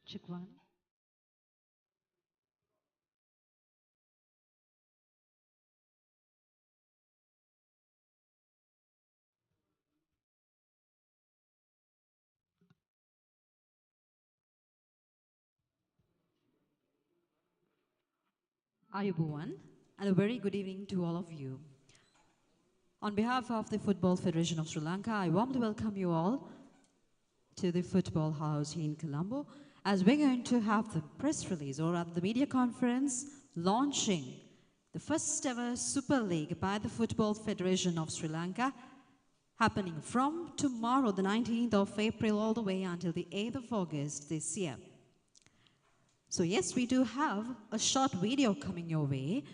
Check one. Ayubuwan, and a very good evening to all of you. On behalf of the Football Federation of Sri Lanka, I warmly welcome you all to the Football House here in Colombo, as we're going to have the press release or at the media conference launching the first ever Super League by the Football Federation of Sri Lanka, happening from tomorrow, the 19th of April, all the way until the 8th of August this year. So yes, we do have a short video coming your way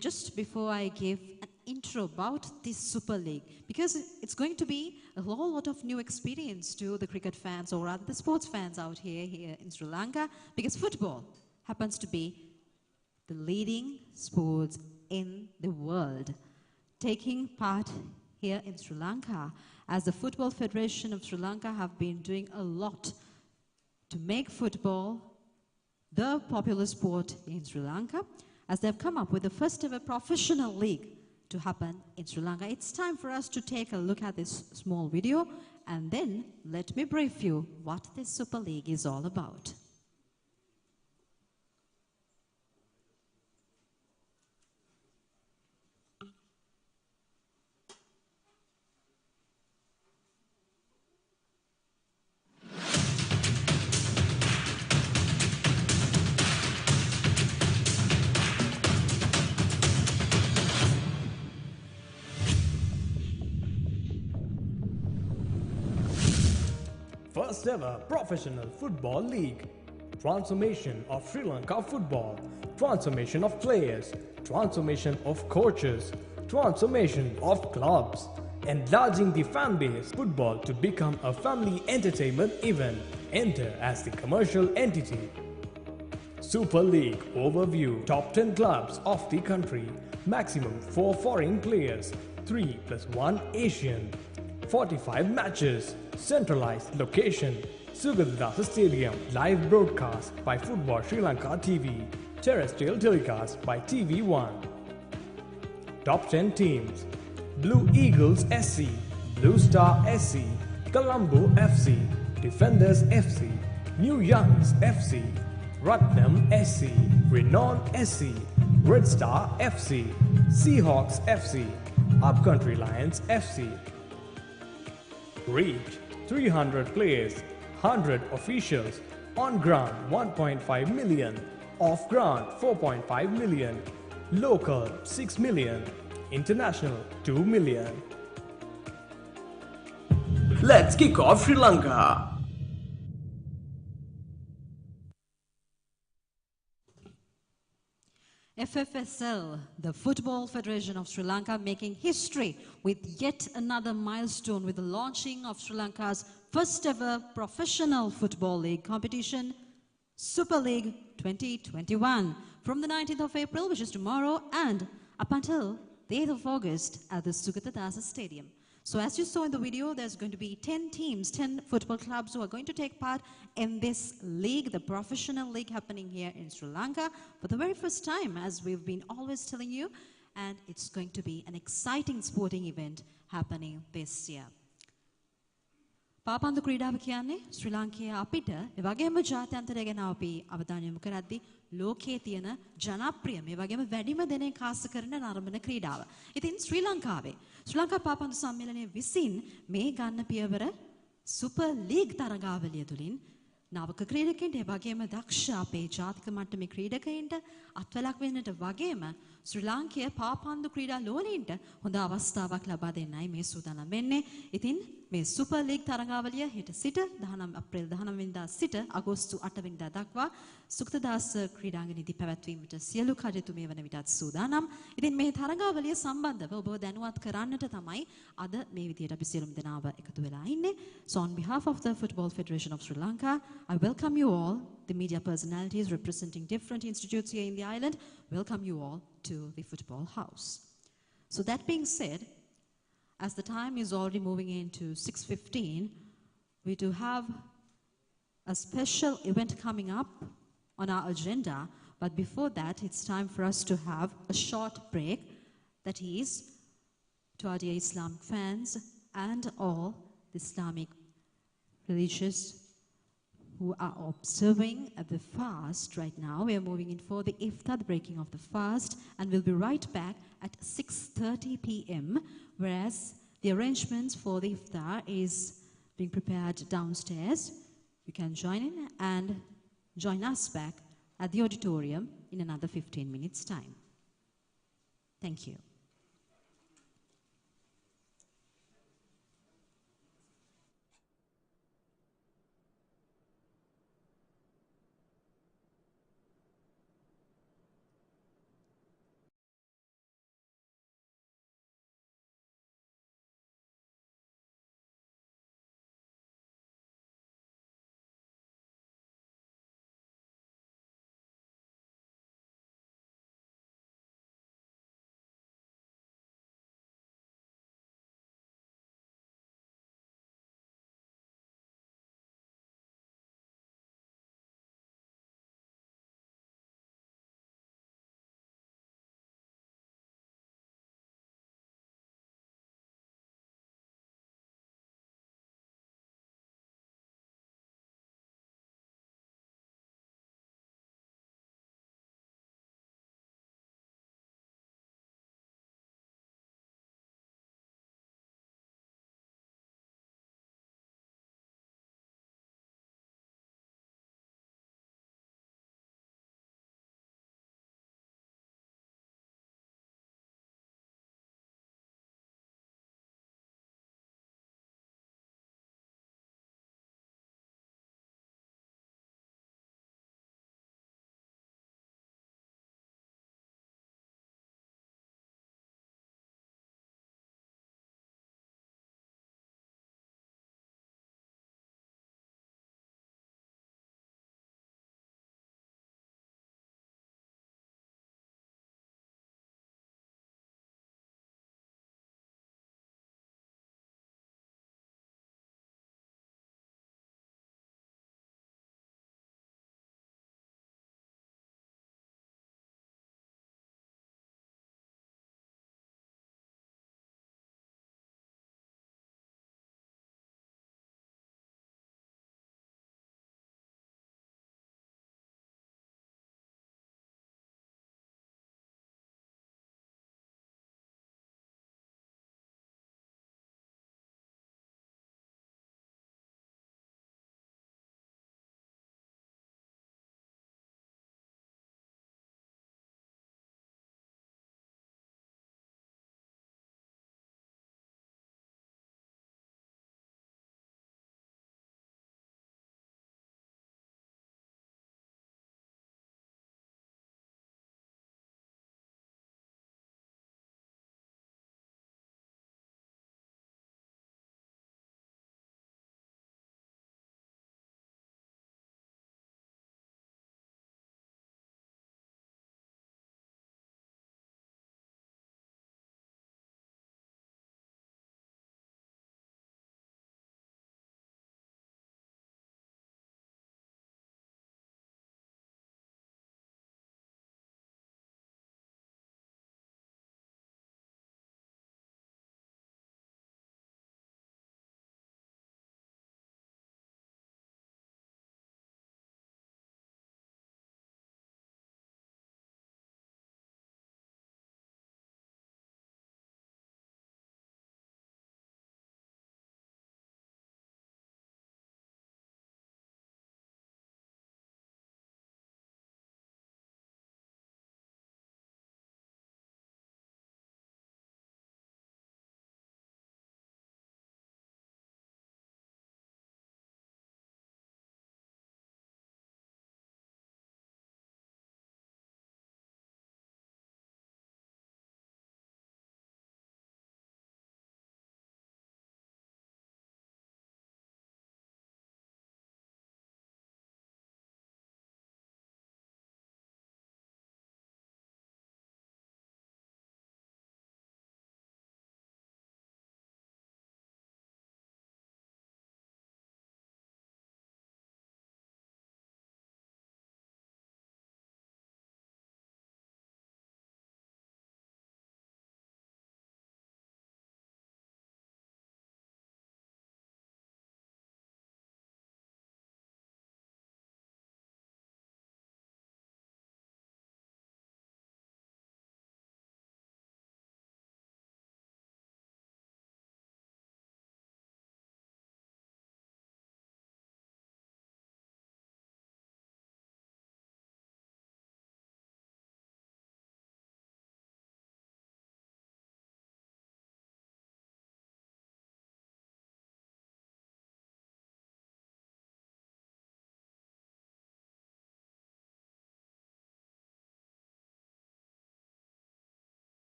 just before I give an intro about this Super League, because it's going to be a whole lot of new experience to the cricket fans or rather the sports fans out here in Sri Lanka, because football happens to be the leading sports in the world. Taking part here in Sri Lanka, as the Football Federation of Sri Lanka have been doing a lot to make football the popular sport in Sri Lanka, as they've come up with the first ever professional league to happen in Sri Lanka. It's time for us to take a look at this small video, and then let me brief you what this Super League is all about. First ever professional football league. Transformation of Sri Lanka football. Transformation of players. Transformation of coaches. Transformation of clubs. Enlarging the fan base. Football to become a family entertainment event. Enter as the commercial entity. Super League overview. Top 10 clubs of the country. Maximum 4 foreign players. 3 + 1 Asian. 45 matches. Centralized location. Sugatadasa Stadium. Live broadcast by Football Sri Lanka TV. Terrestrial telecast by TV1. Top 10 teams. Blue Eagles SC. Blue Star SC. Colombo FC. Defenders FC. New Youngs FC. Ratnam SC. Renown SC. Red Star FC. Seahawks FC. Upcountry Lions FC. Reach 300 players, 100 officials, on ground 1.5 million, off ground 4.5 million, local 6 million, international 2 million. Let's kick off Sri Lanka. FFSL, the Football Federation of Sri Lanka, making history with yet another milestone with the launching of Sri Lanka's first ever professional football league competition, Super League 2021, from the 19th of April, which is tomorrow, and up until the 8th of August at the Sugatadasa Stadium. So as you saw in the video, there's going to be 10 teams, 10 football clubs who are going to take part in this league, the professional league happening here in Sri Lanka for the very first time, as we've been always telling you. And it's going to be an exciting sporting event happening this year. පාපන්දු ක්‍රීඩාව කියන්නේ ශ්‍රී ලාංකේය අපිට ඒ වගේම ජාත්‍යන්තරය ගැන අපි අවධානය යොමු කරද්දී ලෝකයේ තියෙන ජනප්‍රිය මේ වගේම වැඩිම දෙනෙක් ආස කරන නරඹන ක්‍රීඩාව. ඉතින් ශ්‍රී ලංකා පාපන්දු සම්මේලනයේ විසින් මේ ගන්න පියවර සුපර් ලීග් තරගාවලිය තුලින් නවක ක්‍රීඩකයන්ට ඒ වගේම දක්ෂ අපේ ජාතික මට්ටමේ ක්‍රීඩකයන්ට අත්වලක් වෙන්නට වගේම ශ්‍රී ලාංකේය පාපන්දු ක්‍රීඩා ලෝලීන්ට හොඳ අවස්ථාවක් ලබා දෙන්නයි මේ සූදානම් වෙන්නේ. ඉතින් මේ සුපර් ලීග් තරගාවලිය හෙට සිට 19 අප්‍රේල් 19 වෙනිදා සිට අගෝස්තු 8 වෙනිදා දක්වා සුගතදාස ක්‍රීඩාංගණයේදී පැවැත්වීමට සියලු කටයුතු මේ වන විටත් සූදානම්. ඉතින් මේ තරගාවලිය සම්බන්ධව ඔබව දැනුවත් කරන්නට තමයි අද මේ විදියට අපි සියලුම දෙනාව එකතු වෙලා ඉන්නේ. So on behalf of the Football Federation of Sri Lanka, I welcome you all, the media personalities representing different institutes here in the island, welcome you all to the Football House. So that being said, as the time is already moving into 6:15, we do have a special event coming up on our agenda, but before that, it's time for us to have a short break. That is, to our dear Islamic fans and all the Islamic religious who are observing the fast right now. We are moving in for the iftar, the breaking of the fast, and we'll be right back at 6:30 p.m., whereas the arrangements for the iftar is being prepared downstairs. You can join in and join us back at the auditorium in another 15 minutes' time. Thank you.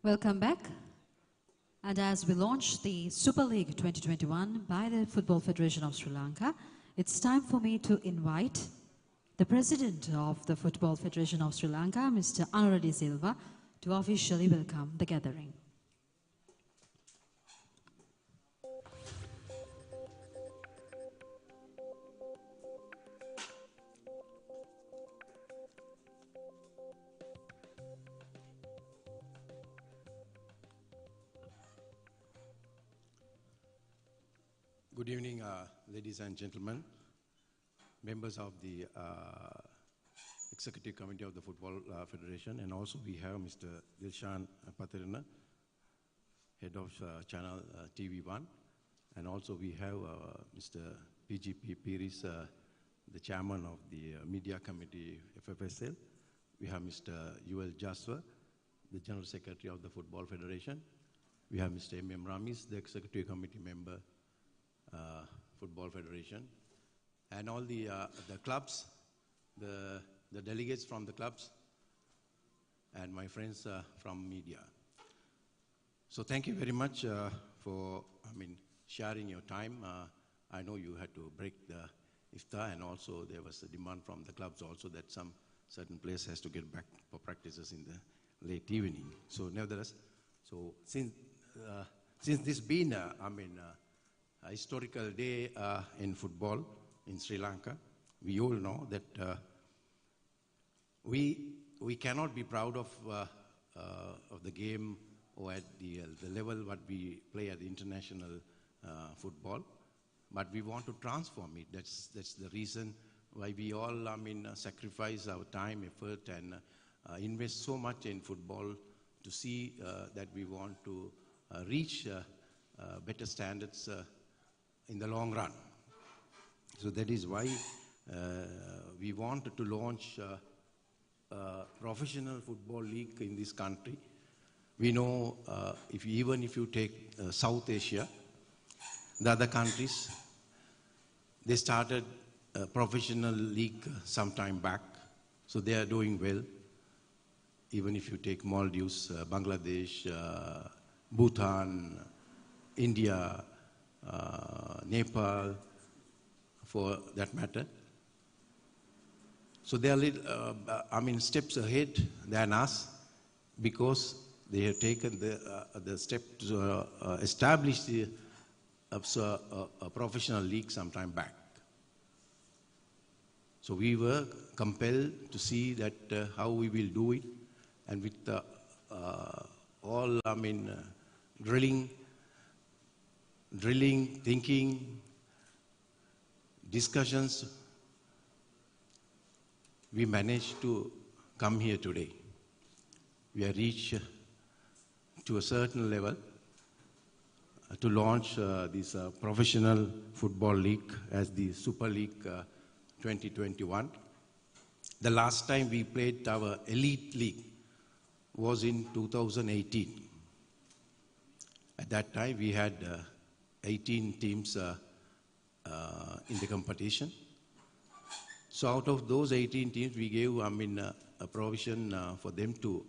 Welcome back. And as we launch the Super League 2021 by the Football Federation of Sri Lanka, it's time for me to invite the President of the Football Federation of Sri Lanka, Mr. Anuradi Silva, to officially welcome the gathering. Good evening, ladies and gentlemen, members of the Executive Committee of the Football Federation, and also we have Mr. Dilshan Patirana, Head of Channel TV1, and also we have Mr. PGP Piris, the Chairman of the Media Committee FFSL. We have Mr. UL Jaswa, the General Secretary of the Football Federation. We have Mr. M.M. Ramis, the Executive Committee Member, Football Federation, and all the clubs, the delegates from the clubs, and my friends from media. So thank you very much for sharing your time. I know you had to break the iftar, and also there was a demand from the clubs also that some certain place has to get back for practices in the late evening. So nevertheless, so since this been a historical day in football in Sri Lanka, we all know that we cannot be proud of the game or at the level what we play at the international football, but we want to transform it. That's the reason why we all sacrifice our time, effort, and invest so much in football to see that we want to reach better standards in the long run. So that is why we wanted to launch a professional football league in this country. We know even if you take South Asia, the other countries, they started a professional league some time back, so they are doing well. Even if you take Maldives, Bangladesh, Bhutan, India, Nepal, for that matter. So they are steps ahead than us because they have taken the step to establish a professional league some time back. So we were compelled to see that how we will do it, and with all drilling, thinking, discussions, we managed to come here today. We have reached to a certain level to launch this professional football league as the Super League 2021. The last time we played our elite league was in 2018. At that time we had 18 teams in the competition. So out of those 18 teams, we gave a provision for them to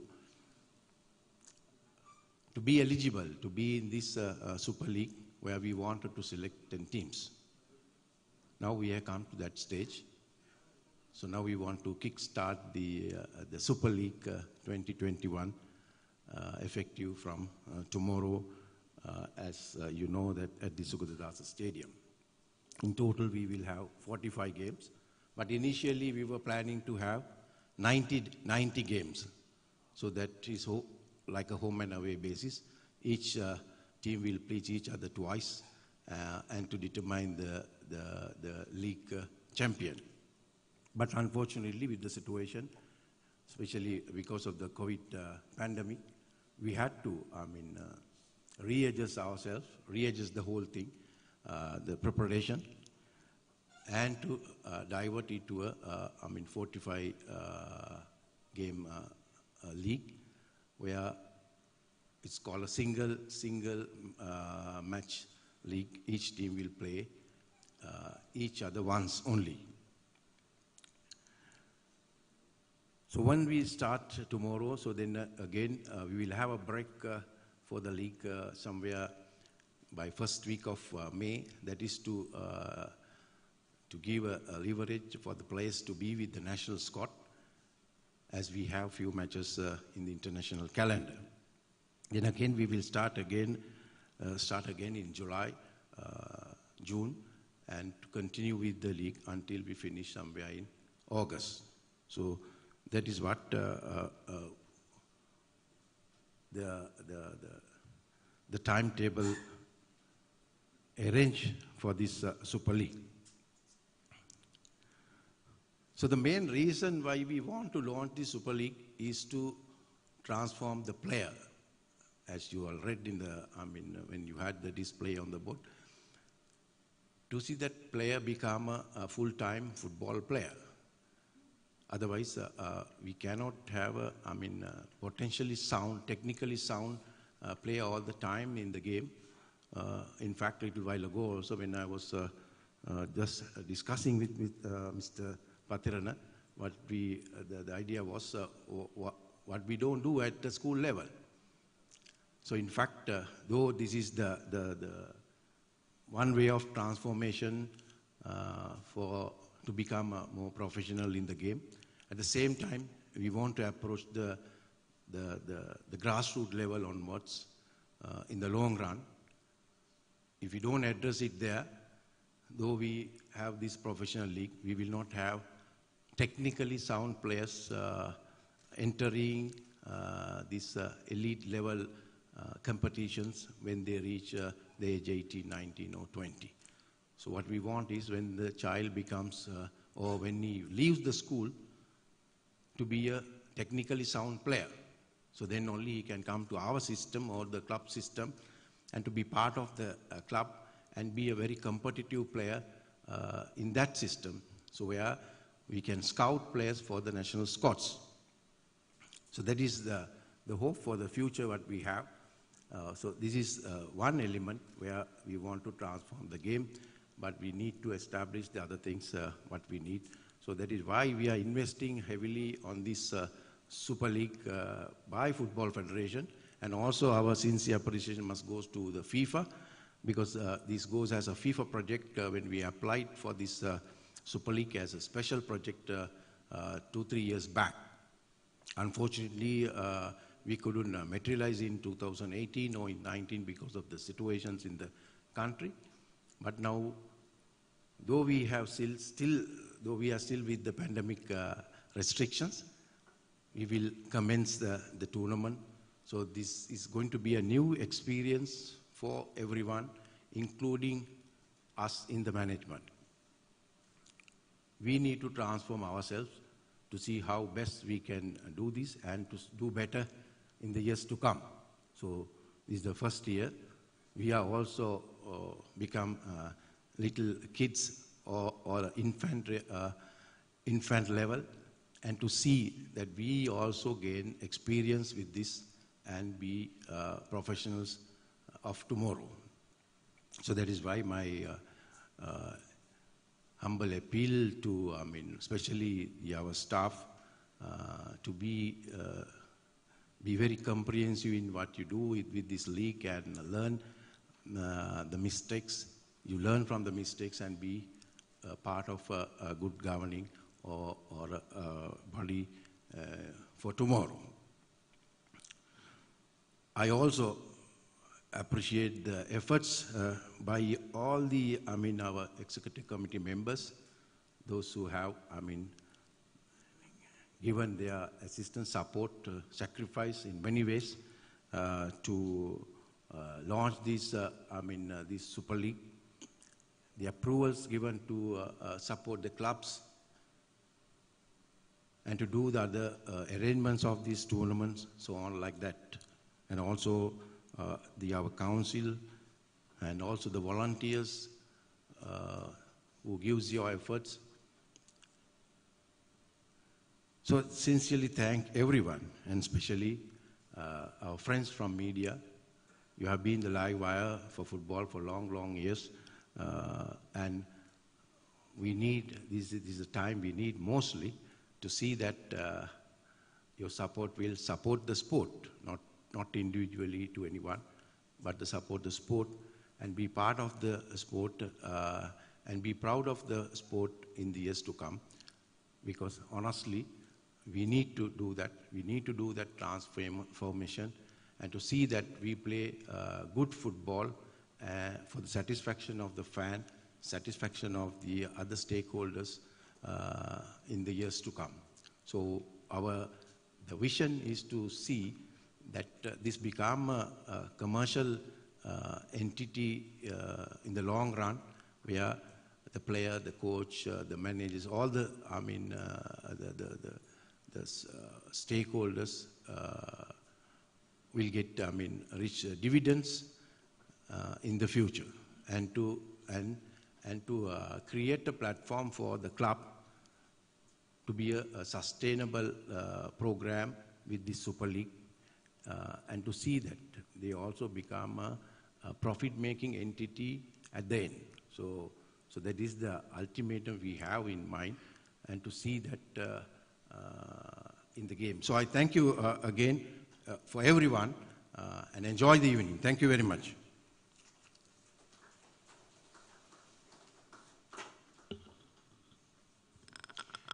be eligible to be in this Super League, where we wanted to select 10 teams. Now we have come to that stage. So now we want to kickstart the Super League 2021, effective from tomorrow, as you know, that at the Sugadadasa Stadium. In total, we will have 45 games. But initially, we were planning to have 90 games. So that is like a home and away basis. Each team will play each other twice and to determine the league champion. But unfortunately, with the situation, especially because of the COVID pandemic, we had to readjust ourselves, readjust the whole thing, the preparation, and to divert it to a 45 game league, where it's called a single match league. Each team will play each other once only. So when we start tomorrow, so then again we will have a break for the league somewhere by first week of May. That is to give a leverage for the players to be with the national squad, as we have few matches in the international calendar. Then again we will start again in July, June, and to continue with the league until we finish somewhere in August. So that is what the timetable arranged for this Super League. So the main reason why we want to launch the Super League is to transform the player, as you all read in the, when you had the display on the board, to see that player become a full-time football player. Otherwise, we cannot have a, potentially sound, technically sound player all the time in the game. In fact, a little while ago also, when I was just discussing with Mr. Patirana, what the idea was what we don't do at the school level. So in fact, though this is the one way of transformation to become more professional in the game, at the same time, we want to approach the grassroots level onwards in the long run. If we don't address it there, though we have this professional league, we will not have technically sound players entering this elite level competitions when they reach the age 18, 19 or 20. So what we want is when the child becomes, or when he leaves the school, to be a technically sound player. So then only he can come to our system or the club system and to be part of the club and be a very competitive player in that system. So where we can scout players for the national squads. So that is the hope for the future what we have. So this is one element where we want to transform the game, but we need to establish the other things what we need. So that is why we are investing heavily on this Super League by Football Federation, and also our sincere appreciation must go to the FIFA, because this goes as a FIFA project when we applied for this Super League as a special project 2-3 years back. Unfortunately, we couldn't materialize in 2018 or in 19 because of the situations in the country. But now, though we have though we are still with the pandemic restrictions, we will commence the tournament. So this is going to be a new experience for everyone, including us in the management. We need to transform ourselves to see how best we can do this and to do better in the years to come. So this is the first year. We are also become little kids or infant level, and to see that we also gain experience with this and be professionals of tomorrow. So that is why my humble appeal to, especially our staff, to be very comprehensive in what you do with this league and learn the mistakes. You learn from the mistakes and be part of a good governing or a body for tomorrow. I also appreciate the efforts by all the, our executive committee members, those who have, given their assistance, support, sacrifice in many ways to launch this, this Super League. The approvals given to support the clubs and to do the other arrangements of these tournaments, so on like that. And also our council and also the volunteers who gives your efforts. So sincerely thank everyone, and especially our friends from media. You have been the live wire for football for long, long years. And we need, this is the time we need mostly to see that your support will support the sport, not individually to anyone, but to support the sport and be part of the sport and be proud of the sport in the years to come. Because honestly, we need to do that. We need to do that transformation and to see that we play good football for the satisfaction of the fan, satisfaction of the other stakeholders in the years to come. So the vision is to see that this become a commercial entity in the long run, where the player, the coach, the managers, all the stakeholders will get rich dividends in the future, and to create a platform for the club to be a sustainable program with the Super League, and to see that they also become a profit-making entity at the end. So that is the ultimatum we have in mind, and to see that in the game. So I thank you again for everyone, and enjoy the evening. Thank you very much.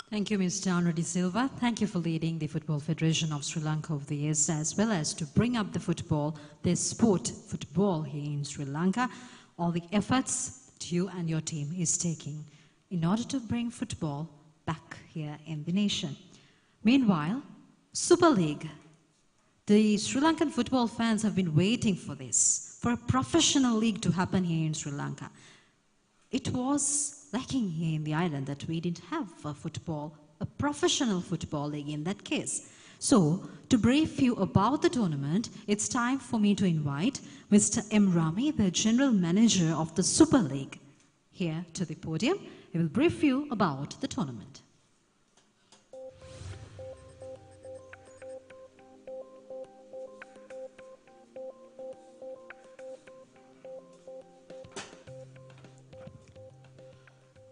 Thank you, Mr. Anur De Silva. Thank you for leading the Football Federation of Sri Lanka over the years, as well as to bring up the football, the sport, football here in Sri Lanka. All the efforts that you and your team is taking in order to bring football back here in the nation. Meanwhile, Super League. The Sri Lankan football fans have been waiting for this, for a professional league to happen here in Sri Lanka. It was lacking here in the island that we didn't have a professional football league in that case. So, to brief you about the tournament, it's time for me to invite Mr. M. Rami, the General Manager of the Super League, here to the podium. He will brief you about the tournament.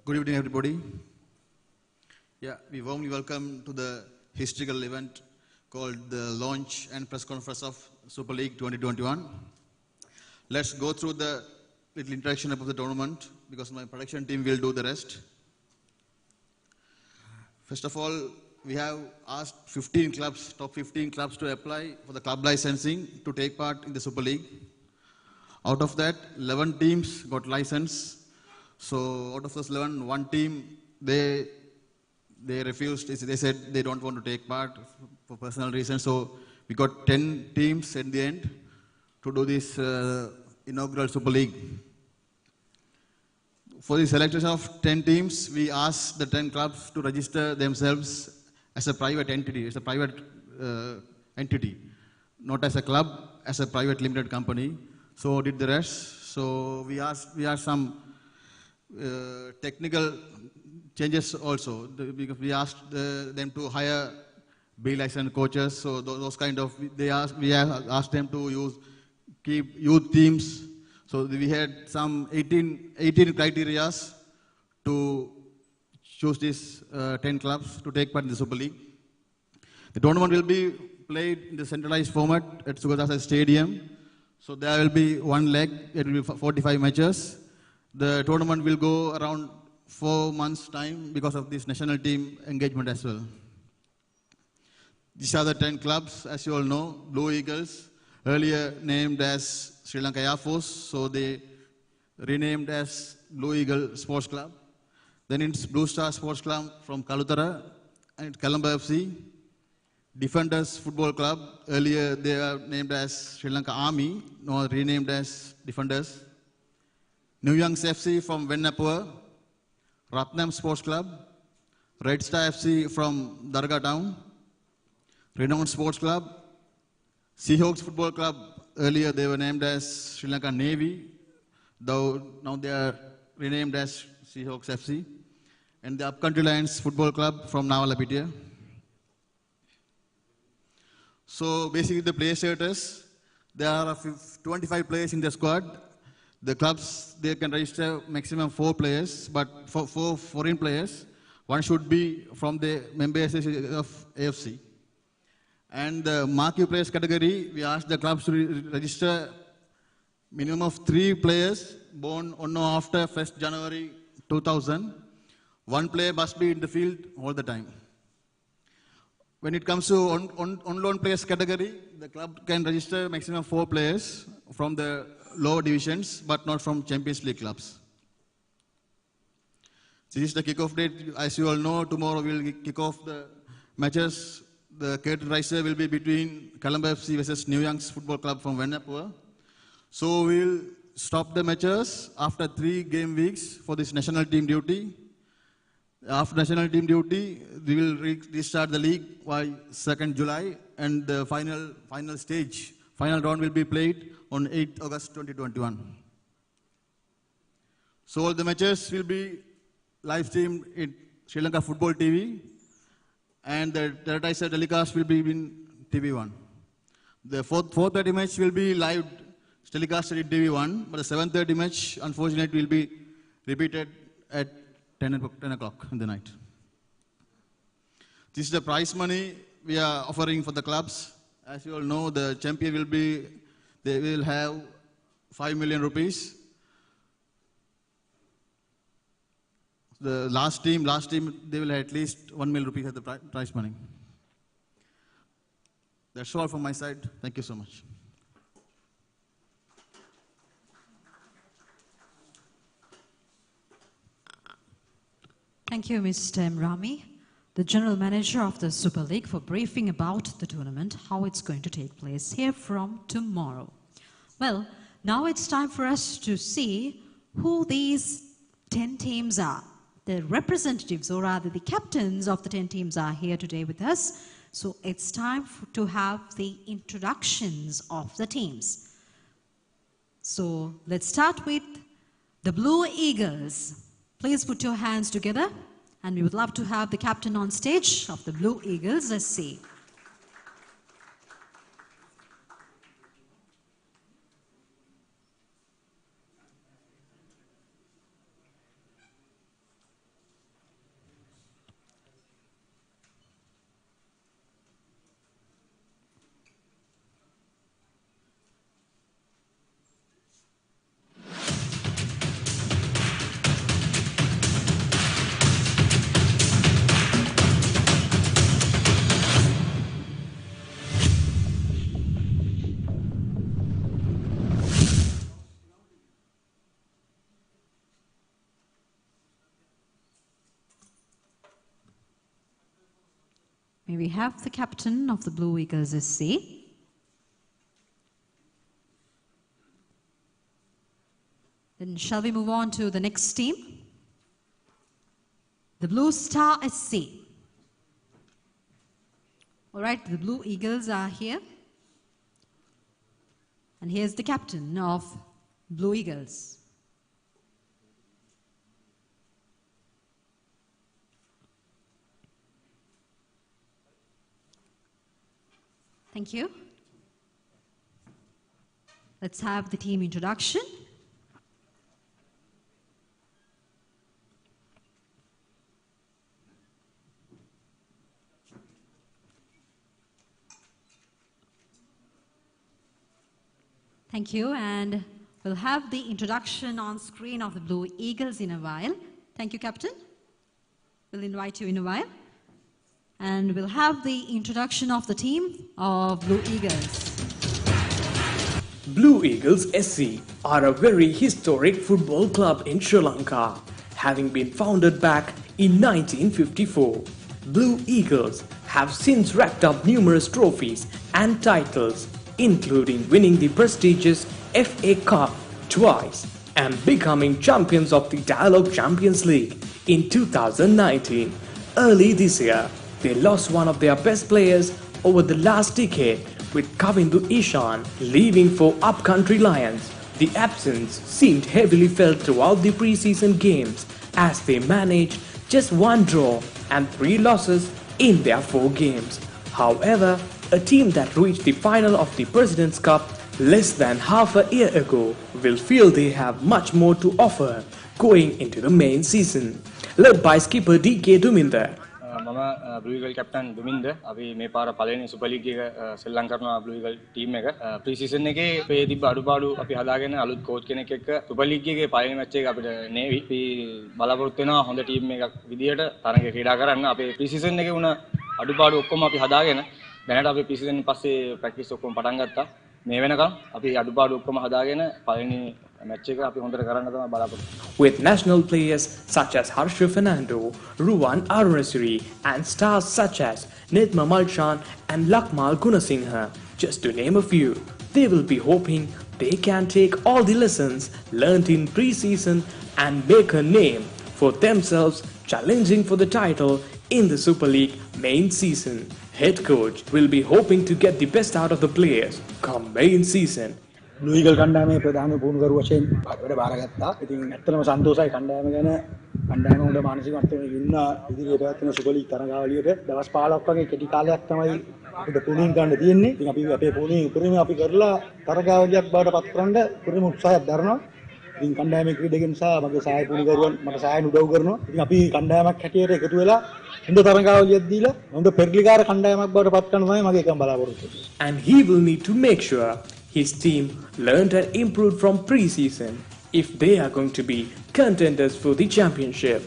Good evening, everybody. Yeah, we warmly welcome to the historical event called the launch and press conference of Super League 2021. Let's go through the little introduction about the tournament, because my production team will do the rest. First of all, we have asked 15 clubs, top 15 clubs, to apply for the club licensing to take part in the Super League. Out of that, 11 teams got license. So out of those 11, one team, they refused. They said they don't want to take part for personal reasons. So we got 10 teams at the end to do this inaugural Super League. For the selection of 10 teams, we asked the 10 clubs to register themselves as a private entity, not as a club, as a private limited company. So did the rest. So we asked some technical changes also, because we asked them to hire B licensed coaches. So those kind of, we have asked them to keep youth teams. So we had some 18 criteria to choose these 10 clubs to take part in the Super League. The tournament will be played in the centralized format at Sugata Stadium. So there will be one leg, it will be 45 matches. The tournament will go around 4 months' time because of this national team engagement as well. These are the 10 clubs, as you all know. Blue Eagles, earlier named as Sri Lanka Air Force, so they renamed as Blue Eagle Sports Club. Then it's Blue Star Sports Club from Kalutara and Colombo FC. Defenders Football Club, earlier they were named as Sri Lanka Army, now renamed as Defenders. New Youngs FC from Vennapur, Ratnam Sports Club, Red Star FC from Darga Town, Renowned Sports Club, Seahawks Football Club, earlier they were named as Sri Lanka Navy, though now they are renamed as Seahawks FC, and the Upcountry Lions Football Club from Nawalapitia. So basically the player status, there are 25 players in the squad. The clubs, they can register maximum 4 players, but for 4 foreign players, one should be from the member association of AFC. And the marquee players category, we asked the clubs to register minimum of 3 players born on or after 1st January 2000. 1 player must be in the field all the time. When it comes to on-loan players category, the club can register maximum 4 players from the lower divisions, but not from Champions League clubs. This is the kickoff date. As you all know, tomorrow we will kick off the matches. The curtain raiser will be between Colombo FC versus New Youngs Football Club from Venapur. So we will stop the matches after 3 game weeks for this national team duty. After national team duty, we will restart the league by 2nd July, and the final round will be played on 8th August 2021. So all the matches will be live streamed in Sri Lanka Football TV, and the televised telecast will be in TV1. The 4:30 match will be live telecasted in TV1, but the 7:30 match, unfortunately, will be repeated at 10 o'clock in the night. This is the prize money we are offering for the clubs. As you all know, the champion they will have 5 million rupees. The last team, they will have at least 1 million rupees as the prize money. That's all from my side. Thank you so much. Thank you, Mr. Rami, the General Manager of the Super League, for briefing about the tournament, how it's going to take place here from tomorrow. Well, now it's time for us to see who these 10 teams are. The representatives, or rather the captains of the 10 teams, are here today with us. So it's time to have the introductions of the teams. So let's start with the Blue Eagles. Please put your hands together, and we would love to have the captain on stage of the Blue Eagles SC. May we have the captain of the Blue Eagles SC. Then shall we move on to the next team? The Blue Star SC. All right, the Blue Eagles are here. And here's the captain of Blue Eagles. Thank you. Let's have the team introduction. Thank you, and we'll have the introduction on screen of the Blue Eagles in a while. Thank you, Captain. We'll invite you in a while. And we'll have the introduction of the team of Blue Eagles. Blue Eagles SC are a very historic football club in Sri Lanka, having been founded back in 1954. Blue Eagles have since racked up numerous trophies and titles, including winning the prestigious FA Cup twice and becoming champions of the Dialogue Champions League in 2019. Early this year, they lost one of their best players over the last decade, with Kavindu Ishan leaving for Upcountry Lions. The absence seemed heavily felt throughout the pre-season games, as they managed just 1 draw and 3 losses in their 4 games. However, a team that reached the final of the President's Cup less than half a year ago will feel they have much more to offer going into the main season. Led by skipper D.K. Duminder, මම Blue Eagle captain Duminda අපි මේ පාර පළවෙනි super league එක ශ්‍රී ලංකා කරනවා Blue Eagle team එක ප්‍රී season එකේ අපේ තිබ්බ අඩුපාඩු අපි හදාගෙන අලුත් coach කෙනෙක් එක්ක සුපර් ලීග් එකේ පළවෙනි මැච් එක අපිට නේවි අපි බලාපොරොත්තු වෙනවා හොඳ ටීම් එකක් විදියට තරඟේ ක්‍රීඩා කරන්න අපේ ප්‍රී සීසන් එකේ වුණ අඩුපාඩු ඔක්කොම අපි හදාගෙන දැනට අපි ප්‍රී සීසන් පස්සේ ප්‍රැක්ටිස් ඔක්කොම පටන් ගත්තා මේ වෙනකම් අපි අඩුපාඩු ඔක්කොම හදාගෙන පළවෙනි with national players such as Harsha Fernando, Ruwan Arunasiri and stars such as Nidma Malchan and Lakmal Gunasinghe, just to name a few. They will be hoping they can take all the lessons learnt in pre-season and make a name for themselves, challenging for the title in the Super League main season. Head coach will be hoping to get the best out of the players come main season. Blue Eagle කණ්ඩායමේ ප්‍රධාන පුහුණුකරු වශයෙන් වැඩ බාරගත්තා. ඉතින් ඇත්තටම සන්තෝෂයි කණ්ඩායම ගැන. කණ්ඩායම හොඳ මානසික මට්ටමක ඉන්න ඉදිරියට පැවැත්වෙන සුපර් ලීග් තරඟාවලියට දවස් 15ක් වගේ කෙටි කාලයක් තමයි අපිට පුහුණු කරන්න තියෙන්නේ. ඉතින් අපි අපේ පුහුණුවේ උපරිම අපි කරලා තරඟාවලියක් බවට පත් කරන්න උපරිම උත්සාහයක් දරනවා. ඉතින් කණ්ඩායමේ ක්‍රීඩකයන් සහ මගේ සහාය පුහුණුකරුවන් මට සහායන උදව් කරනවා. ඉතින් අපි කණ්ඩායමක් හැටියට එකතු වෙලා හොඳ තරඟාවලියක් දීලා හොඳ පෙරලිකාර කණ්ඩායමක් බවට පත් කරන්න තමයි මගේ එකම බලාපොරොත්තුව. And he will need to make sure his team learned and improved from pre-season if they are going to be contenders for the championship.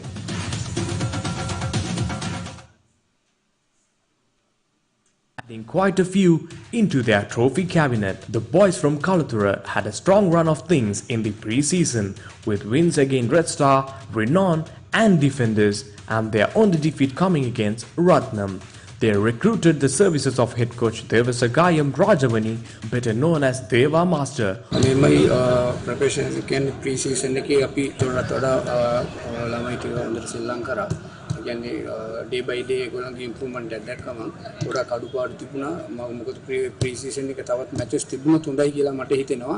Adding quite a few into their trophy cabinet, the boys from Kalathura had a strong run of things in the pre-season with wins against Red Star, Renown and Defenders and their only defeat coming against Ratnam. They recruited the services of head coach Devasagayam Rajavani, better known as Deva Master. My preparation again pre-season එකේ අපි තොරතොර ළමයි ටික හොඳට සෙල්ලම් කරා. කියන්නේ day by day ඒගොල්ලන්ගේ improvement එකක් දැක්කම ගොඩක් අඩුපාඩු තිබුණා. මොකද pre-season එක තවත් matches තිබුණොත් හොඳයි කියලා මට හිතෙනවා.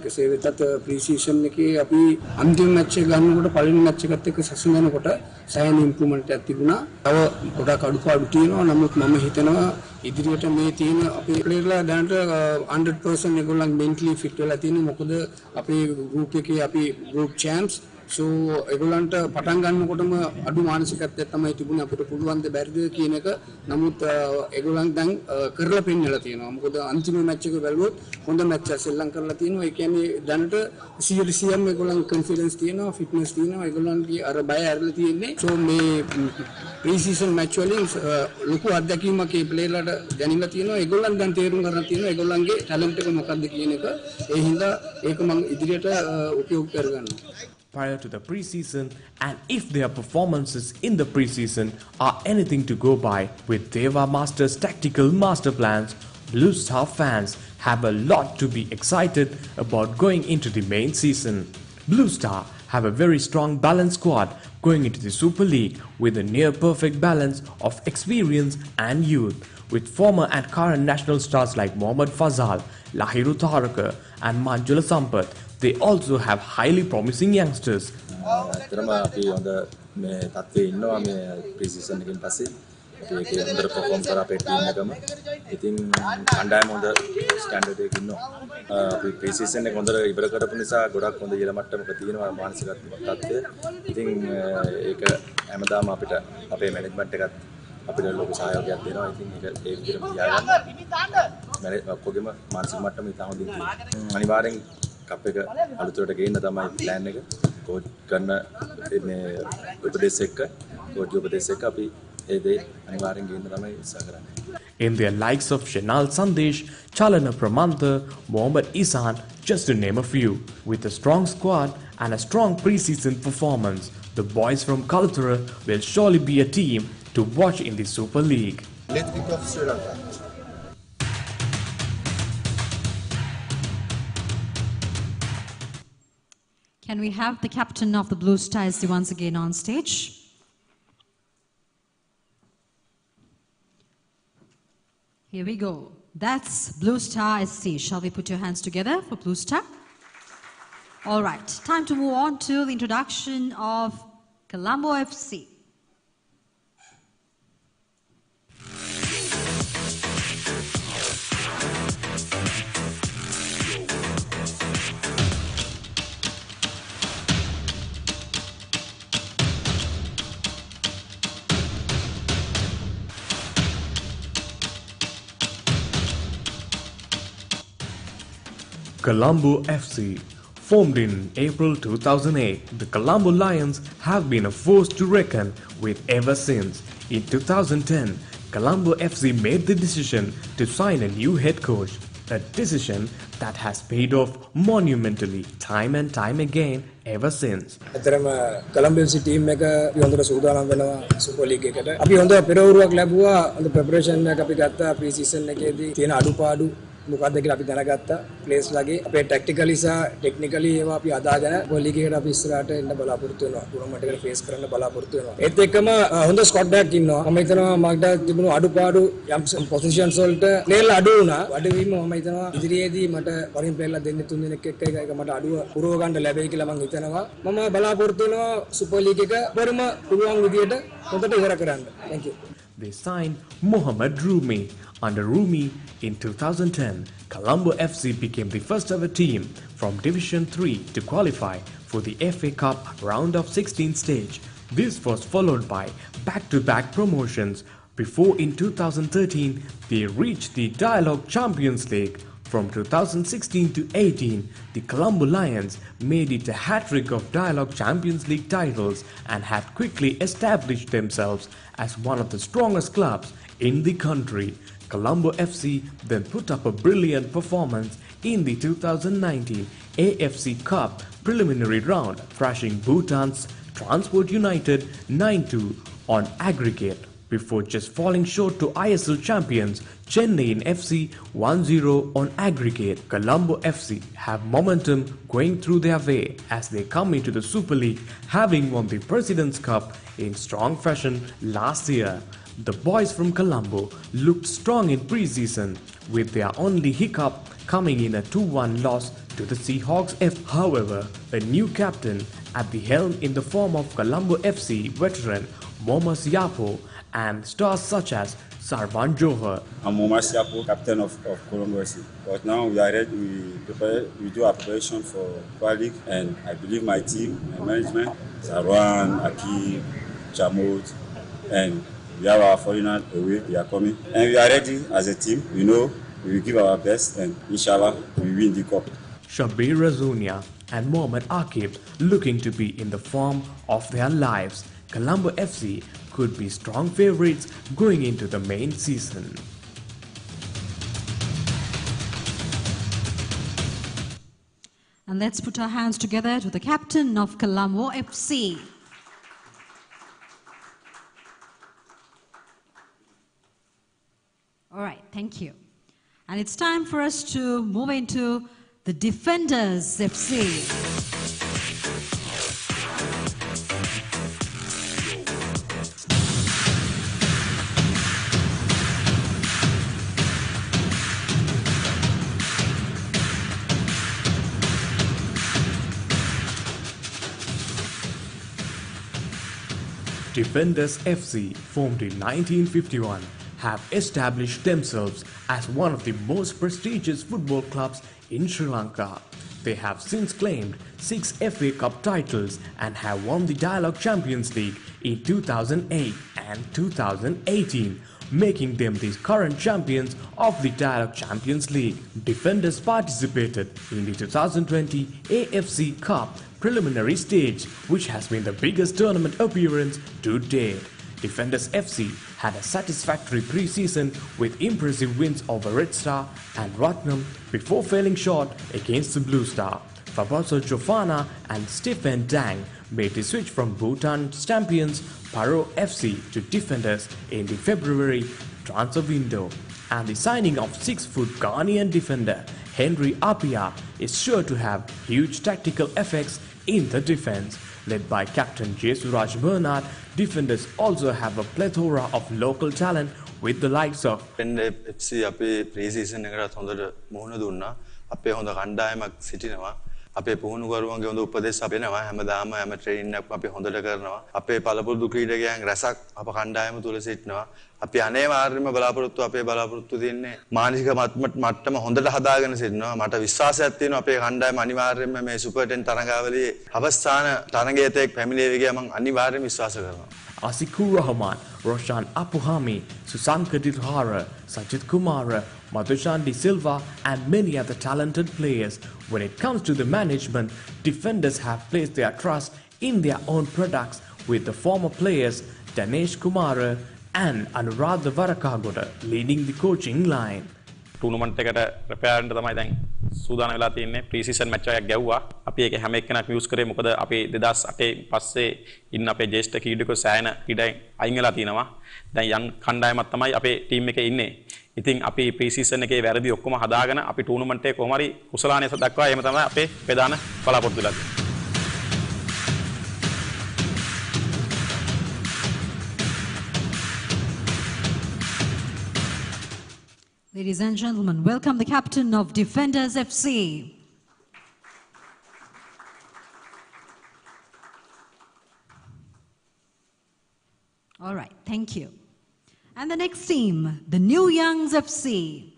කෙසේ වෙතත් pre-season එකේ අපි අන්තිම match එක ගන්නකොට පළවෙනි match එකත් එක්ක සසඳනකොට සෑහෙන improvement එකක් තිබුණා. තව ගොඩක් අඩුපාඩු තියෙනවා. නමුත් මම හිතනවා ඉදිරියට මේ තියෙන අපේ ප්ලේයර්ලා දැනට 100% ඒගොල්ලන් mentally fit වෙලා තියෙනවා. මොකද අපේ group එකේ අපි group champs so ඒගොල්ලන්ට පටන් ගන්නකොටම අඩු මානසිකත්වයක් තමයි තිබුණේ අපිට පුළුවන් ද බැරිද කියන එක. නමුත් ඒගොල්ලන් දැන් කරලා පෙන්නලා තියෙනවා. මොකද අන්තිම මැච් එක බැලුවොත් හොඳ මැච් එකක් සෙල්ලම් කරලා තියෙනවා. ඒ කියන්නේ දැනට 100% ඒගොල්ලන් confidence තියෙනවා, fitness තියෙනවා. ඒගොල්ලන්ගේ අර බය ඇරලා තියෙන්නේ. so මේ pre-season match වලින් ලොකු අත්දැකීමක් ඒ ප්ලේයර්ලාට දැනෙලා තියෙනවා. ඒගොල්ලන් දැන් තේරුම් ගන්න තියෙනවා ඒගොල්ලන්ගේ talent එක මොකක්ද කියන එක. ඒ හින්දා ඒක මම ඉදිරියට උපයෝග කරගන්නවා. Prior to the pre-season, and if their performances in the pre-season are anything to go by with Deva Master's tactical master plans, Blue Star fans have a lot to be excited about going into the main season. Blue Star have a very strong balanced squad going into the Super League with a near perfect balance of experience and youth, with former and current national stars like Mohammad Fazal, Lahiru Taraka and Manjula Sampath. They also have highly promising youngsters. ඇත්තටම අපි හොඳ මේ තත්ත්වයේ ඉන්නවා මේ ප්‍රී-සීසන් එකෙන් පස්සේ. අපි ඒකේ හොඳට perform කරා අපේ ටීම් එකම. ඉතින් කණ්ඩායම හොඳ ස්ටෑන්ඩඩ් එකක ඉන්නවා. අපි ප්‍රී-සීසන් එක හොඳට ඉවර කරපු නිසා ගොඩක් හොඳ ඉහළ මට්ටමක තියෙනවා මානසික තත්ත්වය. ඉතින් ඒක හැමදාම අපිට අපේ මැනේජ්මන්ට් එකත් අපිට ලොකු සහයෝගයක් දෙනවා. ඉතින් ඒක ඒ විදිහටම තියාගන්න. ඔක්කොගෙම මානසික මට්ටම ඉතාම හොඳින් තියෙනවා. අනිවාර්යෙන් කප් එක අලුතට ගේන්න තමයි ප්ලෑන් එක. කෝච් කරන මේ උපදේශ එක්ක අපි ඒ දේ අනිවාර්යෙන් ගේන්න තමයි උත්සාහ කරන්නේ. In their likes of Shenal Sandesh, Chalana Pramantha, Mohammad Isan, just to name a few. With a strong squad and a strong pre-season performance, the boys from Kalathura will surely be a team to watch in the Super League. Let's kick off Sri Lanka. Can we have the captain of the Blue Star SC once again on stage? Here we go. That's Blue Star SC. Shall we put your hands together for Blue Star? All right, time to move on to the introduction of Colombo FC. Colombo FC. Formed in April 2008, the Colombo Lions have been a force to reckon with ever since. In 2010, Colombo FC made the decision to sign a new head coach, a decision that has paid off monumentally time and time again ever since. ඇතරම කොලම්බියන්සි team එක අපි හොඳට සූදානම් වෙනවා super league එකට. අපි හොඳ පෙරවරුවක් ලැබුවා. හොඳ ප්‍රෙපරේෂන් එකක් අපි ගත්තා ප්‍රී සීසන් එකේදී. තියෙන අඩුපාඩු මොකක්ද කියලා අපි දැනගත්තා. ප්ලේස් ලගේ අපේ ටැක්ටිකලි සහ ටෙක්නිකලි ඒවා අපි අදාගෙන සුපර් ලීග් එකට අපි ඉස්සරහට එන්න බලාපොරොත්තු වෙනවා. ටූර්නමන්ට් එකට ෆේස් කරන්න බලාපොරොත්තු වෙනවා. ඒත් එක්කම හොඳ ස්ක්වොඩ් එකක් ඉන්නවා. මම හිතනවා මට තිබුණු අඩුපාඩු යම් පොසිෂන්ස් වලට ප්ලේයර්ලා අඩු වුණා. අඩුවීම මම හිතනවා ඉදිරියේදී මට වරින් ප්ලේයර්ලා දෙන්න තුන් දෙනෙක් එක්ක ඒක මට අඩුව පුරව ගන්න ලැබෙයි කියලා මම හිතනවා. මම බලාපොරොත්තු වෙනවා සුපර් ලීග් එක පෙරම පුළුවන් විදියට හොඳට ඉවර කරන්න. Thank you. They signed Mohamed Rumi. Under Rumi, in 2010, Colombo FC became the first ever team from Division 3 to qualify for the FA Cup round of 16 stage. This was followed by back-to-back promotions before in 2013 they reached the Dialogue Champions League. From 2016 to 18, the Colombo Lions made it a hat-trick of Dialogue Champions League titles and had quickly established themselves as one of the strongest clubs in the country. Colombo FC then put up a brilliant performance in the 2019 AFC Cup preliminary round, thrashing Bhutan's Transport United 9-2 on aggregate, before just falling short to ISL champions Chennai FC 1-0 on aggregate. Colombo FC have momentum going through their way as they come into the Super League, having won the President's Cup in strong fashion last year. The boys from Colombo looked strong in pre-season, with their only hiccup coming in a 2-1 loss to the Seahawks F. However, a new captain at the helm in the form of Colombo FC veteran Mohamed Yapo and stars such as Sarvan Johar. I'm Mohamed Yapo, captain of Colombo FC. But now we are ready, we do our preparation for Super League, and I believe my team, my management, Sarwan, Akeem, Chamot, and we have our foreigners away, they are coming. And we are ready as a team. We know we will give our best, and inshallah we win the cup. Shabir Razunia and Mohamed Akib looking to be in the form of their lives. Colombo FC could be strong favourites going into the main season. And let's put our hands together to the captain of Colombo FC. All right, thank you. And it's time for us to move into the Defenders FC. Defenders FC, formed in 1951, have established themselves as one of the most prestigious football clubs in Sri Lanka. They have since claimed 6 FA Cup titles and have won the Dialogue Champions League in 2008 and 2018, making them the current champions of the Dialogue Champions League. Defenders participated in the 2020 AFC Cup preliminary stage, which has been the biggest tournament appearance to date. Defenders FC had a satisfactory pre-season with impressive wins over Red Star and Ratnam before falling short against the Blue Star. Fabaso Jofana and Stephen Dang made the switch from Bhutan's champions Paro FC to Defenders in the February transfer window. And the signing of 6-foot Ghanaian defender Henry Appiah is sure to have huge tactical effects in the defense. Led by captain Jesuraj Bernard, Defenders also have a plethora of local talent with the likes of FC අපේ pre-season එකකට හොඳට මුහුණ දුන්නා. අපේ හොඳ කණ්ඩායමක් සිටිනවා. අපේ පුහුණුකරුවන්ගේ හොඳ උපදෙස් අපේනවා. හැමදාම හැම ට්‍රේනින් එකක්ම අපි හොඳට කරනවා. අපේ පළපුරුදු ක්‍රීඩකයන් රැසක් අප කණ්ඩායම තුල සිටිනවා. අපි අනේවාර්යයෙන්ම අපේ බලාපොරොත්තු දෙන්නේ මානසික මට්ටම හොඳට හදාගෙන සිටිනවා. මට විශ්වාසයක් තියෙනවා අපේ කණ්ඩායම අනිවාර්යයෙන්ම මේ සුපර් 10 තරගාවලියේ අවස්ථාන තරගයේදී පැමිණෙවි කියලා මම අනිවාර්යයෙන්ම විශ්වාස කරනවා. Asikur Rahman, Roshan Apuhami, Susanka Dilhara, Sajid Kumara, Madhushan De Silva and many other talented players. When it comes to the management, defenders have placed their trust in their own products with the former players Danesh Kumara and Anuradha Varakagoda leading the coaching line. Tournament එකට ප්‍රෙපෙයාර් වෙන්න තමයි දැන් සූදානම් වෙලා තියෙන්නේ. ප්‍රී season match එකක් ගැව්වා. අපි ඒක හැම එක්කෙනාම යූස් කරේ මොකද අපි 2008 පස්සේ ඉන්න අපේ ජේෂ්ඨ ක්‍රීඩකයෝ සෑහෙන ක්‍රීඩාවෙන් අයින් වෙලා තිනවා. දැන් යන් කණ්ඩායමක් තමයි අපේ ටීම් එකේ ඉන්නේ. ඉතින් අපි ප්‍රී සීසන් එකේ වැරදි ඔක්කොම හදාගෙන අපි ටූර්නමන්ට් එකේ කොහොම හරි කුසලානය දක්වා එහෙම තමයි අපේ ප්‍රධාන බලාපොරොත්තු වෙලා තියෙන්නේ. Ladies and gentlemen, welcome the captain of Defenders FC. All right, thank you. And the next team, the New Youngs FC.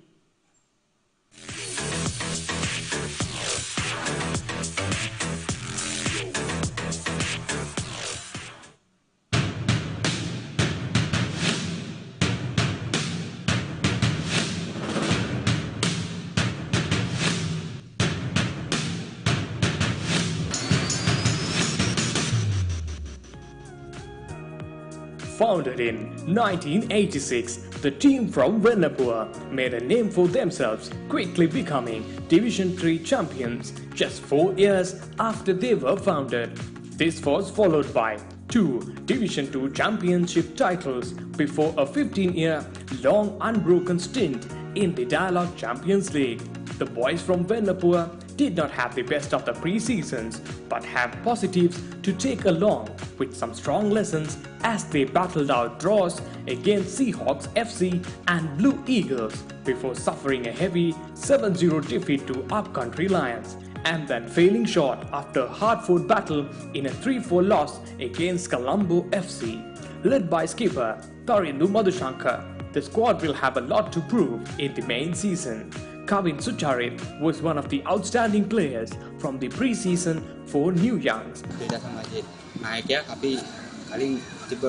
Founded in 1986, the team from Venapur made a name for themselves, quickly becoming Division 3 champions just 4 years after they were founded. This was followed by 2 Division 2 championship titles before a 15-year-long unbroken stint in the Dialogue Champions League. The boys from Venapur did not have the best of the pre-seasons, but have positives to take along with some strong lessons as they battled out draws against Seahawks FC and Blue Eagles before suffering a heavy 7-0 defeat to Upcountry Lions and then failing short after a hard-fought battle in a 3-4 loss against Colombo FC. Led by skipper Tarindu Madhushankar, the squad will have a lot to prove in the main season. Kavin Sucharit was one of the outstanding players from the pre-season for New Youngs. නායකයා අපි කලින් තිබ්බ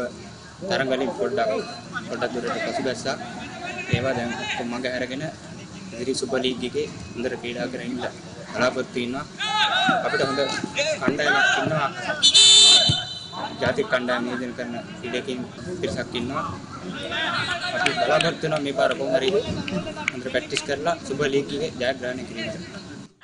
තරම් වලින් පොඩ්ඩක් දුරට පසුබැස්සා ඒවා දැන් ඔක්කොම මග අරගෙන ඉදිරි සුපර් ලීග් එකේ හොඳට ක්‍රීඩා කරමින් ඉන්න බලාපොරොත්තු වෙනවා අපිට හොඳ කණ්ඩායමක් ඉන්නවා ජාතික කණ්ඩායම නියෝජනය කරන ක්‍රීඩකයන් පිරිසක් ඉන්නවා අපි බලාපොරොත්තු වෙනවා මේ පාර කොහොම හරි හොඳට ප්‍රැක්ටිස් කරලා සුපර් ලීග් එකේ ජයග්‍රහණය කිරීමට.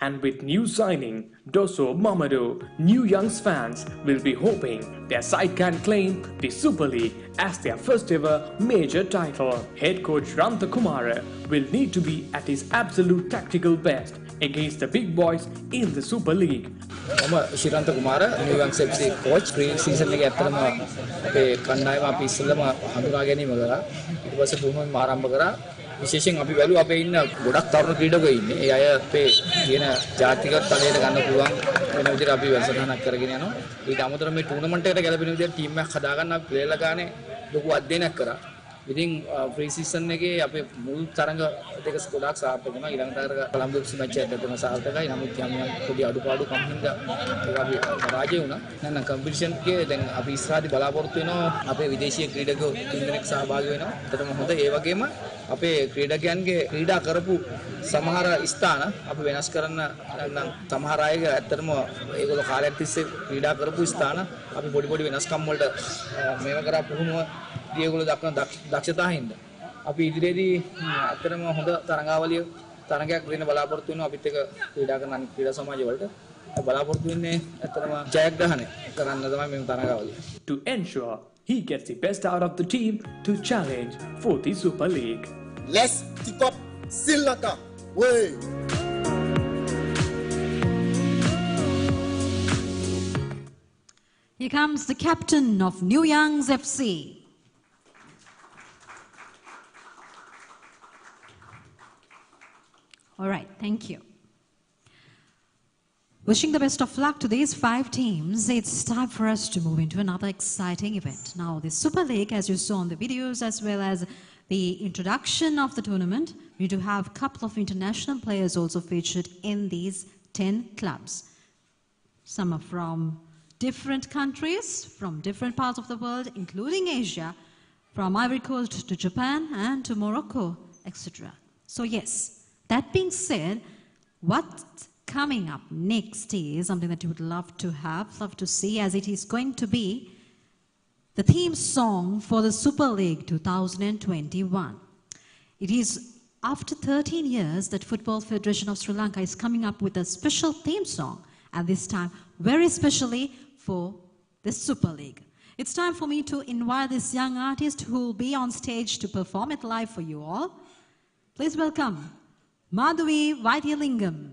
And with new signing Doso Mamadou, New Youngs fans will be hoping their side can claim the Super League as their first ever major title. Head coach Rantha Kumara will need to be at his absolute tactical best against the big boys in the Super League. I'm Rantha Kumara, New Youngs FC coach. Pre-season league ඇත්තටම අපේ කණ්ඩායම අපි ඉස්සෙල්ලාම හඳුනා ගැනීම කරා. ඊට පස්සේ පුහුණුවම ආරම්භ කරා. විශේෂයෙන් අපි බැලුවා අපේ ඉන්න ගොඩක් තරුණ ක්‍රීඩකයෝ ඉන්නේ. ඒ අය අපේ තියෙන ජාතික තලයට ගන්න පුළුවන් වෙන විදිහට අපි වැඩසටහනක් කරගෙන යනවා. ඊට අමතරව මේ ටූර්නමන්ට් එකට ගැලපෙන විදිහට ටීම් එකක් හදාගන්න අපි ප්ලේයර්ලා ගානේ ලොකු අධ්‍යයනයක් කරා. ඉතින් ප්‍රී සීසන් එකේ අපේ මුල් තරඟ දෙක ගොඩක් සාර්ථක වුණා. ඊළඟ තරඟ කොළඹ FC මැච් එක දෙකම සාර්ථකයි. නමුත් යම් පොඩි අඩුපාඩු කම්පින්ද ඒක අපි පරාජය වුණා. නැත්නම් කම්පිටිෂන් එකේ දැන් අපි ඉස්සරහදී බලාපොරොත්තු වෙනවා අපේ විදේශීය ක්‍රීඩකයෝ තුන් දෙනෙක් සහභාගී වෙනවා. ඒකටම හොඳ. ඒ වගේම අපේ ක්‍රීඩකයන්ගේ ක්‍රීඩා කරපු සමහර ස්ථාන අපි වෙනස් කරන්න නැත්නම් සමහර අයගේ ඇත්තටම ඒගොල්ලෝ කාලයක් තිස්සේ ක්‍රීඩා කරපු ස්ථාන අපි පොඩි වෙනස්කම් වලට මේව කරා පුහුණුව ඒගොල්ලෝ දක්වන දක්ෂතාවින්ද අපි ඉදිරියේදී ඇත්තටම හොඳ තරඟයක් දෙන්න බලාපොරොත්තු වෙනවා අපිත් එක්ක ක්‍රීඩා කරන අනිත් ක්‍රීඩා සමාජ වලට බලාපොරොත්තු වෙන්නේ ඇත්තටම ජයග්‍රහණය කරන්න තමයි මේ තරඟාවලිය. To ensure he gets the best out of the team to challenge for the Super League. Let's kick up Sri Lanka. Way. Here comes the captain of New Youngs FC. All right, thank you. Wishing the best of luck to these 5 teams, it's time for us to move into another exciting event. Now, the Super League, as you saw in the videos, as well as the introduction of the tournament, we do have a couple of international players also featured in these 10 clubs. Some are from different countries, from different parts of the world, including Asia, from Ivory Coast to Japan and to Morocco, etc. So yes, that being said, what's coming up next is something that you would love to see, as it is going to be the theme song for the Super League 2021. It is after 13 years that Football Federation of Sri Lanka is coming up with a special theme song, and this time very specially for the Super League. It's time for me to invite this young artist who will be on stage to perform it live for you all. Please welcome Madhavi Vaidhyalingam.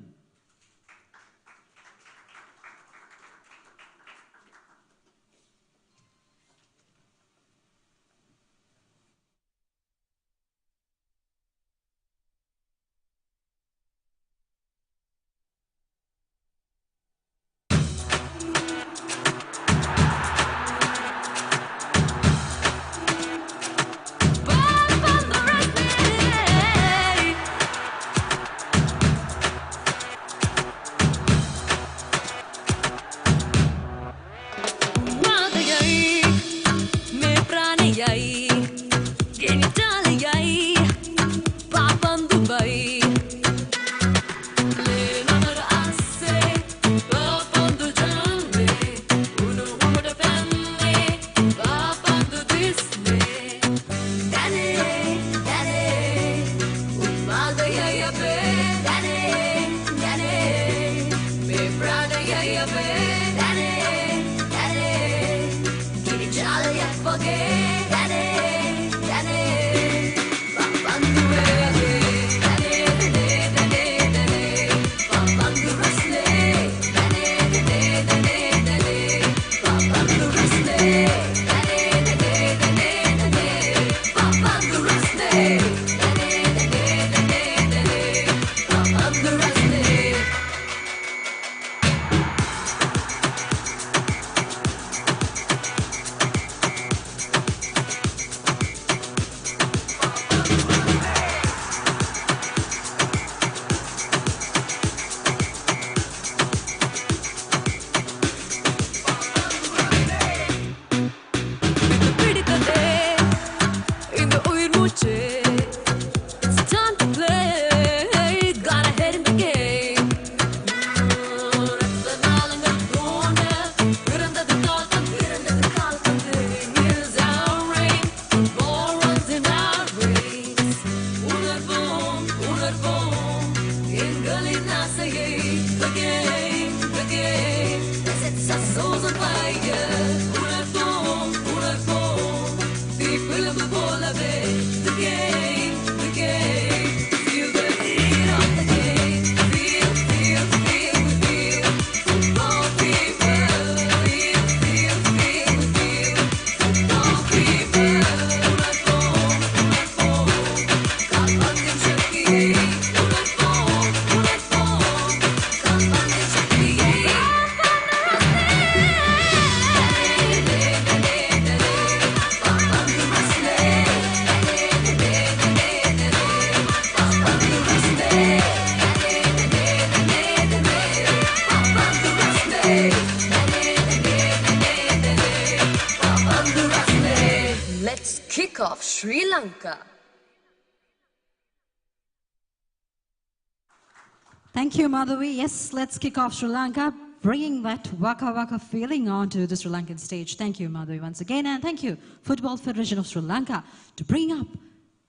Let's kick off Sri Lanka. Thank you, Madhavi. Yes, let's kick off Sri Lanka, bringing that Waka Waka feeling onto the Sri Lankan stage. Thank you, Madhavi, once again. And thank you, Football Federation of Sri Lanka, to bring up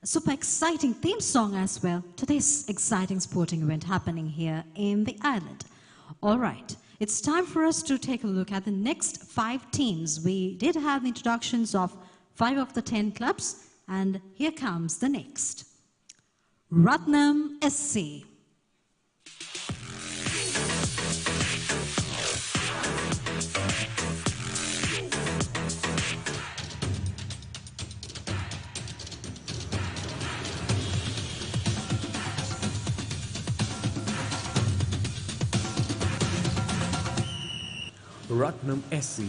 a super exciting theme song as well to this exciting sporting event happening here in the island. All right, it's time for us to take a look at the next 5 teams. We did have the introductions of 5 of the 10 clubs, and here comes the next. Ratnam SC. Ratnam SC.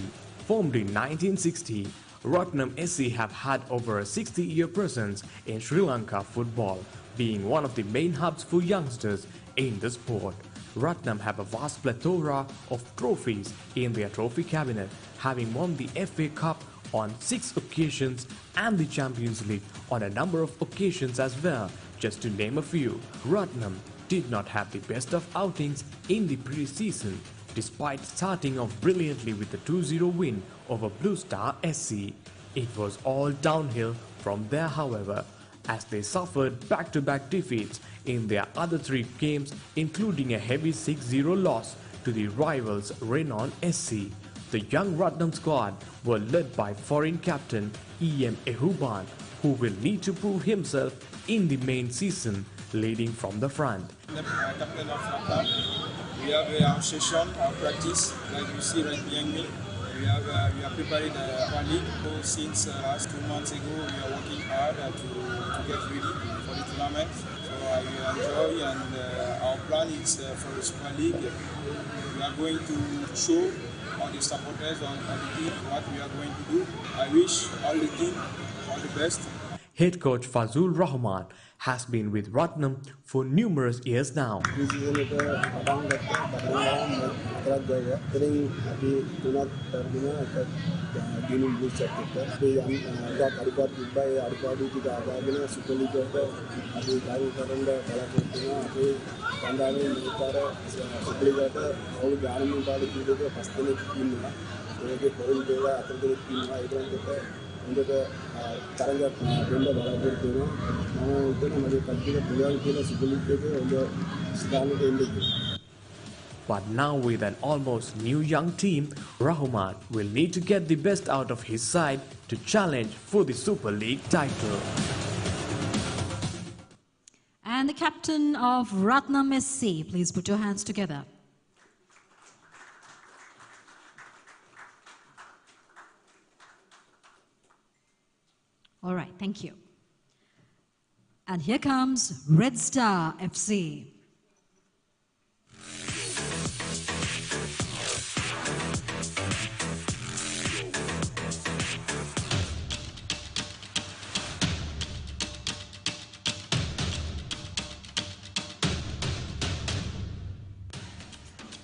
Formed in 1960, Ratnam SC have had over a 60-year presence in Sri Lanka football, being one of the main hubs for youngsters in the sport. Ratnam have a vast plethora of trophies in their trophy cabinet, having won the FA Cup on 6 occasions and the Champions League on a number of occasions as well, Just to name a few, Ratnam did not have the best of outings in the pre-season, despite starting off brilliantly with a 2-0 win over Blue Star SC. It was all downhill from there, however, as they suffered back-to-back defeats in their other 3 games, including a heavy 6-0 loss to the rivals Renon SC. The young Ratnam squad were led by foreign captain E.M. Ehuban, who will need to prove himself in the main season, leading from the front. Captain of Lanka, we have our session, our practice, like you see right behind me. We are preparing our league. So since last 2 months ago, we are working hard to get ready for the tournament. So I enjoy, and our plan is for the Super League. We are going to show all the supporters on the team what we are going to do. I wish all the team all the best. Head coach Fazul Rahman has been with Ratnam for numerous years now. But now with an almost new young team, Rahman will need to get the best out of his side to challenge for the Super League title. And the captain of Ratnam SC, please put your hands together. All right, thank you. And here comes Red Star FC.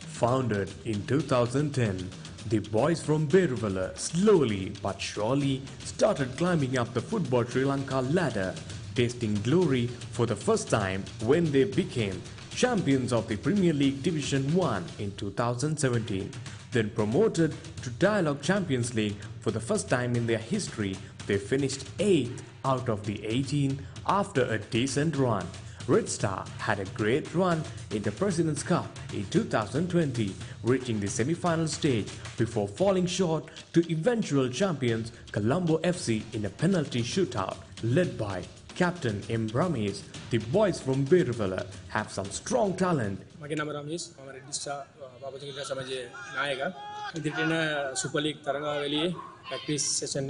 Founded in 2010, the boys from Beruvalla slowly but surely started climbing up the Football Sri Lanka ladder, tasting glory for the first time when they became champions of the Premier League Division 1 in 2017. Then promoted to Dialogue Champions League for the first time in their history, they finished 8th out of the 18 after a decent run. Red Star had a great run in the President's Cup in 2020, reaching the semi-final stage before falling short to eventual champions Colombo FC in a penalty shootout. Led by Captain M. Ramesh, the boys from Beruvalla have some strong talent. My name is Ramesh. I am Red Star Babatunga Samaje Nayaka. This is Super League Taranga practice session.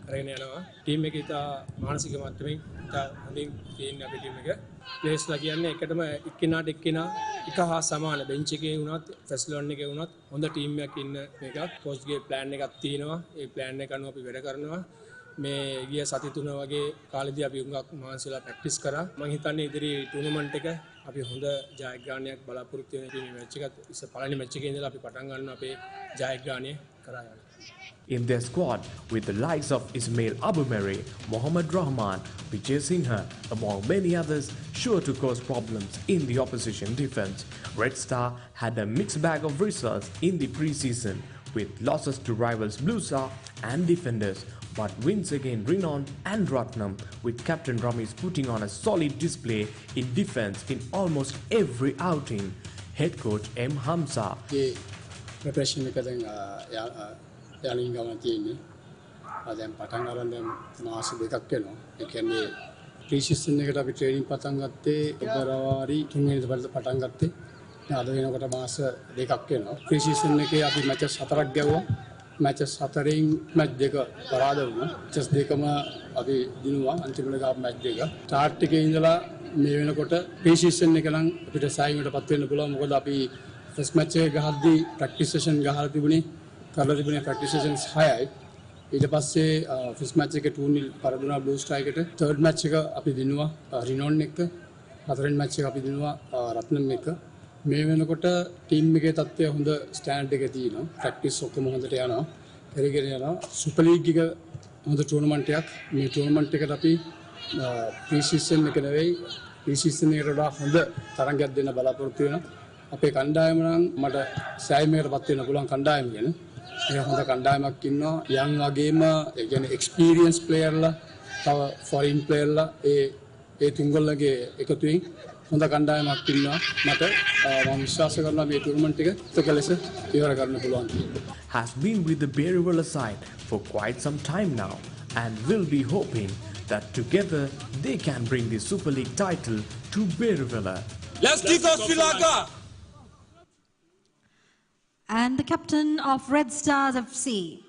Team එකේ ඉතා මානසික මට්ටමින් ඉතා හොඳින් තියෙන අපේ team එක. ප්ලේස්ලා කියන්නේ එකටම එක්කෙනාට එක්කෙනා එක හා සමාන බෙන්ච් එකේ වුණත් ෆැස්ලොන් එකේ වුණත් හොඳ ටීම් එකක් ඉන්න මේකක්. කෝච්ගේ ප්ලෑන් එකක් තියෙනවා. ඒ ප්ලෑන් එක අනුව අපි වැඩ කරනවා. මේ ගිය සති 3 වගේ කාලෙදී අපි උඟක් මානසිකව ප්‍රැක්ටිස් කරා. මම හිතන්නේ ඉදිරි ටූර්නමන්ට් එක අපි හොඳ ජයග්‍රහණයක් බලාපොරොත්තු වෙන ටීම් මැච් එකත් ඉතින් පළවෙනි මැච් එකේ ඉඳලා අපි පටන් ගන්නවා අපේ ජයග්‍රහණය කරා යන්න. In their squad with the likes of Ismail Abumere, Mohammad Rahman, Vijay Singha, among many others, sure to cause problems in the opposition defense. Red Star had a mixed bag of results in the pre-season, with losses to rivals Blue Star and defenders, but wins against Renon and Ratnam, with Captain Ramesh putting on a solid display in defense in almost every outing. Head coach M. Hamza. යාළුවන් ගමන තියෙන්නේ. දැන් පටන් ගන්න දැන් මාස දෙකක් වෙනවා. ඒ කියන්නේ ප්‍රී සීසන් එකට අපි ට්‍රේනින් පටන් ගත්තේ පෙබරවාරි 3 වෙනිදා පටන් ගත්තේ. දැන් අද වෙනකොට මාස දෙකක් වෙනවා. ප්‍රී සීසන් එකේ අපි මැචස් 4ක් ගැවුවා. මැචස් 4න් මැච් දෙක පරාද වුණා. මැචස් දෙකම අපි දිනුවා. අන්තිමට ගාපු මැච් දෙක. ස්ටාර්ට් එකේ ඉඳලා මේ වෙනකොට ප්‍රී සීසන් එක නම් අපිට සායිමටපත් වෙන්න පුළුවන්. මොකද අපි ෆස්ට් මැච් එක ගහද්දී ප්‍රැක්ටිස් සෙෂන් ගහලා තිබුණේ. කරලා තිබුණේ ප්‍රැක්ටිස් සෙෂන්ස් 6යි. ඊට පස්සේ ෆස්ට් මැච් එකේ 2-0 පරදුනා බ්ලූ ස්ටාර් එකට. තර්ඩ් මැච් එක අපි දිනුවා රිනෝන් එක්ක. හතරවෙනි මැච් එක අපි දිනුවා රත්නම් එක්ක. මේ වෙනකොට ටීම් එකේ තත්ත්වය හොඳ ස්ටෑන්ඩ් එකේ තියෙනවා. ප්‍රැක්ටිස් ඔක්කොම හොඳට යනවා. කරගෙන යනවා. සුපර් ලීග් එක හොඳ ටූර්නමන්ට් එකක්. මේ ටූර්නමන්ට් එකට අපි ප්‍රීසීසන් එක නෙවෙයි ප්‍රීසීසන් එකට වඩා හොඳ තරගයක් දෙන්න බලාපොරොත්තු වෙනවා. අපේ කණ්ඩායම නම් මට සෑයීමකටපත් වෙන්න පුළුවන් කණ්ඩායම ගැන. ඒ හොඳ කණ්ඩායමක් ඉන්නවා. යන් වගේම ඒ කියන්නේ එක්ස්පීරියන්ස් ප්ලේයර්ලා තව ෆොරින් ප්ලේයර්ලා ඒ තුන්ගොල්ලගේ එකතුවෙන් හොඳ කණ්ඩායමක් ඉන්නවා. මට මම විශ්වාස කරනවා මේ ටූර්නමන්ට් එක සුවක ලෙස ඉවර කරන්න පුළුවන් කියලා. Has been with the Berewala side for quite some time now and will be hoping that together they can bring the Super League title to Berewala. Let's kick off Sri Lanka! And the captain of Red Stars FC.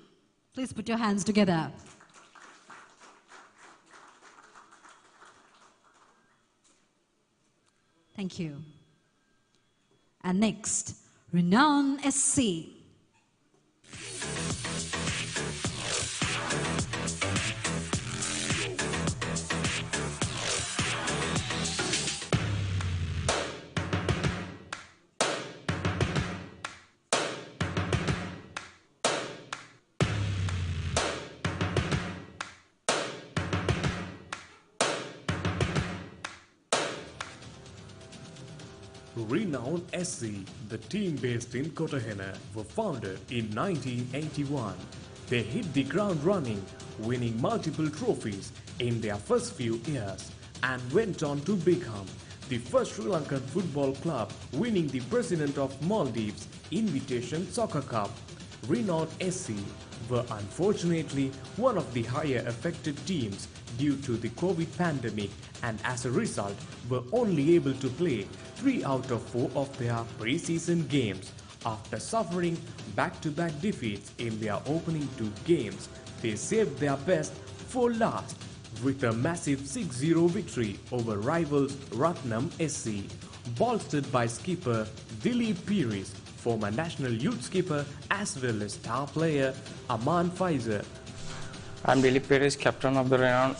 Please put your hands together. Thank you. And next, Renown SC. Renown SC, the team based in Kotahena, were founded in 1981. They hit the ground running, winning multiple trophies in their first few years and went on to become the first Sri Lankan football club winning the President of Maldives Invitation Soccer Cup. Renown SC were unfortunately one of the higher affected teams due to the COVID pandemic and as a result were only able to play 3 out of 4 of their pre-season games. After suffering back-to-back defeats in their opening 2 games, they saved their best for last with a massive 6-0 victory over rivals Ratnam SC, bolstered by skipper Dilip Piris, former national youth skipper as well as star player Aman Faizer. I'm Dilip Piris, captain of the Renown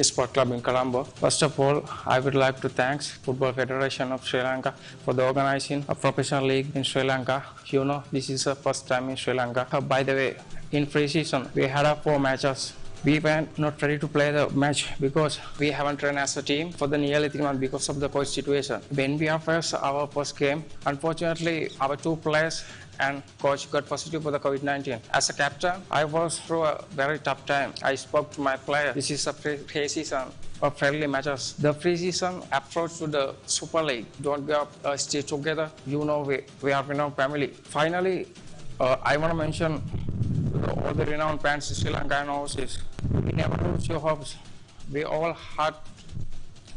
Sport Club in Colombo. First of all, I would like to thank Football Federation of Sri Lanka for the organizing a professional league in Sri Lanka. You know, this is the first time in Sri Lanka. By the way, in pre-season, we had 4 matches. We were not ready to play the match because we haven't trained as a team for the nearly 3 months because of the COVID situation. When we have faced our first game, unfortunately, our 2 players and coach got positive for the COVID-19. As a captain, I was through a very tough time. I spoke to my player. This is a pre-season of friendly matches. The pre-season approach to the Super League. Don't give up, stay together. You know we are Renown family. Finally, I want to mention all the Renown fans in Sri Lanka and overseas. We never lose your hopes. We all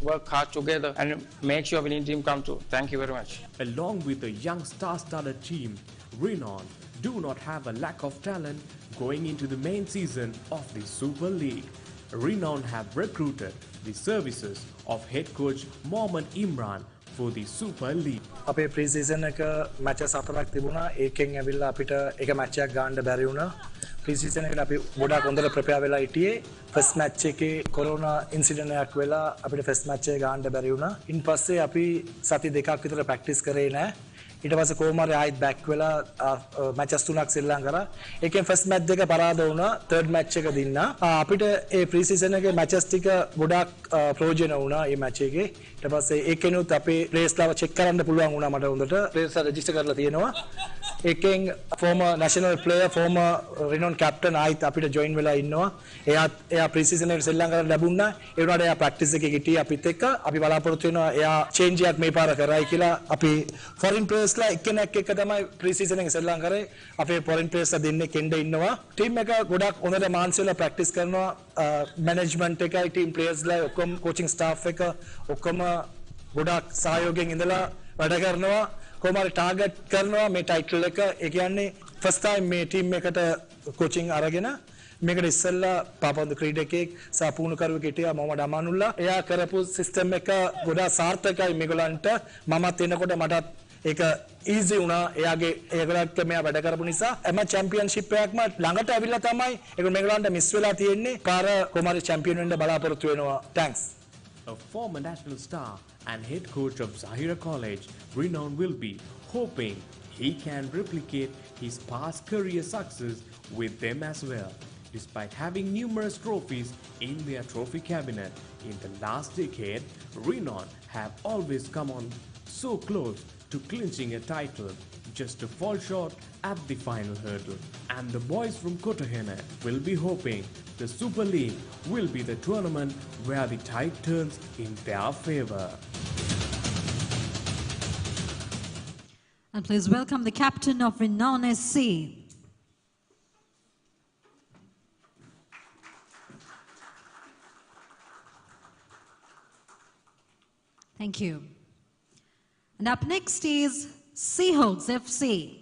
work hard together and make sure winning team come true. Thank you very much. Along with the young star-studded team, Renown do not have a lack of talent going into the main season of the Super League. Renown have recruited the services of head coach Mohammad Imran for the Super League. අපේ ප්‍රීසීසන් එක matches 4ක් තිබුණා. ඒකෙන් ඇවිල්ලා අපිට එක match එකක් ගන්න බැරි වුණා. ප්‍රීසීසන් එකට අපි ගොඩාක් හොඳට ප්‍රෙපෙයාර් වෙලා හිටියේ. ෆස්ට් මැච් එකේ කොරෝනා ඉන්සිඩන්ට් එකක් වෙලා අපිට ෆස්ට් මැච් එක ගන්න බැරි වුණා. ඉන් පස්සේ අපි සති 2ක් විතර ප්‍රැක්ටිස් කරේ නැහැ. ඊට පස්සේ කොහොමද ආයෙත් බෑක් වෙලා මැචස් 3ක් සෙල්ලම් කරා. ඒකෙන් ෆස්ට් මැච් දෙක පරාද වුණා. තර්ඩ් මැච් එක දින්නා. අපිට ඒ ප්‍රීසීසන් එකේ මැචස් ටික ගොඩාක් ප්‍රයෝජන වුණා මේ මැච් එකේ. ඊට පස්සේ ඒකෙනුත් අපේ ප්ලේයර්ස්ලාව චෙක් කරන්න පුළුවන් වුණා මට හොඳට. ප්ලේයර්ස්ලා රෙජිස්ටර් කරලා තියෙනවා. ඒකෙන් former national player former Renown captain ආයිත් අපිට join වෙලා ඉන්නවා. එයා ප්‍රීසීසන් එකට සෙල්ලම් කරන්න ලැබුණා. ඒ වුණාට එයා ප්‍රැක්ටිස් එකේ හිටියේ අපිත් එක්ක. අපි බලාපොරොත්තු වෙනවා එයා චේන්ජ් එකක් මේ පාර කරයි කියලා. අපි foreign players ලා එක්කෙනෙක් එක්ක තමයි ප්‍රීසීසන් එක සෙල්ලම් කරේ. අපේ foreign players ලා දෙන්නෙක් එන්න ඉන්නවා. ටීම් එක ගොඩක් හොඳට මාන්සි වෙලා ප්‍රැක්ටිස් කරනවා. මැනේජ්මන්ට් එකයි ටීම් ප්ලේයර්ස් ලා ඔක්කොම coaching staff එක ඔක්කොම ගොඩක් සහයෝගයෙන් ඉඳලා වැඩ කරනවා. කොහොම හරි ටාගට් කරනවා මේ ටයිටල් එක. ඒ කියන්නේ ෆස්ට් ටයිම් මේ ටීම් එකට coaching අරගෙන මේකට ඉස්සෙල්ලා පාපන්දු ක්‍රීඩකෙක් සාපූර්ණ කරුවෙක් හිටියා මොහමඩ් අමානුල්ලා. එයා කරපු සිස්ටම් එක ගොඩාක් සාර්ථකයි මේගොල්ලන්ට. මමත් එනකොට මටත් ඒක ඊසි වුණා. ඒගොල්ලන්ට මෙයා වැඩ කරපු නිසා එම චැම්පියන්ෂිප් එකක්ම ළඟට ඇවිල්ලා තමයි ඒක මේගොල්ලන්ට මිස් වෙලා තියෙන්නේ. පාර කොහොම හරි චැම්පියන් වෙන්න බලාපොරොත්තු වෙනවා. Thanks. A former national star and head coach of Zahira College, Renown will be hoping he can replicate his past career success with them as well. Despite having numerous trophies in their trophy cabinet in the last decade, Renown have always come on so close to clinching a title just to fall short at the final hurdle. And the boys from Kotahena will be hoping the Super League will be the tournament where the tide turns in their favor. And please welcome the captain of Renown SC. Thank you. And up next is Seahawks FC.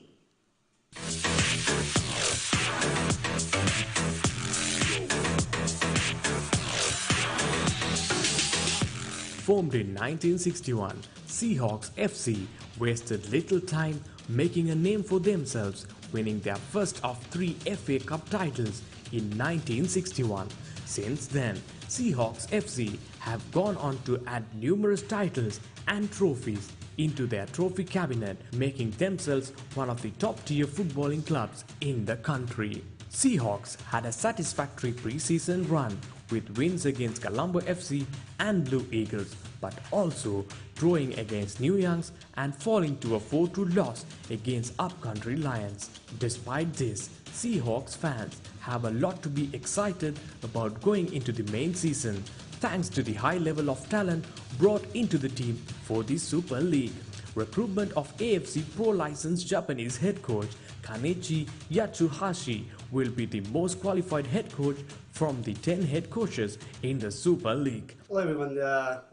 Formed in 1961, Seahawks FC wasted little time making a name for themselves, winning their first of 3 FA Cup titles in 1961. Since then, Seahawks FC have gone on to add numerous titles and trophies into their trophy cabinet, making themselves one of the top-tier footballing clubs in the country. Seahawks had a satisfactory pre-season run with wins against Colombo FC and Blue Eagles, but also drawing against New Youngs and falling to a 4-2 loss against Upcountry Lions. Despite this, Seahawks fans have a lot to be excited about going into the main season, thanks to the high level of talent brought into the team for the Super League. Recruitment of AFC Pro licensed Japanese head coach Kanechi Yatsuhashi will be the most qualified head coach from the 10 head coaches in the Super League. Hello everyone,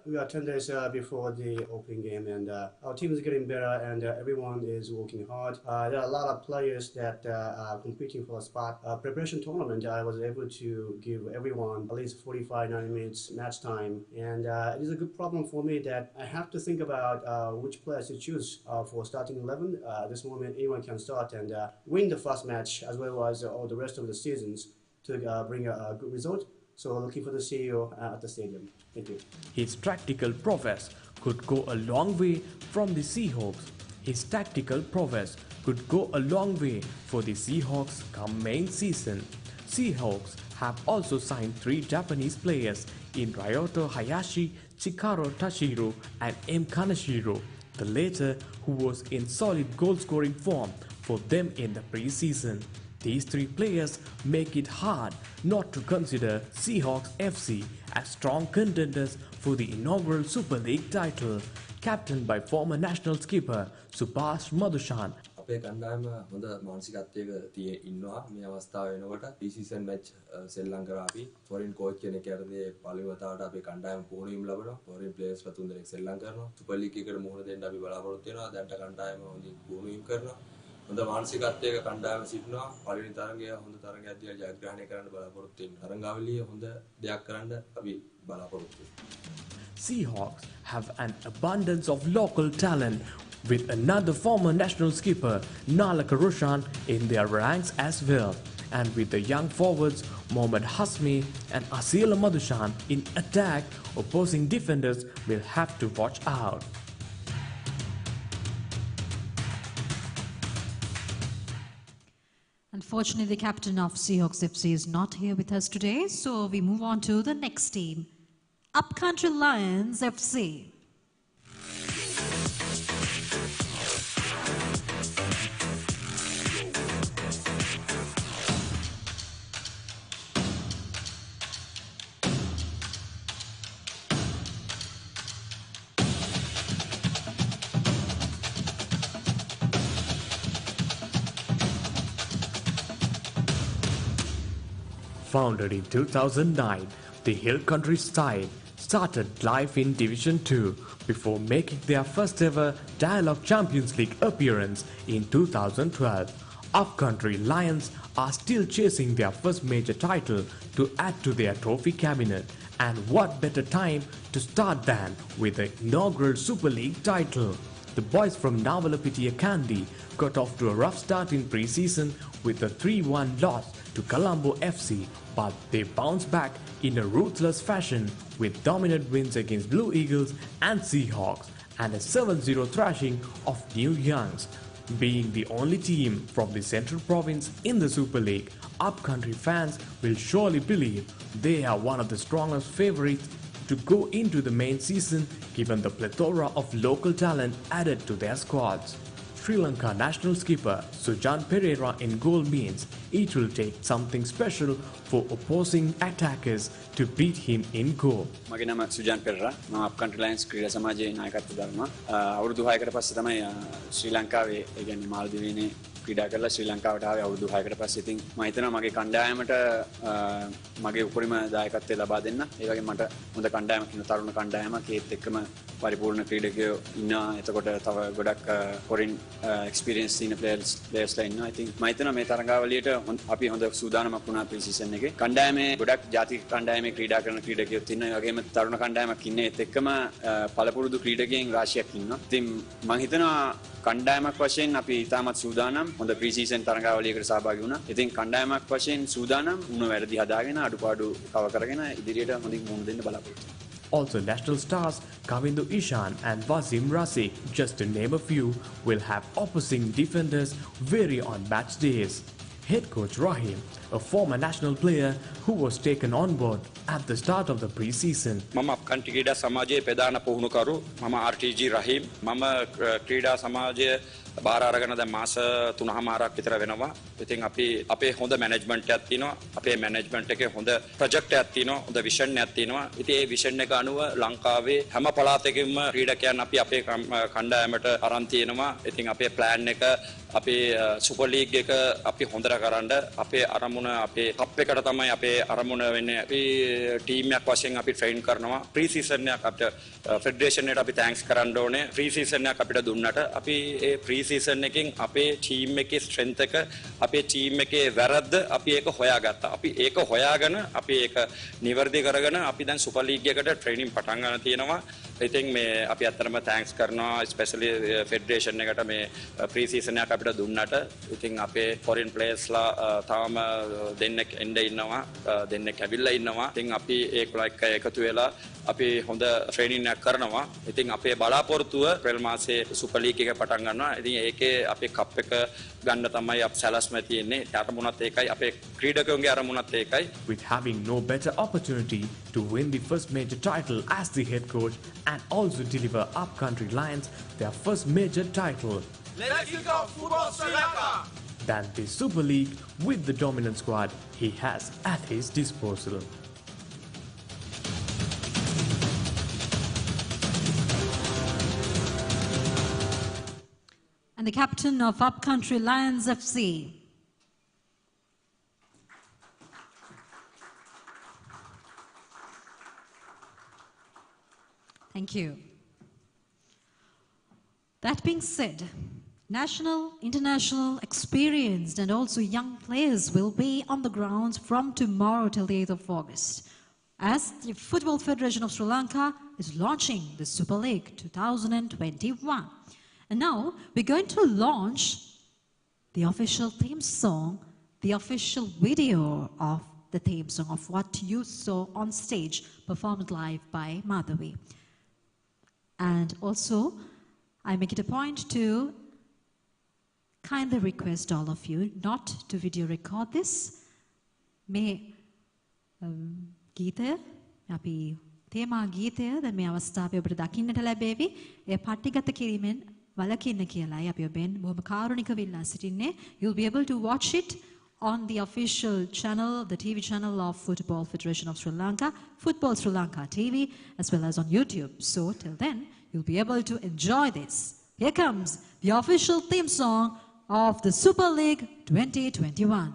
we are 10 days before the opening game, and our team is getting better and everyone is working hard. There are a lot of players that are competing for a spot. Preparation tournament, I was able to give everyone at least 45-90 minutes match time, and it is a good problem for me that I have to think about which players to choose for starting 11. At this moment anyone can start and win the first match as well as all the rest of the seasons to bring a good result. So looking for the CEO at the stadium. Thank you. His tactical prowess could go a long way from the Seahawks. His tactical prowess could go a long way for the Seahawks come main season. Seahawks have also signed 3 Japanese players in Ryoto Hayashi, Chikaro Tashiro and M. Kaneshiro, the latter who was in solid goal-scoring form for them in the pre-season. These 3 players make it hard not to consider Seahawks FC as strong contenders for the inaugural Super League title, captained by former national skipper Subhash Madushan. අපේ කණ්ඩායම හොඳ මානසිකත්වයක ඉන්නවා මේ අවස්ථාව වෙනකොට ප්‍රීසීසන් match සෙල්ලම් කරා අපි ෆොරින් කෝච් කෙනෙක් යටතේ පළවෙනි වතාවට අපේ කණ්ඩායම පුහුණුවීම් ලබනවා ෆොරින් ප්ලේයර්ස්ලා 3 දෙනෙක් සෙල්ලම් කරනවා සුපර් ලීග් එකකට මුහුණ දෙන්න අපි බලාපොරොත්තු වෙනවා දැන්ට කණ්ඩායම හොඳින් පුහුණුවීම් කරනවා හොඳ මානසිකත්වයක කණ්ඩායම සිටිනවා පළවෙනි තරගය හොඳ තරගයක් දීලා ජයග්‍රහණය කරන්න බලාපොරොත්තු වෙනවා තරගාවලිය හොඳ දෙයක් කරන්න අපි බලාපොරොත්තු වෙනවා. Seahawks have an abundance of local talent with another former national skipper Nalaka Roshan in their ranks as well, and with the young forwards Mohammad Hasmi and Asila Madushan in attack, opposing defenders will have to watch out. Unfortunately, the captain of Seahawks FC is not here with us today, so we move on to the next team, Upcountry Lions FC. Founded in 2009, the Hill Country side started life in Division 2 before making their first ever Dialogue Champions League appearance in 2012. Upcountry Lions are still chasing their first major title to add to their trophy cabinet, and what better time to start than with the inaugural Super League title. The boys from Navalapitiya Kandi got off to a rough start in pre-season with a 3-1 loss to Colombo FC, but they bounced back in a ruthless fashion with dominant wins against Blue Eagles and Seahawks and a 7-0 thrashing of New Youngs. Being the only team from the Central Province in the Super League, Upcountry fans will surely believe they are one of the strongest favorites to go into the main season given the plethora of local talent added to their squads. Sri Lanka national skipper Sujan Pereira in goal means it will take something special for opposing attackers to beat him in goal. මගේ නම සුජාන් පෙරේරා මම අප්කන්ට්‍රි lions ක්‍රීඩා සමාජයේ නායකත්වය දරනවා අවුරුදු 6කට පස්සේ තමයි ශ්‍රී ලංකාවේ ඒ කියන්නේ මාලදිවයිනේ ක්‍රීඩා කරලා ශ්‍රී ලංකාවට ආවේ අවුරුදු 6කට පස්සේ. ඉතින් මම හිතනවා මගේ කණ්ඩායමට මගේ උපරිම දායකත්වය ලබා දෙන්න. ඒ වගේම මට හොඳ කණ්ඩායමක් ඉන්න තරුණ කණ්ඩායමක් ඒත් එක්කම පරිපූර්ණ ක්‍රීඩකයෝ ඉන්නවා. එතකොට තව ගොඩක් ෆොරින් එක්ස්පීරියන්ස් තියෙන ප්ලේයර්ස්ලා ඉන්නවා. ඉතින් මම හිතනවා මේ තරඟාවලියට අපි හොඳ සූදානමක් වුණා ප්‍රී සීසන් එකේ. කණ්ඩායමේ ගොඩක් ජාතික කණ්ඩායමේ ක්‍රීඩා කරන ක්‍රීඩකයෝත් ඉන්නවා. ඒ වගේම තරුණ කණ්ඩායමක් ඉන්නේ. ඒත් එක්කම පළපුරුදු ක්‍රීඩකයන් රාශියක් ඉන්නවා. ඉතින් මම හිතනවා කණ්ඩායමක් වශයෙන් අපි ඉතාමත් සූදානම් හොඳ ප්‍රී සීසන් තරඟාවලියකට සහභාගී වුණා. ඉතින් කණ්ඩායමක් වශයෙන් සූදානම් වුණ වැරදි හදාගෙන අඩුපාඩු කව කරගෙන ඉදිරියට හොඳින් මුහුණ දෙන්න බලාපොරොත්තු වෙනවා. Also, national stars Kavindu Ishan and Wasim Rasik, just to name a few, will have opposing defenders vary on match days. Head coach Rahim, a former national player who was taken on board at the start of the pre-season. මම අප්කන්ට්‍රි ක්‍රීඩා සමාජයේ ප්‍රධාන පුහුණුකරු මම RTG Rahim මම ක්‍රීඩා සමාජයේ බාර අරගෙන දැන් මාස 3මාරක් විතර වෙනවා. ඉතින් අපි අපේ හොඳ මැනේජ්මන්ට් එකක් තියෙනවා. අපේ මැනේජ්මන්ට් එකේ හොඳ ප්‍රොජෙක්ට් එකක් තියෙනවා. හොඳ විෂන් එකක් තියෙනවා. ඉතින් ඒ විෂන් එක අනුව ලංකාවේ හැම පළාතකෙම ක්‍රීඩකයන් අපි අපේ කණ්ඩායමට අරන් තියෙනවා. ඉතින් අපේ ප්ලෑන් එක අපේ සුපර් ලීග් එක අපි හොඳට කරන්න අපේ අරමුණ අපේ කප් එකට තමයි අපේ අරමුණ වෙන්නේ. අපි ටීම් එකක් වශයෙන් අපි ට්‍රේන් කරනවා. ප්‍රී සීසන් එකක් අපිට ෆෙඩරේෂන් එකට අපි තෑන්ක්ස් කරන්න ඕනේ. ප්‍රී සීසන් එකක් අපිට දුන්නට අපි ඒ ප්‍රී සීසන් එකෙන් අපේ ටීම් එකේ ස්ට්‍රෙන්ත් එක අපේ ටීම් එකේ වැරද්ද අපි ඒක හොයාගත්තා. අපි ඒක හොයාගෙන අපි ඒක නිවැරදි කරගෙන අපි දැන් සුපර් ලීග් එකට ට්‍රේනින් පටන් ගන්න තියෙනවා. ඉතින් මේ අපි අත්‍තරම තෑන්ක්ස් කරනවා ස්පෙෂලි ෆෙඩරේෂන් එකට මේ ප්‍රී සීසන් එකක් අපිට දුන්නට. ඉතින් අපේ ෆොරින් ප්ලේයර්ස්ලා තාම දෙන්නෙක් එන්න ඉන්නවා. දෙන්නෙක් ඇවිල්ලා ඉන්නවා. ඉතින් අපි ඒකලා එක්ක එකතු වෙලා අපි හොඳ ට්‍රේනින් එකක් කරනවා. ඉතින් අපේ බලාපොරොත්තුව අප්‍රේල් මාසේ සුපර් ලීග් එක පටන් ගන්නවා. ඉතින් ඒකේ අපේ කප් එක ගන්න තමයි අප සැලැස්ම තියෙන්නේ. අරමුණත් ඒකයි අපේ ක්‍රීඩකයන්ගේ අරමුණත් ඒකයි. With having no better opportunity to win the first major title as the head coach and also deliver Upcountry Lions their first major title Let's kick off football Sri Lanka! than the Super League with the dominant squad he has at his disposal. And the captain of Upcountry Lions FC. Thank you. That being said, national, international, experienced and also young players will be on the grounds from tomorrow till the 8th of August as the Football Federation of Sri Lanka is launching the Super League 2021. And now we're going to launch the official theme song, the official video of the theme song of what you saw on stage performed live by Madhavi. And also, I make it a point to kindly request all of you not to video record this. May ගීතය අපි තේමා ගීතය දැන් මේ අවස්ථාවේ ඔබට දකින්නට ලැබෙවි. ඒ පටිගත කිරීමෙන් වළකින්න කියලායි අපි ඔබෙන් බොහොම කාරුණිකව ඉල්ලා සිටින්නේ. You'll be able to watch it on the official channel, the TV channel of Football Federation of Sri Lanka, Football Sri Lanka TV, as well as on YouTube. So till then, you'll be able to enjoy this. Here comes the official theme song of the Super League 2021.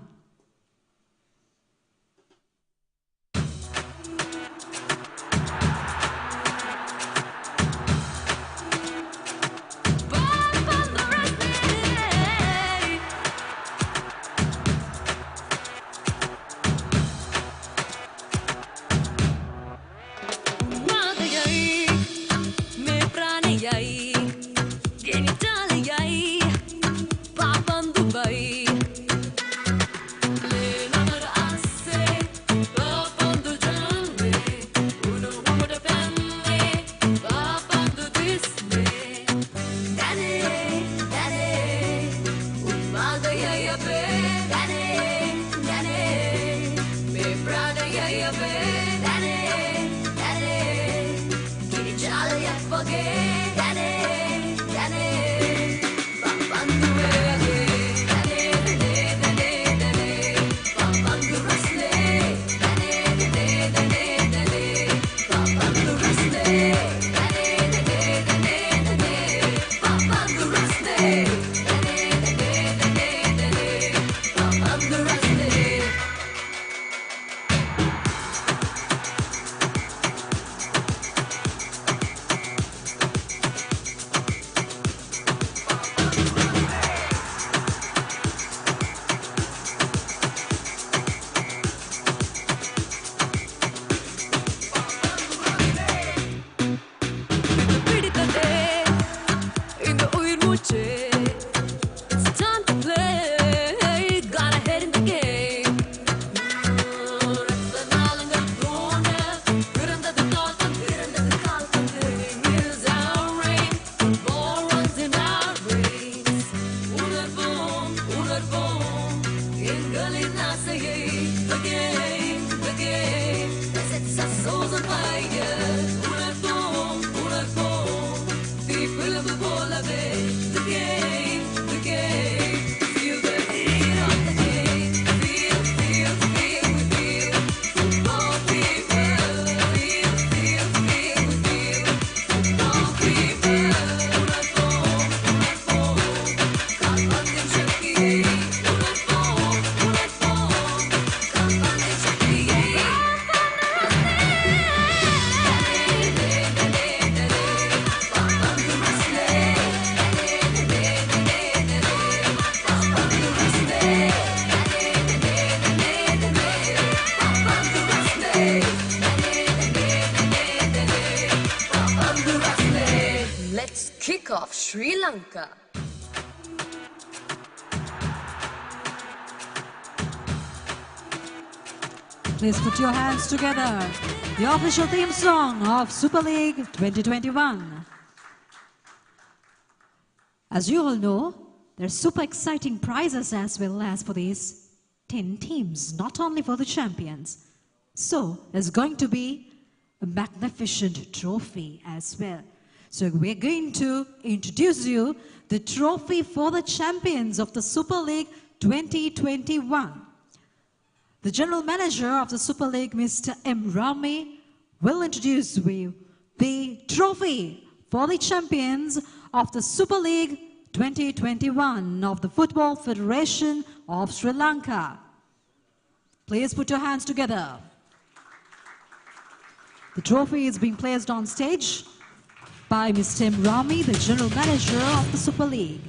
Berlin ஆசையை the game that sets our souls on fire. உணர்வோம் உணர்வோம் தீப்பிழம்பு போலவே the game feel the heat of the game feel we feel football people feel football people உணர்வோம் கால்பந்தின் சக்தியை உணர்வோம் கால்பந்தின் சக்தியை Let's kick off Sri Lanka. Please put your hands together. The official theme song of Super League 2021. As you all know, there's super exciting prizes as well as for these 10 teams, not only for the champions. So there's going to be a magnificent trophy as well. So we're going to introduce you the trophy for the champions of the Super League 2021. The General Manager of the Super League, Mr. M. Rami, will introduce you the trophy for the champions of the Super League 2021 of the Football Federation of Sri Lanka. Please put your hands together. The trophy is being placed on stage by Mr. M. Rami, the General Manager of the Super League.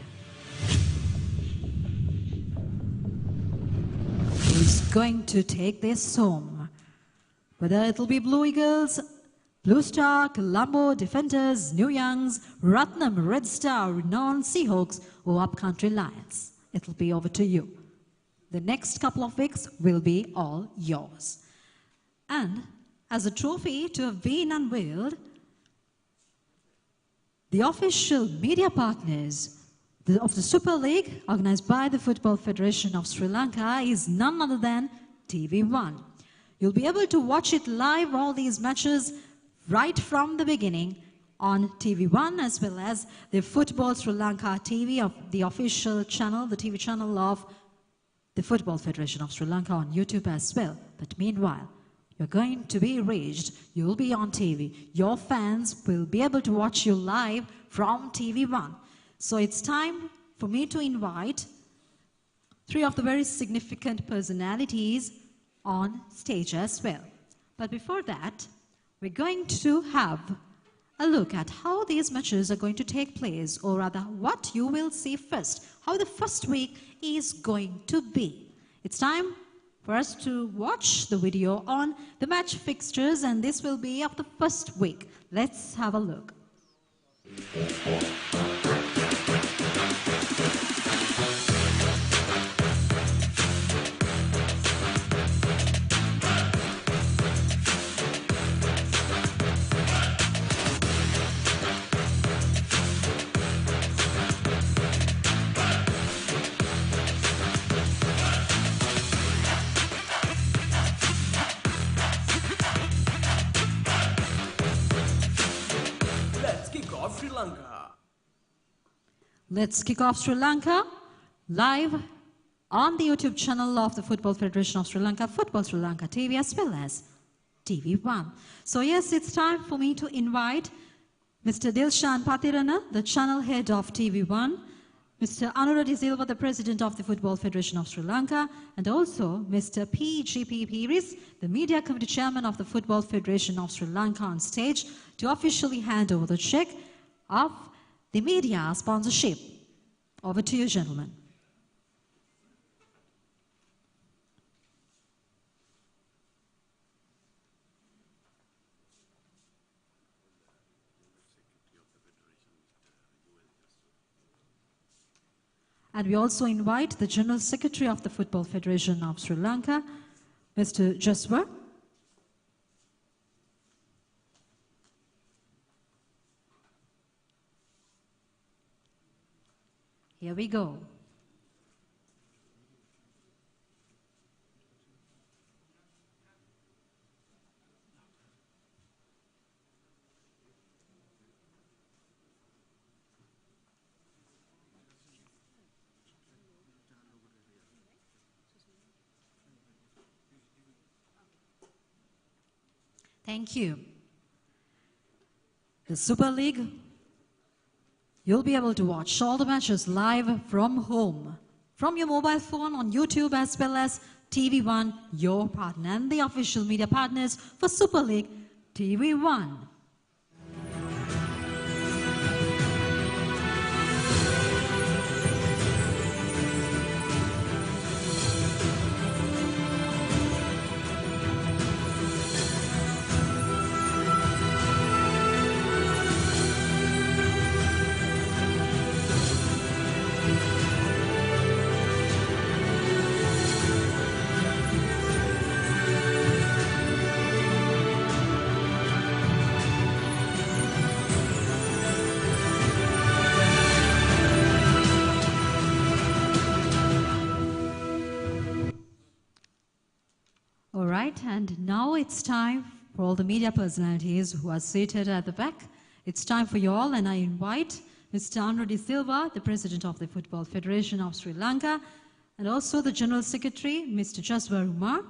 Who's going to take this home? Whether it'll be Blue Eagles, Blue Star, Colombo, Defenders, New Youngs, Ratnam, Red Star, Renown, Seahawks, or Upcountry Lions. It'll be over to you. The next couple of weeks will be all yours. And as a trophy to have been unveiled, the official media partners of the Super League, organized by the Football Federation of Sri Lanka, is none other than TV1. You'll be able to watch it live, all these matches, right from the beginning on TV1, as well as the Football Sri Lanka TV, of the official channel, the TV channel of the Football Federation of Sri Lanka on YouTube as well. But meanwhile, you're going to be reached, you'll be on TV. Your fans will be able to watch you live from TV1. So it's time for me to invite three of the very significant personalities on stage as well. But before that, we're going to have a look at how these matches are going to take place, or rather what you will see first, how the first week is going to be. It's time for us to watch the video on the match fixtures, and this will be of the first week. Let's have a look. Let's kick off Sri Lanka. Let's kick off Sri Lanka live on the YouTube channel of the Football Federation of Sri Lanka, Football Sri Lanka TV, as well as TV1. So yes, it's time for me to invite Mr. Dilshan Pathirana, the channel head of TV1, Mr. Anura De Silva, the president of the Football Federation of Sri Lanka, and also Mr. P.G.P. Piris, the media committee chairman of the Football Federation of Sri Lanka, on stage to officially hand over the check of the media sponsorship. Over to you, gentlemen. And we also invite the General Secretary of the Football Federation of Sri Lanka, Mr. Jaswar. Here we go. Thank you. The Super League, you'll be able to watch all the matches live from home, from your mobile phone, on YouTube, as well as TV1, your partner, and the official media partners for Super League, TV1. All right, and now it's time for all the media personalities who are seated at the back. It's time for you all, and I invite Mr. Andrew De Silva, the President of the Football Federation of Sri Lanka, and also the General Secretary, Mr. Jaswar Umar,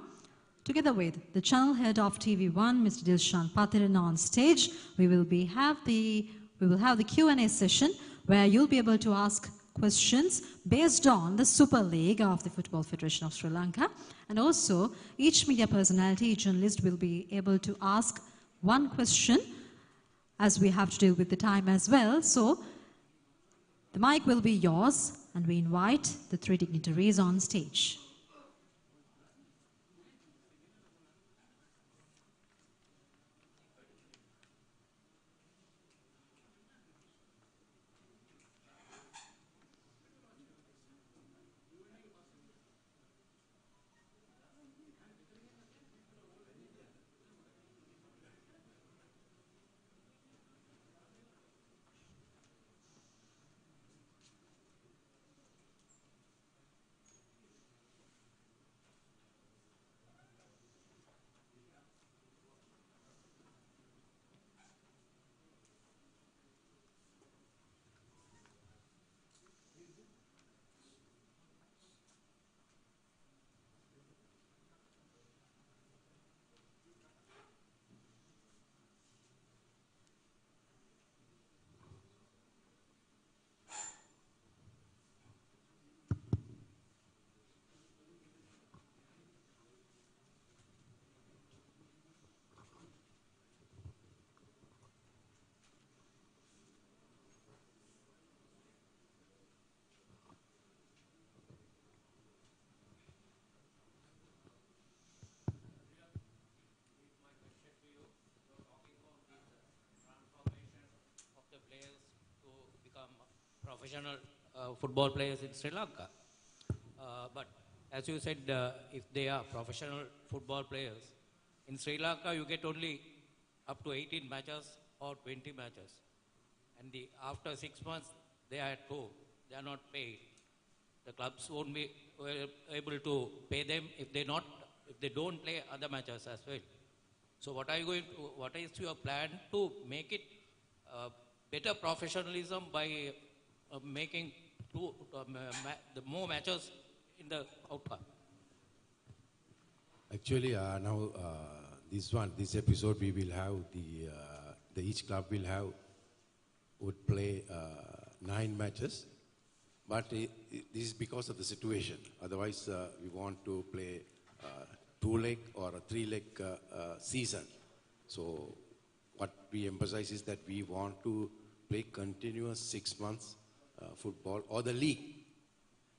together with the Channel Head of TV1, Mr. Dilshan Patiran, on stage. We will have the Q&A session where you'll be able to ask questions based on the Super League of the Football Federation of Sri Lanka. And also, each media personality, each journalist will be able to ask one question, as we have to deal with the time as well. So, the mic will be yours, and we invite the three dignitaries on stage. Professional football players in Sri Lanka. But as you said, if they are professional football players, in Sri Lanka you get only up to 18 matches or 20 matches. And after 6 months, they are at home. They are not paid. The clubs won't be able to pay them if they don't play other matches as well. So what is your plan to make it better professionalism by making the more matches in the outcome? Actually, now this episode we will have each club would play 9 matches, but this is because of the situation. Otherwise, we want to play 2-leg or a 3-leg season. So what we emphasize is that we want to play continuous 6 months football, or the league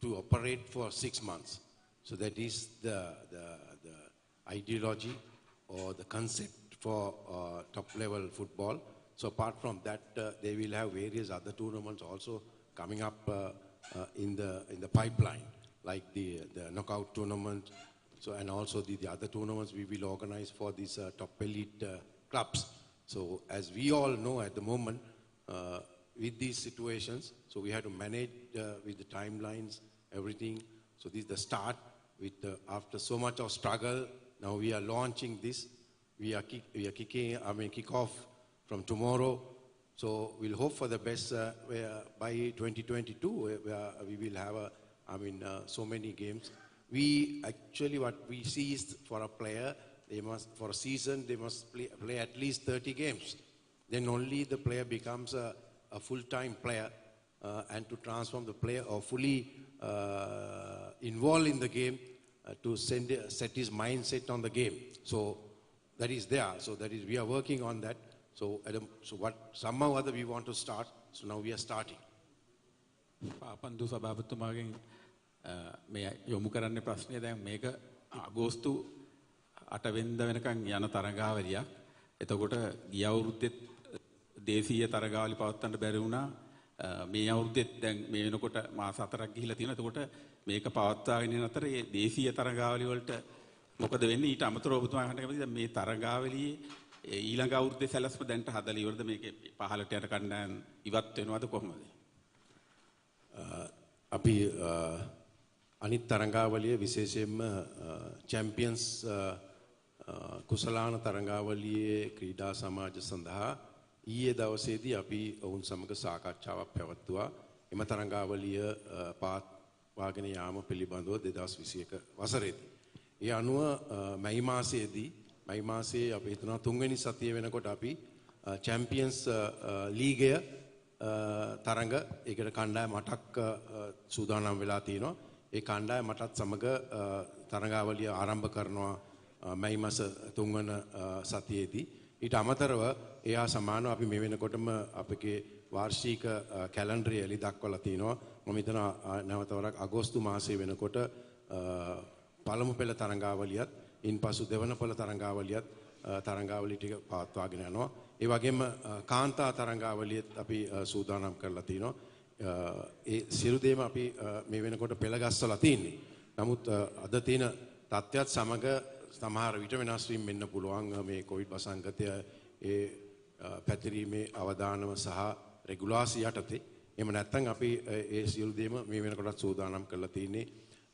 to operate for 6 months. So that is the ideology or the concept for top level football. So apart from that, they will have various other tournaments also coming up in the pipeline, like the knockout tournament. So, and also the other tournaments we will organize for these top elite clubs. So as we all know at the moment, with these situations, so we have to manage with the timelines, everything. So this is the start. After so much of struggle, now we are launching this. We are kick off from tomorrow. So we'll hope for the best by 2022, where we will have so many games. What we see is, for a player, they must, for a season, they must play at least 30 games. Then only the player becomes a full-time player, and to transform the player or fully involved in the game to set his mindset on the game. So that is there. So that is, we are working on that. So, somehow or other we want to start. So now we are starting. පාපන්දු සභාපතිතුමාගෙන් මේ යොමු කරන්න ප්‍රශ්නය දැන් මේක අගෝස්තු 8 වෙනිදා වෙනකන් යන තරඟාවලියක්. එතකොට ගිය අවුරුද්දෙත් දේශීය තරඟාවලි පවත්වන්න බැරි වුණා. මේ අවුරුද්දෙත් දැන් මේ වෙනකොට මාස 4ක් ගිහිලා තියෙනවා. එතකොට මේක පවත්වාගෙන යන අතර මේ දේශීය තරඟාවලි වලට මොකද වෙන්නේ? ඊට අමතරව ඔබතුමා අහන්න කැමතිද මේ තරඟාවලියේ ඊළඟ අවුරුද්දේ සැලැස්ම දැන්ට හදලා ඉවරද? මේකේ පහළට යන කණ්ඩායම් ඉවත් වෙනවද කොහොමද? අපි අනිත් තරඟාවලිය විශේෂයෙන්ම චැම්පියන්ස් කුසලාන තරඟාවලියේ ක්‍රීඩා සමාජ සඳහා ඊයේ දවසේදී අපි ඔවුන් සමග සාකච්ඡාවක් පැවැත්තුවා. එම තරඟාවලිය පාත්වාගෙන යාම පිළිබඳව 2021 වසරේදී. ඒ අනුව මැයි මාසයේ අපි හිතනවා 3 වෙනි සතිය වෙනකොට අපි චැම්පියන්ස් ලීගය තරඟ ඒකට කණ්ඩායම 8ක් සූදානම් වෙලා තිනවා. ඒ කණ්ඩායම 8ත් සමග තරඟාවලිය ආරම්භ කරනවා මැයි මාස 3 වන සතියේදී. ඊට අමතරව එයා සමානව අපි මේ වෙනකොටම අපගේ වාර්ෂික කැලෙන්ඩරය එළි දක්වලා තිනවා. මම හිතනවා නැවත වරක් අගෝස්තු මාසයේ වෙනකොට පළමු පෙළ තරඟාවලියත් ඉන්පසු දෙවන පෙළ තරඟාවලියත් තරඟාවලි ටික පවත්වාගෙන යනවා. ඒ වගේම කාන්තා තරඟාවලියත් අපි සූදානම් කරලා තිනවා. ඒ සියලු දේම අපි මේ වෙනකොට පෙළ ගස්සලා තින්නේ. නමුත් අද තියෙන තත්ත්වයක් සමග සමහර විට වෙනස් වීම වෙන්න පුළුවන්. මේ කොවිඩ් වසංගතය ඒ පැතිරීමේ අවදානම සහ රෙගුලාසි යටතේ. එහෙම නැත්නම් අපි ඒ සියලු දේම මේ වෙනකොටත් සූදානම් කරලා තින්නේ.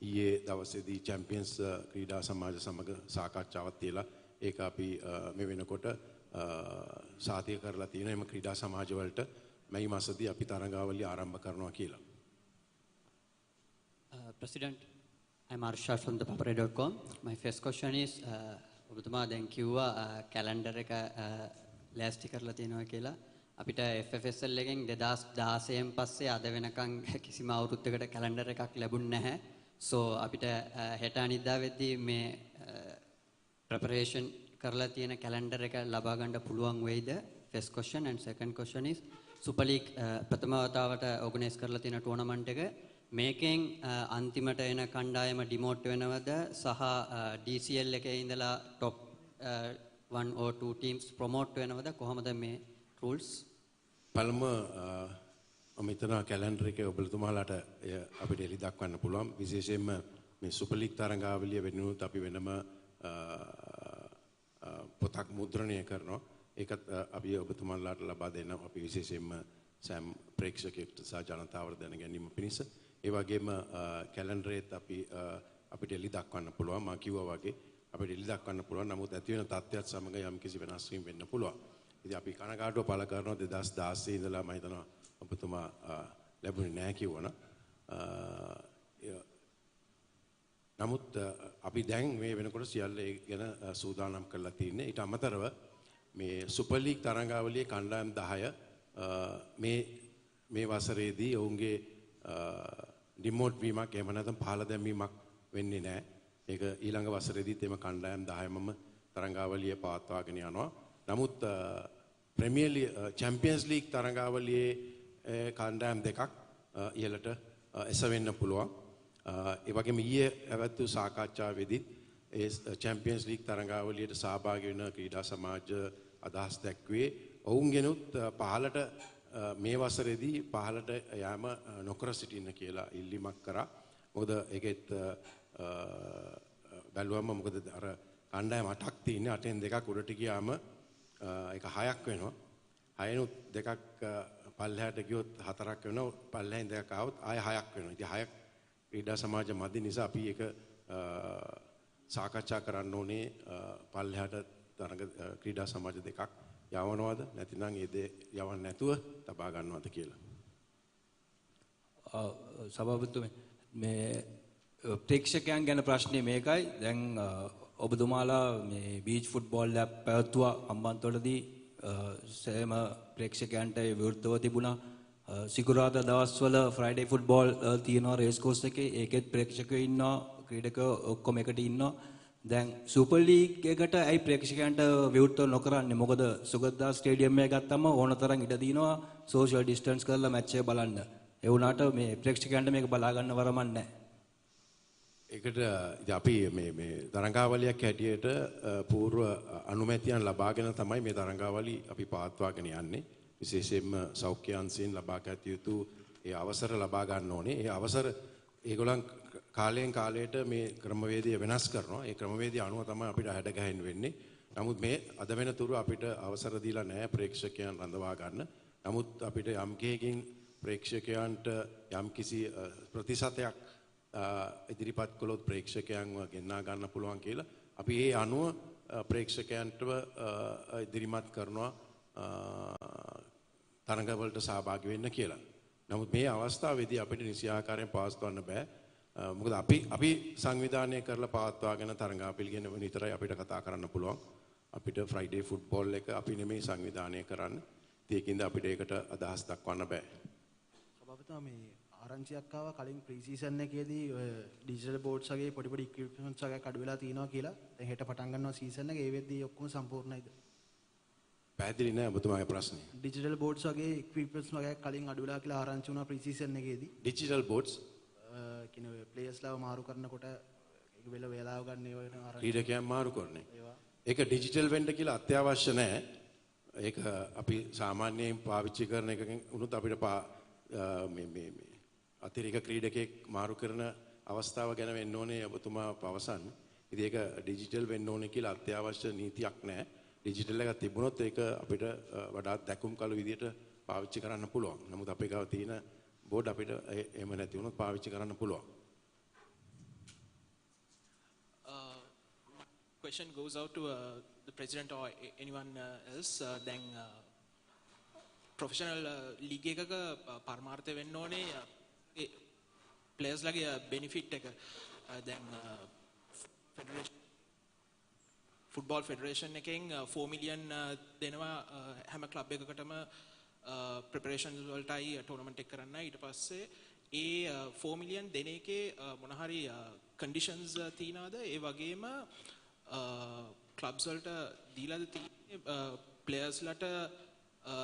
ඊයේ දවසේදී චැම්පියන්ස් ක්‍රීඩා සමාජ සමග සාකච්ඡාවක් තියලා ඒක අපි මේ වෙනකොට සාතික කරලා තියෙනවා. එම ක්‍රීඩා සමාජ වලට මැයි මාසදී අපි තරඟාවලිය ආරම්භ කරනවා කියලා. President, I'm Arshad from the papare.com. My first question is ඔබතුමා දැන් කිව්වා කැලෙන්ඩර් එක ලෑස්ති කරලා තියෙනවා කියලා. අපිට FFSL එකෙන් 2016න් පස්සේ අද වෙනකන් කිසිම අවුරුද්දකට කැලෙන්ඩර් එකක් ලැබුණ නැහැ. So අපිට හෙට අනිද්දා වෙද්දී මේ preparation කරලා තියෙන කැලෙන්ඩර් එක ලබා ගන්න පුළුවන් වෙයිද? First question. And second question is Super League ප්‍රථම වතාවට organize කරලා තියෙන tournament එක මේකෙන් අන්තිමට එන කණ්ඩායම ඩිමෝට් වෙනවද සහ DCL එකේ ඉඳලා top 1 or 2 teams promote වෙනවද? කොහොමද මේ rules? පළම මම හිතනවා කැලෙන්ඩර් එකේ ඔබතුමාලාට අපිට එලි දක්වන්න පුළුවන්. විශේෂයෙන්ම මේ සුපර් ලීග් තරඟාවලිය වෙනුවට අපි වෙනම පොතක් මුද්‍රණය කරනවා. ඒකත් අපි ඔබතුමාලාට ලබා දෙනවා. අපි විශේෂයෙන්ම සෑම ප්‍රේක්ෂකයෙකුට සහ ජනතාවට දැන ගැනීම පිණිස. ඒ වගේම කැලෙන්ඩරේත් අපිට එලි දක්වන්න පුළුවන්. මම කිව්වා වගේ අපිට එලි දක්වන්න පුළුවන්. නමුත් ඇති වෙන තත්ත්වයක් සමග යම්කිසි වෙනස් වීම වෙන්න පුළුවන්. ඉතින් අපි කනගාටුව පළ කරනවා 2016 ඉඳලා මම හිතනවා ඔබතුමා ලැබුණේ නැහැ කිව්වනම්. නමුත් අපි දැන් මේ වෙනකොට සියල්ල ගැන සූදානම් කරලා තින්නේ. ඊට අමතරව මේ සුපර් ලීග් තරඟාවලියේ කණ්ඩායම් 10 මේ වසරේදී ඔවුන්ගේ ඩිමෝට් වීමක් එහෙම නැත්නම් පහළ දැමීමක් වෙන්නේ නැහැ. ඒක ඊළඟ වසරේදීත් එම කණ්ඩායම් 10මම තරඟාවලිය පවත්වාගෙන යනවා. නමුත් ප්‍රීමියර් ලීග් චැම්පියන්ස් ලීග් තරඟාවලියේ කණ්ඩායම් දෙකක් ඉහළට එසවෙන්න පුළුවන්. ඒ වගේම ඊයේ පැවැත්වූ සාකච්ඡාවේදී ඒ චැම්පියන්ස් ලීග් තරඟාවලියට සහභාගී වෙන ක්‍රීඩා සමාජ අදහස් දැක්වේ ඔවුන්ගෙනුත් පහළට මේ වසරේදී පහළට යාම නොකර සිටින්න කියලා ඉල්ලීමක් කරා. මොකද ඒකෙත් බැලුවම මොකද අර කණ්ඩායම 8ක් තියෙන්නේ 8න් දෙකක් උඩට ගියාම ඒක 6ක් වෙනවා. 6නුත් දෙකක් පල්ලෙහාට ගියොත් 4ක් වෙනවා. පල්ලෙහෙන් දෙකක් ආවොත් ආය 6ක් වෙනවා. ඉතින් 6ක් ක්‍රීඩා සමාජ මැදි නිසා අපි ඒක සාකච්ඡා කරන්න ඕනේ පල්ලෙහාට තරඟ ක්‍රීඩා සමාජ දෙකක් යවනවද නැතිනම් ඒ දේ යවන්න නැතුව තබා ගන්නවද කියලා. සභාපතිතුමනි මේ ප්‍රේක්ෂකයන් ගැන ප්‍රශ්නේ මේකයි. දැන් ඔබතුමාලා මේ බීච් ෆුට්බෝල් එක පැවැත්වුවා හම්බන්තොටදී සෑම ප්‍රේක්ෂකයන්ට විවෘතව තිබුණා. සිකුරාදා දවස්වල ෆ්‍රයිඩේ ෆුට්බෝල් තියෙනවා රේස් කෝස් එකේ. ඒකෙත් ප්‍රේක්ෂකයෝ ඉන්නවා, ක්‍රීඩකයෝ ඔක්කොම එකට ඉන්නවා. දැන් සුපර් ලීග් එකට ඇයි ප්‍රේක්ෂකයන්ට විවෘතව නොකරන්නේ? මොකද සුගතදා ස්ටේඩියම් එක ගත්තම ඕන තරම් ඉඩ දිනවා සෝෂල් ඩිස්ටන්ස් කරලා මැච් එක බලන්න. ඒ වුණාට මේ ප්‍රේක්ෂකයන්ට මේක බලා ගන්න වරමක් නැහැ. ඒකට අපි මේ තරංගාවලියක් හැටියට පූර්ව අනුමැතියන් ලබාගෙන තමයි මේ තරංගාවලි අපි පවත්වාගෙන යන්නේ. විශේෂයෙන්ම සෞඛ්‍ය අංශයෙන් ලබා ගත යුතු ඒ අවසර ලබා ගන්න ඕනේ. ඒ අවසර ඒගොල්ලන් කාලයෙන් කාලයට මේ ක්‍රමවේදය වෙනස් කරනවා. ඒ ක්‍රමවේදය අනුව තමයි අපිට හැඩ ගැහෙන්න වෙන්නේ. නමුත් මේ අද වෙනතුරු අපිට අවසර දීලා නැහැ ප්‍රේක්ෂකයන් රඳවා ගන්න. නමුත් අපිට යම් කීකින් ප්‍රේක්ෂකයන්ට යම් කිසි ප්‍රතිශතයක් ඉදිරිපත් කළොත් ප්‍රේක්ෂකයන්ව ගෙන්නා ගන්න පුළුවන් කියලා අපි ඒ අනුව ප්‍රේක්ෂකයන්ට ඉදිරිමත් කරනවා තරඟවලට සහභාගී වෙන්න කියලා. නමුත් මේ අවස්ථාවේදී අපිට නිසි ආකාරයෙන් පවත්වන්න බෑ. මොකද අපි සංවිධානය කරලා පවත්වාගෙන තරඟාපිළි ගැන විතරයි අපිට කතා කරන්න පුළුවන්. අපිට ෆ්‍රයිඩේ ෆුට්බෝල් එක අපි නෙමෙයි සංවිධානය කරන්නේ. ඒකින්ද අපිට ඒකට අදහස් දක්වන්න බෑ. සභාපතිතුමා මේ ආරංචියක් ආවා කලින් ප්‍රී සීසන් එකේදී ඩිජිටල් බෝඩ්ස් වගේ පොඩි පොඩි ඉක්විප්මන්ට්ස් වගේ අඩු වෙලා තියෙනවා කියලා. දැන් හෙට පටන් ගන්නවා සීසන් එක. ඒ වෙද්දී ඔක්කොම සම්පූර්ණයිද? පැහැදිලි නෑ ඔබතුමාගේ ප්‍රශ්නේ. ඩිජිටල් බෝඩ්ස් වගේ ඉක්විප්මන්ට්ස් වගේ කලින් අඩු වෙලා කියලා ආරංචි වුණා ප්‍රී සීසන් එකේදී. ඩිජිටල් බෝඩ්ස් කියන්නේ ප්ලේයර්ස්ලාව මාරු කරනකොට ඒක වෙලාව ගන්න ඒ වෙන ආරංචි. ක්‍රීඩකයන් මාරු කරන්නේ. ඒක ඩිජිටල් වෙන්න කියලා අත්‍යවශ්‍ය නෑ. ඒක අපි සාමාන්‍යයෙන් පාවිච්චි කරන එකකින් උනුත් අපිට මේ අතිරේක ක්‍රීඩකයෙක් මාරු කරන අවස්ථාව ගැන වෙන්න ඕනේ ඔබතුමා පවසන්නේ. ඉතින් ඒක ඩිජිටල් වෙන්න ඕනේ කියලා අත්‍යවශ්‍ය නීතියක් නැහැ. ඩිජිටල් එකක් තිබුණොත් ඒක අපිට වඩාත් දැකුම් කළ විදිහට පාවිච්චි කරන්න පුළුවන්. නමුත් අපේ ගාව තියෙන බෝඩ් අපිට එහෙම නැති වුණොත් පාවිච්චි කරන්න පුළුවන්. Question goes out to the president or anyone else. Then professional league එකක පරමාර්ථය වෙන්න ඕනේ players ලගේ benefit එක. දැන් football federation එකෙන් 4 million දෙනවා හැම club එකකටම preparations වලටයි tournament එක කරන්නයි. ඊට පස්සේ ඒ 4 million දෙන එකේ මොන හරි conditions තියනවාද? ඒ වගේම clubs වලට දීලාද තියෙන්නේ players ලට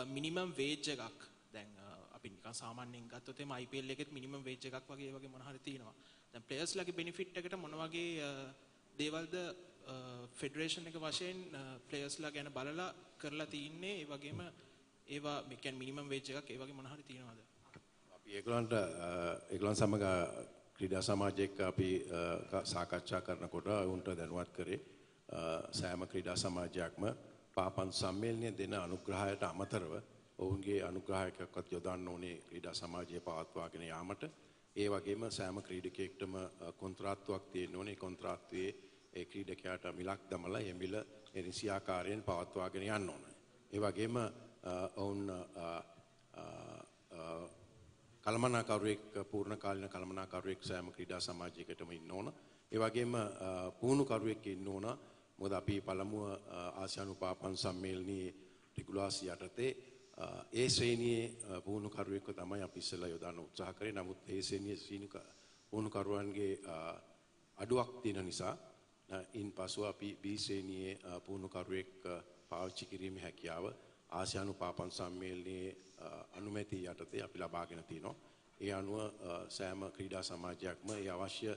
minimum wage එකක්? දැන් අපි නිකන් සාමාන්‍යයෙන් ගත්තොත් එම IPL එකෙත් minimum wage එකක් වගේ මොන හරි තියෙනවා. දැන් players ලගේ benefit එකට මොන වගේ දේවල්ද federation එක වශයෙන් players ලා ගැන බලලා කරලා තින්නේ? ඒ වගේම ඒවා මේ කියන්නේ minimum wage එකක් ඒ වගේ මොන හරි තියෙනවද? අපි ඒගොල්ලන් සමග ක්‍රීඩා සමාජයක අපි සාකච්ඡා කරනකොට උන්ට දැනුවත් කරේ සෑම ක්‍රීඩා සමාජයක්ම පාපන් සම්මේලනය දෙන අනුග්‍රහයට අමතරව ඔවුන්ගේ අනුග්‍රහයකවත් යොදන්න ඕනේ ක්‍රීඩා සමාජය පවත්වාගෙන යාමට. ඒ වගේම සෑම ක්‍රීඩකයෙක්ටම කොන්ත්‍රාත්තුවක් තියෙන්න ඕනේ. කොන්ත්‍රාත්තුවේ ඒ ක්‍රීඩකයාට මිලක් දමලා ඒ මිල නිසි ආකාරයෙන් පවත්වාගෙන යන්න ඕනේ. ඒ වගේම ඔවුන් කළමනාකරුවෙක් පූර්ණ කාලින කළමනාකරුවෙක් සෑම ක්‍රීඩා සමාජයකටම ඉන්න ඕන. ඒ වගේම පුහුණුකරුවෙක් ඉන්න ඕන. මොකද අපි පළමුව ආසියානු පාපන් සම්මේලනයේ රිගුලාසි යටතේ ඒ ශ්‍රේණියේ පුහුණුකරුවෙක්ව තමයි අපි ඉස්සෙල්ලා යොදන්න උත්සාහ කරේ. නමුත් ඒ ශ්‍රේණියේ පුහුණුකරුවන්ගේ අඩුවක් තියෙන නිසා ඉන්පසු අපි B ශ්‍රේණියේ පුහුණුකරුවෙක් පාවිච්චි කිරීමේ හැකියාව ආසියානු පාපන් සම්මේලනයේ අනුමැතිය යටතේ අපි ලබාගෙන තිනවා. ඒ අනුව සෑම ක්‍රීඩා සමාජයක්ම ඒ අවශ්‍ය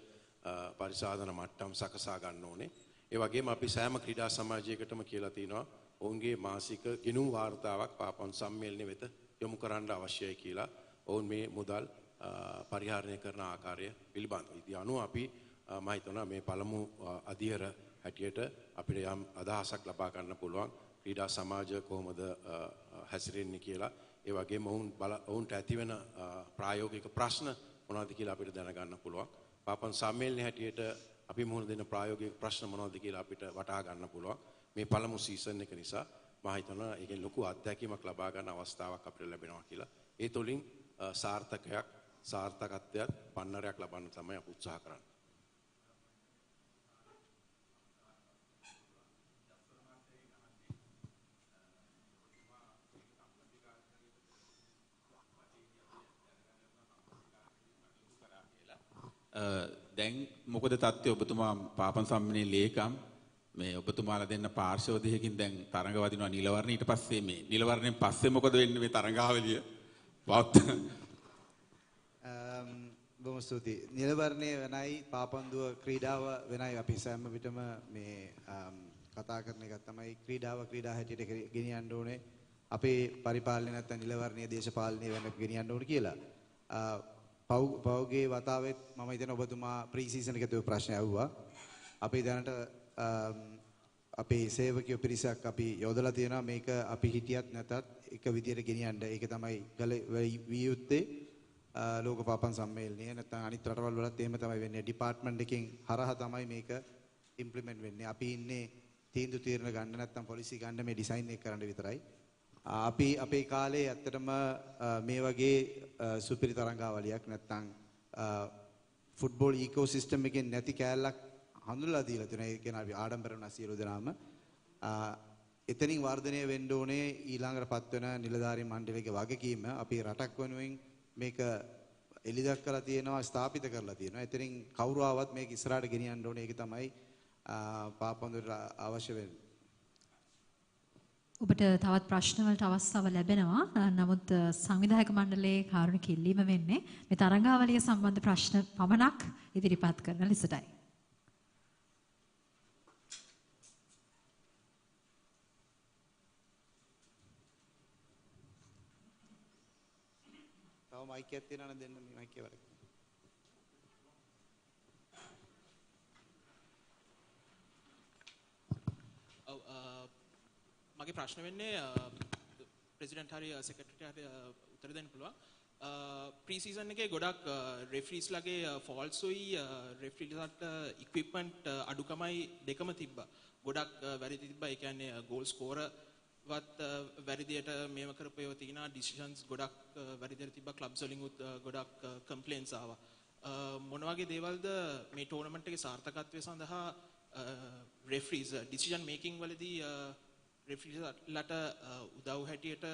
පරිසාධන මට්ටම් සකසා ගන්න ඕනේ. ඒ වගේම අපි සෑම ක්‍රීඩා සමාජයකටම කියලා තිනවා ඔවුන්ගේ මාසික ගිණුම් වාර්තාවක් පාපන් සම්මේලනය වෙත යොමු කරන්න අවශ්‍යයි කියලා. ඔවුන් මේ මුදල් පරිහරණය කරන ආකාරය පිළිබඳව. ඉතින් අනුව අපි මම හිතනවා මේ පළමු අධියර හැටියට අපිට යම් අදහසක් ලබා ගන්න පුළුවන් ක්‍රීඩා සමාජය කොහොමද හැසිරෙන්නේ කියලා. ඒ වගේම ඔවුන්ට ඇතිවෙන ප්‍රායෝගික ප්‍රශ්න මොනවද කියලා අපිට දැනගන්න පුළුවන්. පාපන් සම්මේලනයේ හැටියට අපි මුහුණ දෙන ප්‍රායෝගික ප්‍රශ්න මොනවද කියලා අපිට වටහා ගන්න පුළුවන්. මේ පළමු සීසන් එක නිසා මම හිතනවා ඒකෙන් ලොකු අත්දැකීමක් ලබා ගන්න අවස්ථාවක් අපිට ලැබෙනවා කියලා. ඒ තුලින් සාර්ථකත්වයක් පන්නරයක් ලබන්න තමයි අපි උත්සාහ කරන්නේ. දැන් මොකද තත්ත්වය ඔබතුමා පාපන් සම්මනේ ලේකම් මේ ඔබතුමාලා දෙන්න පාර්ශව දෙකකින් දැන් තරඟ වදිනවා නිල වර්ණ ඊට පස්සේ මේ නිල වර්ණයෙන් පස්සේ මොකද වෙන්නේ මේ තරඟාවලිය පවත්වන බොහොම ස්තුතියි. නිල වර්ණයේ වෙනයි පාපන්දුව ක්‍රීඩාව වෙනයි අපි සෑම විටම මේ කතා කරන එක තමයි ක්‍රීඩාව ක්‍රීඩා හැටියට ගෙනියන්න ඕනේ. අපේ පරිපාලනය නැත්නම් නිල වර්ණීය දේශපාලනය වෙන ගෙනියන්න ඕනේ කියලා. පෞගේ වතාවෙත් මම හිතන ඔබතුමා ප්‍රී සීසන් එකේ තිබු ප්‍රශ්න ඇහුවා. අපි දැනට අපේ සේවකයෝ පිරිසක් අපි යොදලා තියෙනවා මේක අපි හිටියත් නැතත් එක විදියට ගෙනියන්න. ඒක තමයි විය යුත්තේ. ලෝක පාපන් සම්මේලනය නැත්නම් අනිත් රටවල් වලත් එහෙම තමයි වෙන්නේ. ඩිපාර්ට්මන්ට් එකෙන් හරහා තමයි මේක ඉම්ප්ලිමන්ට් වෙන්නේ. අපි ඉන්නේ තීන්දුව తీරන ගන්න නැත්නම් පොලිසි ගන්න මේ ඩිසයින් එක කරන්න විතරයි. අපි අපේ කාලේ ඇත්තටම මේ වගේ සුපිරි තරංගාවලියක් නැත්නම් ෆුට්බෝල් ඉකෝසිස්ටම් එකේ නැති කෑල්ලක් හඳුනලා දීලා තියෙනවා. ඒ කියන්නේ අපි ආඩම්බර වෙන සියලු දෙනාම එතනින් වර්ධනය වෙන්න ඕනේ ඊළඟටපත් වෙන නිලධාරී මණ්ඩලයේ වගකීම. අපි රටක් වෙනුවෙන් මේක එලිදක් කරලා තියෙනවා ස්ථාපිත කරලා තියෙනවා. එතනින් කවුරු ආවත් මේක ඉස්සරහට ගෙනියන්න ඕනේ. ඒක තමයි පාපන්දුවට අවශ්‍ය වෙන්නේ. ඔබට තවත් ප්‍රශ්න වලට අවස්ථාව ලැබෙනවා. නමුත් සංවිධායක මණ්ඩලයේ කාරුණික ඉල්ලීම වෙන්නේ මේ තරඟාවලිය සම්බන්ධ ප්‍රශ්න පමණක් ඉදිරිපත් කරන ලෙසටයි. තව මයික් එකක් තියෙනවා නම් දෙන්න මේ මයික් එක වලට. මගේ ප්‍රශ්න වෙන්නේ ප්‍රෙසිඩන්ට් හරි සෙක්‍රටරියට හරි උත්තර දෙන්න පුළුවන්. ප්‍රී සීසන් එකේ ගොඩක් රෙෆරීස්ලාගේ ෆෝල්ට්ස්ුයි රෙෆරීලාට ඉක්විප්මන්ට් අඩුකමයි දෙකම තිබ්බා. ගොඩක් වැරදි තිබ්බා. ඒ කියන්නේ ගෝල් ස්කෝරර් වත් වැරදියට මේව කරපු ඒවා තියෙනවා. ඩිසිෂන්ස් ගොඩක් වැරදියට තිබ්බා. ක්ලබ්ස් වලින් උත් ගොඩක් කම්ප්ලේන්ට්ස් ආවා. මොන වගේ දේවල්ද මේ ටෝර්නමන්ට් එකේ සාර්ථකත්වය සඳහා රෙෆරීස් ඩිසිෂන් මේකින් වලදී රෙෆරීලාට උදව් හැටියට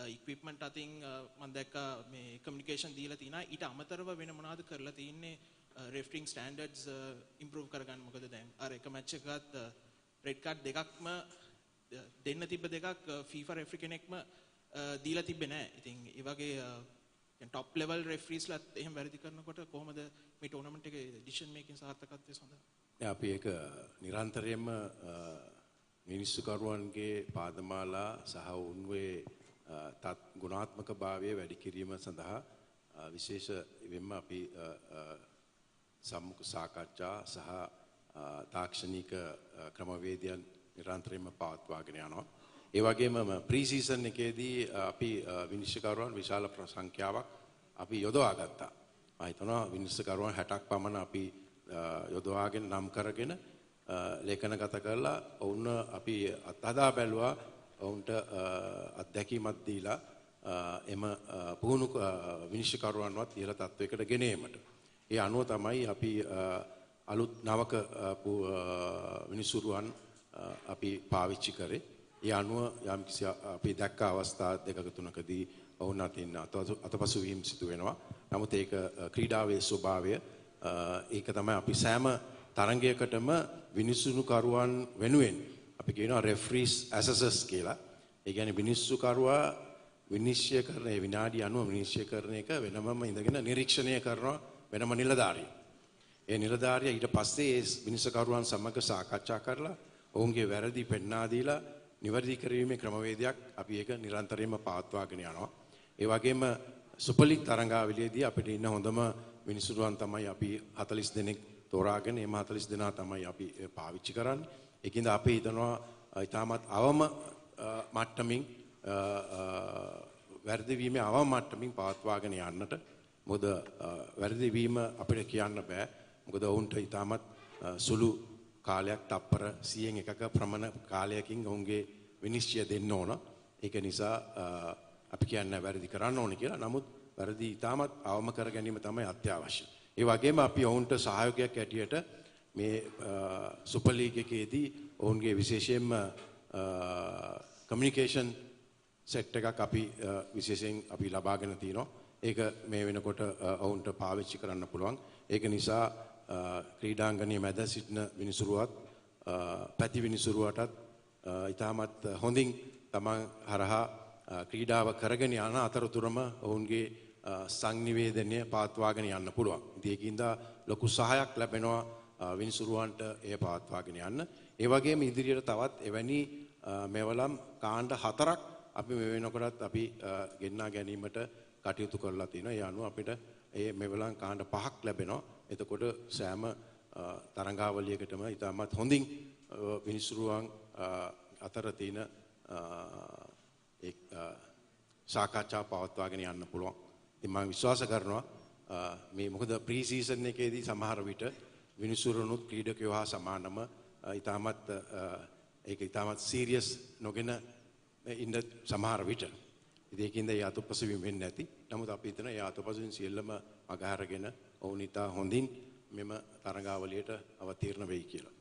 ඉක්විප්මන්ට් අතින් මම දැක්කා මේ කමියුනිකේෂන් දීලා තිනා. ඊට අමතරව වෙන මොනවද කරලා තියෙන්නේ රෙෆරිං ස්ටෑන්ඩඩ්ස් ඉම්ප්‍රූව් කරගන්න. මොකද දැන් අර එක මැච් එකකත් රෙඩ් කාඩ් දෙකක්ම දෙන්න තිබ්බ දෙකක් FIFA රෙෆරි කෙනෙක්ම දීලා තිබ්බේ නැහැ. ඉතින් ඒ වගේ ටොප් ලෙවල් රෙෆරීස්ලාත් එහෙම වැරදි කරනකොට කොහොමද මේ ටෝර්නමන්ට් එකේ ඩිසිෂන් මේකින් සාර්ථකත්වය සඳහා? අපි ඒක නිරන්තරයෙන්ම මිනිස්සුකරුවන්ගේ පාදමාලා සහ උන්වේ ගුණාත්මක භාවය වැඩි කිරීම සඳහා විශේෂ වෙන්න අපි සම්මුඛ සාකච්ඡා සහ තාක්ෂණික ක්‍රමවේදයන් නිරන්තරයෙන්ම පවත්වාගෙන යනවා. ඒ වගේම ප්‍රී සීසන් එකේදී අපි විනිශ්චයකරුවන් විශාල සංඛ්‍යාවක් අපි යොදවා ගත්තා. මම හිතනවා විනිශ්චයකරුවන් 60ක් පමණ අපි යොදවාගෙන නම් කරගෙන ලේඛනගත කරලා ඔවුන් අපි අත්හදා බැලුවා. ඔවුන්ට අත්දැකීමක් දීලා එම පුහුණු විනිශ්චයකරුවන්වත් ඉහළ තත්වයකට ගෙන ඒමට. ඒ අනුව තමයි අපි අලුත් නවක විනිසුරුවන් අපි පාවිච්චි කරේ. ඒ අනුව යම්කිසි අපි දැක්ක අවස්ථා දෙකක තුනකදී ඔවුන් අතින් අතපසු වීම සිදු වෙනවා. නමුත් ඒක ක්‍රීඩාවේ ස්වභාවය. ඒක තමයි අපි සෑම තරගයකටම විනිසුරුකරුවන් වෙනුවෙන් අපි කියනවා රෙෆරීස් ඇසසර්ස් කියලා. ඒ කියන්නේ විනිසුරුකරුවා විනිශ්චය කරන ඒ විනාඩි 90 විනිශ්චය කරන එක වෙනමම ඉඳගෙන නිරීක්ෂණය කරනවා වෙනම නිලධාරියෙක්. ඒ නිලධාරියා ඊට පස්සේ ඒ විනිශ්චයකරුවන් සමග සාකච්ඡා කරලා ඔවුන්ගේ වැරදි පෙන්වා දීලා නිවැරදි කිරීමේ ක්‍රමවේදයක් අපි ඒක නිරන්තරයෙන්ම පවත්වාගෙන යනවා. ඒ වගේම සුපර් ලීග් තරඟාවලියේදී අපිට ඉන්න හොඳම විනිසුරුවන් තමයි අපි 40 දෙනෙක් තෝරාගෙන එම 40 දෙනා තමයි අපි පාවිච්චි කරන්නේ. ඒකින්ද අපි හිතනවා ඊටමත් අවම මට්ටමින් වැරදි වීමේ අවම මට්ටමින් පවත්වාගෙන යන්නට. මොකද වැරදි වීම අපිට කියන්න බෑ. මොකද ඔවුන්ට ඊටමත් සුළු කාලයක් තප්පර 100න් එකක ප්‍රමාණ කාලයකින් ඔවුන්ගේ විනිශ්චය දෙන්න ඕන. ඒක නිසා අපි කියන්නේ වැරදි කරන්න ඕනේ කියලා. නමුත් වැරදි ඊටමත් අවම කර ගැනීම තමයි අත්‍යවශ්‍ය. ඒ වගේම අපි ඔවුන්ට සහයෝගයක් ඇටියට මේ සුපර් ලීග් එකේදී ඔවුන්ගේ විශේෂයෙන්ම කමියුනිකේෂන් සෙට් එකක් අපි විශේෂයෙන් අපි ලබාගෙන තිනවා. ඒක මේ වෙනකොට ඔවුන්ට පාවිච්චි කරන්න පුළුවන්. ඒක නිසා ක්‍රීඩාංගණයේ මැද සිටින විනිසුරුවත් පැති විනිසුරුවටත් ඉතාමත් හොඳින් තමන් හරහා ක්‍රීඩාව කරගෙන යන අතරතුරම ඔවුන්ගේ සංනිවේදනය පවත්වාගෙන යන්න පුළුවන්. ඉතින් ඒකින්ද ලොකු සහායක් ලැබෙනවා විනිසුරුවන්ට එය පවත්වාගෙන යන්න. ඒ වගේම ඉදිරියට තවත් එවැනි මෙවලම් කාණ්ඩ 4ක් අපි මේ වෙනකොටත් අපි ගෙන්නා ගැනීමට කටයුතු කරලා තිනවා. ඒ අනුව අපිට මේ මෙවලම් කාණ්ඩ 5ක් ලැබෙනවා. එතකොට සෑම තරඟාවලියකටම ඉතාමත් හොඳින් විනිසුරුවන් අතර තියෙන සාකච්ඡා පවත්වාගෙන යන්න පුළුවන්. ඉතින් මම විශ්වාස කරනවා මේ මොකද ප්‍රී සීසන් එකේදී සමහර විට විනිසුරුනුත් ක්‍රීඩකයෝ හා සමානම ඉතාමත් සීරියස් නොගෙන ඉන්න සමහර විට. ඉතින් ඒකින්ද ඒ අතපසුවීම වෙන්නේ නැති. නමුත් අපි හිතන ඒ අතපසුවීම සියල්ලම අගහරගෙන ඔවුන් ඉතා හොඳින් මෙම තරඟාවලියට අවතීර්ණ වෙයි කියලා.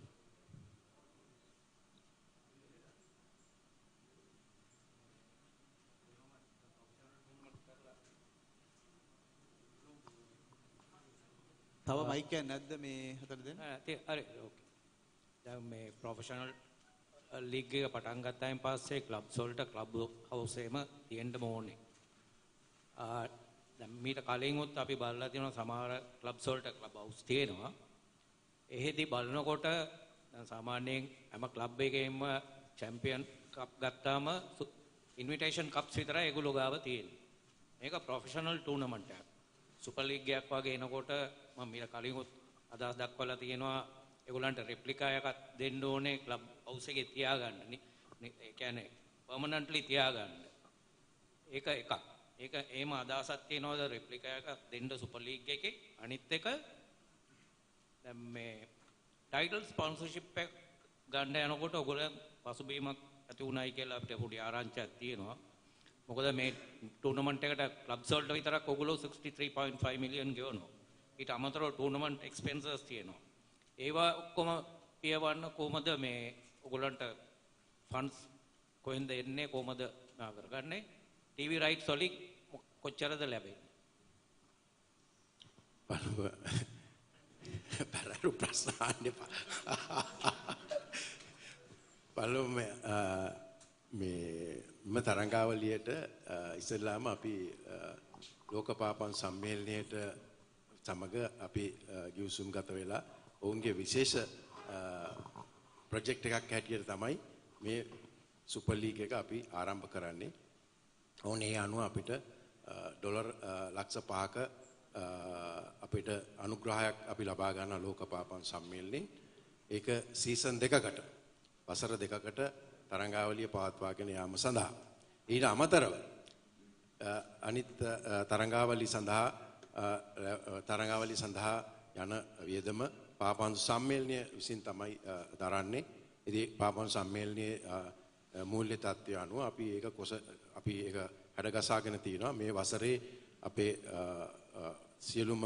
තව මයික් එකක් නැද්ද මේ හතර දෙන්න? හරි ඕකේ. දැන් මේ ප්‍රොෆෙෂනල් ලීග් එක පටන් ගත්තායින් පස්සේ ක්ලබ්ස් වලට ක්ලබ් හවුස් එකම තියෙන්න ඕනේ. දැන් මීට කලින් උත් අපි බලලා තියෙනවා සමහර ක්ලබ්ස් වලට ක්ලබ් හවුස් තියෙනවා. එහෙදි බලනකොට දැන් සාමාන්‍යයෙන් හැම ක්ලබ් එකේම චැම්පියන් කප් ගත්තාම ඉන්විටේෂන් කප්ස් විතරයි ඒගොල්ලෝ ගාව තියෙන්නේ. මේක ප්‍රොෆෙෂනල් ටූර්නමන්ට් එකක්. සුපර් ලීග් එකක් වගේ එනකොට මම මීට කලින් උත් අදහස් දක්වලා තියෙනවා ඒගොල්ලන්ට රෙප්ලිකා එකක් දෙන්න ඕනේ ක්ලබ් හවුස් එකේ තියාගන්න. ඒ කියන්නේ පර්මනන්ට්ලි තියාගන්න. ඒක එකක්. ඒක එහෙම අදහසක් තියනවාද රෙප්ලිකා එකක් දෙන්න සුපර් ලීග් එකේ. අනිත් එක දැන් මේ ටයිටල් ස්පොන්සර්ෂිප් එක ගන්න යනකොට ඔයගොල්ලෝ පසුබිමක් ඇති උනායි කියලා අපිට පොඩි ආරංචියක් තියෙනවා. මොකද මේ ටූර්නමන්ට් එකට ක්ලබ්ස් වලට විතරක් ඔයගොල්ලෝ 63.5 මිලියන් ගෙවනවා. ඊට අමතරව ටූර්නමන්ට් එක්ස්පෙන්සස් තියෙනවා. ඒවා ඔක්කොම පියවන්න කොහමද මේ ඔයගොල්ලන්ට ෆන්ඩ්ස් කොහෙන්ද එන්නේ කොහමද කරගන්නේ? ටීවී රයිට්ස් වලින් කොච්චරද ලැබෙන්නේ? බලරු ප්‍රශ්න අහන්න එපා. බලමු මේ තරඟාවලියට ඉස්සෙල්ලාම අපි ලෝකපාපන් සම්මේලනයේට සමග අපි ගිවිසුම් ගත වෙලා ඔවුන්ගේ විශේෂ ප්‍රොජෙක්ට් එකක් හැටියට තමයි මේ සුපර් ලීග් එක අපි ආරම්භ කරන්නේ. ඕනේ ඒ අනුව අපිට ඩොලර් ලක්ෂ 5ක අපිට අනුග්‍රහයක් අපි ලබා ගන්න ලෝකපාපන් සම්මේලනයෙන්. ඒක සීසන් 2කට වසර 2කට තරඟාවලිය පවත්වාගෙන යාම සඳහා. ඊට අමතරව අනිත් තරඟාවලිය සඳහා යන වියදම පාපන්දු සම්මේලනය විසින් තමයි දරන්නේ. ඉතින් පාපන්දු සම්මේලනයේ මූල්‍ය තත්ත්වය අනුව අපි ඒක හැඩගසාගෙන තිනවා. මේ වසරේ අපේ සියලුම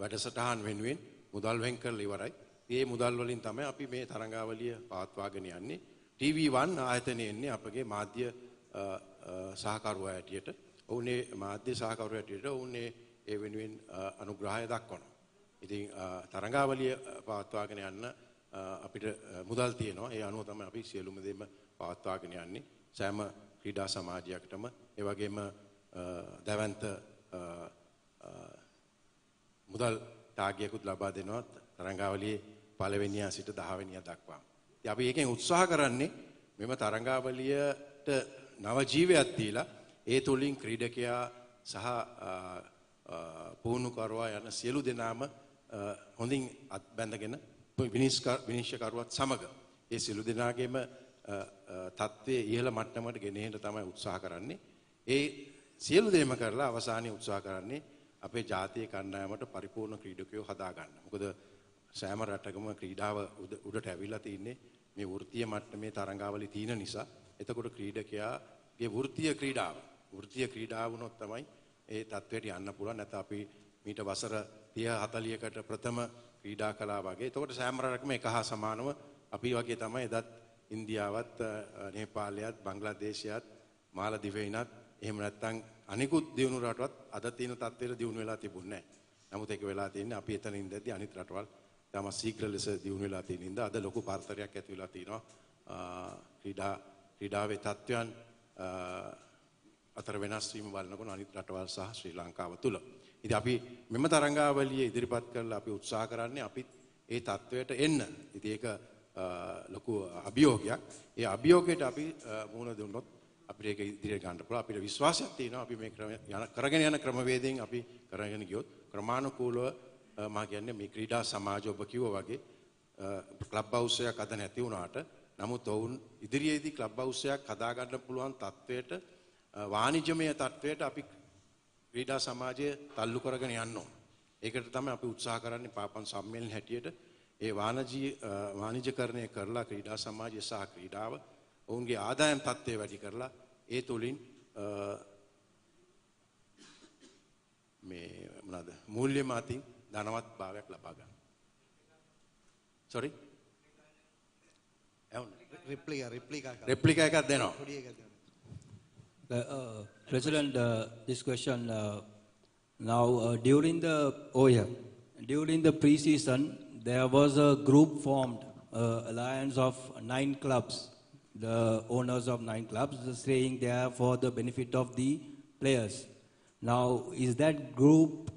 වැඩසටහන් වෙනුවෙන් මුදල් වෙන් කරලා ඉවරයි. මේ මුදල් වලින් තමයි අපි මේ තරඟාවලිය පවත්වාගෙන යන්නේ. TV1 ආයතනයේ ඉන්නේ අපගේ මාධ්‍ය සහකරුවා හැටියට. ඔවුනේ මාධ්‍ය සහකරුවා හැටියට ඔවුනේ ඒ වෙනුවෙන් අනුග්‍රහය දක්වනවා. ඉතින් තරඟාවලිය පවත්වාගෙන යන්න අපිට මුදල් තියෙනවා. ඒ අනුව තමයි අපි සියලුම දේම පවත්වාගෙන යන්නේ. සෑම ක්‍රීඩා සමාජයකටම ඒ වගේම දැවැන්ත මුදල් තාග්ගයකුත් ලබා දෙනවා තරඟාවලියේ පළවෙනියා සිට 10 වෙනියා දක්වා. ඉතින් අපි ඒකෙන් උත්සාහ කරන්නේ මෙම තරඟාවලියට නව ජීවයක් දීලා ඒ තුලින් ක්‍රීඩකයා සහ පුහුණුකරුවා යන සියලු දෙනාම හොඳින් අත්බැඳගෙන විනිශ්චයකරුවත් සමග ඒ සියලු දෙනාගේම තත්ත්වයේ ඉහළ මට්ටමකට ගෙනෙන්න තමයි උත්සාහ කරන්නේ. ඒ සියලු දේම කරලා අවසානයේ උත්සාහ කරන්නේ අපේ ජාතිය කණ්ඩායමට පරිපූර්ණ ක්‍රීඩකයෝ හදා ගන්න. මොකද සෑම රටකම ක්‍රීඩාව උඩට ඇවිල්ලා තින්නේ මේ වෘත්තීය මට්ටමේ තරඟාවලි තියෙන නිසා. එතකොට ක්‍රීඩකයාගේ වෘත්තීය ක්‍රීඩාව වුණොත් තමයි ඒ තත්ත්වයට යන්න පුළුවන්. නැත්නම් අපි මීට වසර 30 40කට ප්‍රථම ක්‍රීඩා කළා වගේ. එතකොට සෑම රටකම එක හා සමානව අපි වගේ තමයි එදත් ඉන්දියාවත් නේපාලයත් බංග්ලාදේශයත් මාලදිවයිනත් එහෙම නැත්නම් අනිකුත් දියුණු රටවත් අද තියෙන තත්ත්වයට දියුණු වෙලා තිබුණේ නැහැ. නමුත් ඒක වෙලා තියෙන්නේ අපි එතන ඉඳද්දී අනිත් රටවල් තම ශීඝ්‍ර ලෙස දියුණු වෙලා තියෙන ඉඳ අද ලොකු පරතරයක් ඇති වෙලා තියෙනවා ක්‍රීඩාවේ තත්ත්වයන් අතර වෙනස් වීම බලනකොට අනිත් රටවල් සහ ශ්‍රී ලංකාව තුල. ඉතින් අපි මෙම තරංගාවලිය ඉදිරිපත් කරලා අපි උත්සාහ කරන්නේ අපිත් ඒ තත්ත්වයට එන්න. ඉතින් ඒක ලොකු අභියෝගයක්. ඒ අභියෝගයට අපි මුහුණ දුන්නොත් අපිට ඒක ඉදිරියට ගන්න පුළුවන්. අපිට විශ්වාසයක් තියෙනවා අපි මේ කරගෙන යන ක්‍රමවේදයෙන් අපි කරගෙන ගියොත් ක්‍රමානුකූලව මම කියන්නේ මේ ක්‍රීඩා සමාජය ඔබ කිව්වා වගේ ක්ලබ් හවුස් එකක් අද නැති වුණාට නමුත් ඔවුන් ඉදිරියේදී ක්ලබ් හවුස් එකක් හදා ගන්න පුළුවන් තත්වයට වාණිජමය තත්වයට අපි ක්‍රීඩා සමාජය තල්ලු කරගෙන යන්න ඕන. ඒකට තමයි අපි උත්සාහ කරන්නේ පාපන් සම්මේලන හැටියට ඒ වාණිජකරණය කරලා ක්‍රීඩා සමාජය සහ ක්‍රීඩාව ඔවුන්ගේ ආදායම් තත්ත්වය වැඩි කරලා ඒ තුලින් මේ මොනවාද මූල්‍ය මාතින් ධනවත් භාවයක් ලබා ගන්න. sorry replica එකක් දෙනවා. President, this question now during the pre-season there was a group formed, alliance of 9 clubs, the owners of 9 clubs staying there for the benefit of the players. Now is that group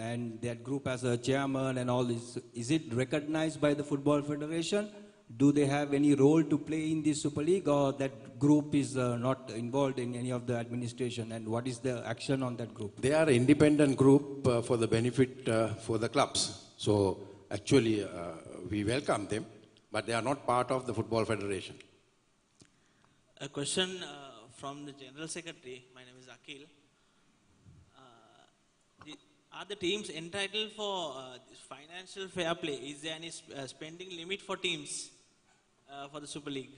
and that group as a chairman and all this, is it recognized by the Football Federation? Do they have any role to play in the Super League, or that group is not involved in any of the administration, and what is the action on that group? They are an independent group for the benefit for the clubs. So actually we welcome them, but they are not part of the Football Federation. A question from the General Secretary. My name is Akhil. Are the teams entitled for financial fair play? Is there any spending limit for teams for the Super League?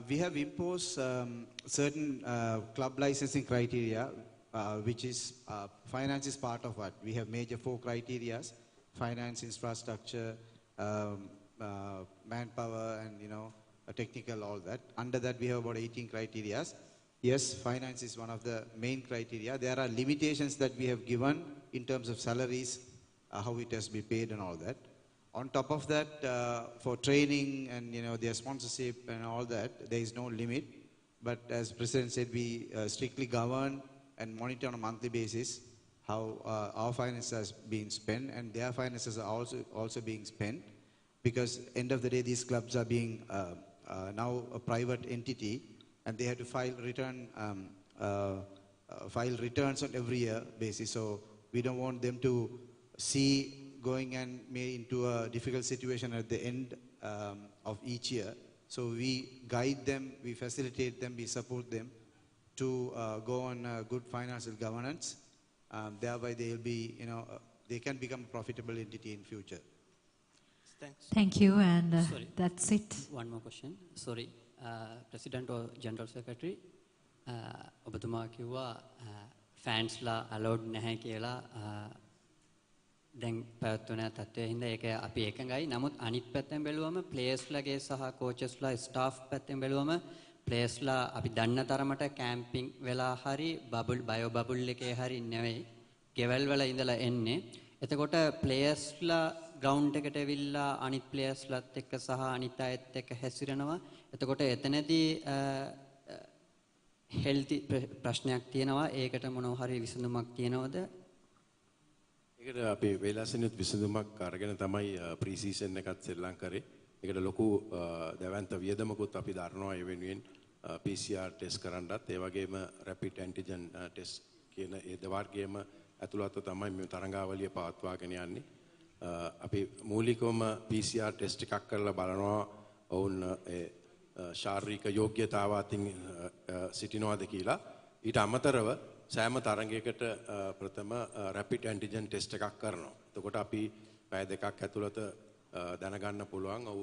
We have imposed certain club licensing criteria, which is finance is part of what. We have major 4 criteria: finance, infrastructure, manpower, and technical, all that. Under that, we have about 18 criteria. Yes, finance is one of the main criteria. There are limitations that we have given in terms of salaries, how it has to be paid and all that. On top of that, for training and their sponsorship and all that, there is no limit. But as President said, we strictly govern and monitor on a monthly basis how our finances are being spent, and their finances are also being spent. Because end of the day, these clubs are being now a private entity, and they have to file returns on every year basis. So we don't want them to see going and may into a difficult situation at the end of each year. So we guide them, we facilitate them, we support them to go on good financial governance. Thereby they will be, they can become a profitable entity in future. Thanks. Thank you, and that's it. One more question. Sorry, President or General Secretary, ඔබතුමා කිව්වා ෆෑන්ස්ලා allowed නැහැ කියලා. දැන් පැවැත්වෙන තත්ත්වයේ හින්දා ඒක අපි එකඟයි. නමුත් අනිත් පැත්තෙන් බැලුවම ප්ලේයර්ස්ලාගේ සහ කෝචස්ලා ස්ටාෆ් පැත්තෙන් බැලුවම ප්ලේයර්ස්ලා අපි දන්න තරමට කැම්පින් වෙලා හරි බයෝ බබල් එකේ හරි නෙවෙයි ගෙවල් වල ඉඳලා එන්නේ. එතකොට ප්ලේයර්ස්ලා ග්‍රවුන්ඩ් එකට ඇවිල්ලා අනිත් ප්ලේයර්ස්ලාත් එක්ක සහ අනිත් අයත් එක්ක හැසිරෙනවා. එතකොට එතනදී හෙල්ති ප්‍රශ්නයක් තියෙනවා. ඒකට මොනවා හරි විසඳුමක් තියෙනවද? ඒකට අපි වේලාසෙනුත් විසඳුමක් අරගෙන තමයි ප්‍රී සීසන් එකත් ශ්‍රී ලංකාවේ. ඒකට ලොකු දැවැන්ත වියදමකුත් අපි දරනවා ඒ වෙනුවෙන් PCR ටෙස්ට් කරන්නත් ඒ වගේම රැපිඩ් ඇන්ටිජන් ටෙස්ට් කියන ඒ දෙවර්ගයේම ඇතුළත්ව තමයි මේ තරඟාවලිය පවත්වාගෙන යන්නේ. අපි මූලිකවම PCR ටෙස්ට් එකක් කරලා බලනවා ඔවුන් ශාරීරික යෝග්‍යතාව අතින් සිටිනවාද කියලා. ඊට අමතරව සෑම තරඟයකට ප්‍රථම රැපිඩ් ඇන්ටිජන් ටෙස්ට් එකක් කරනවා. එතකොට අපි පැය 2ක් ඇතුළත දැනගන්න පුළුවන් ඔව්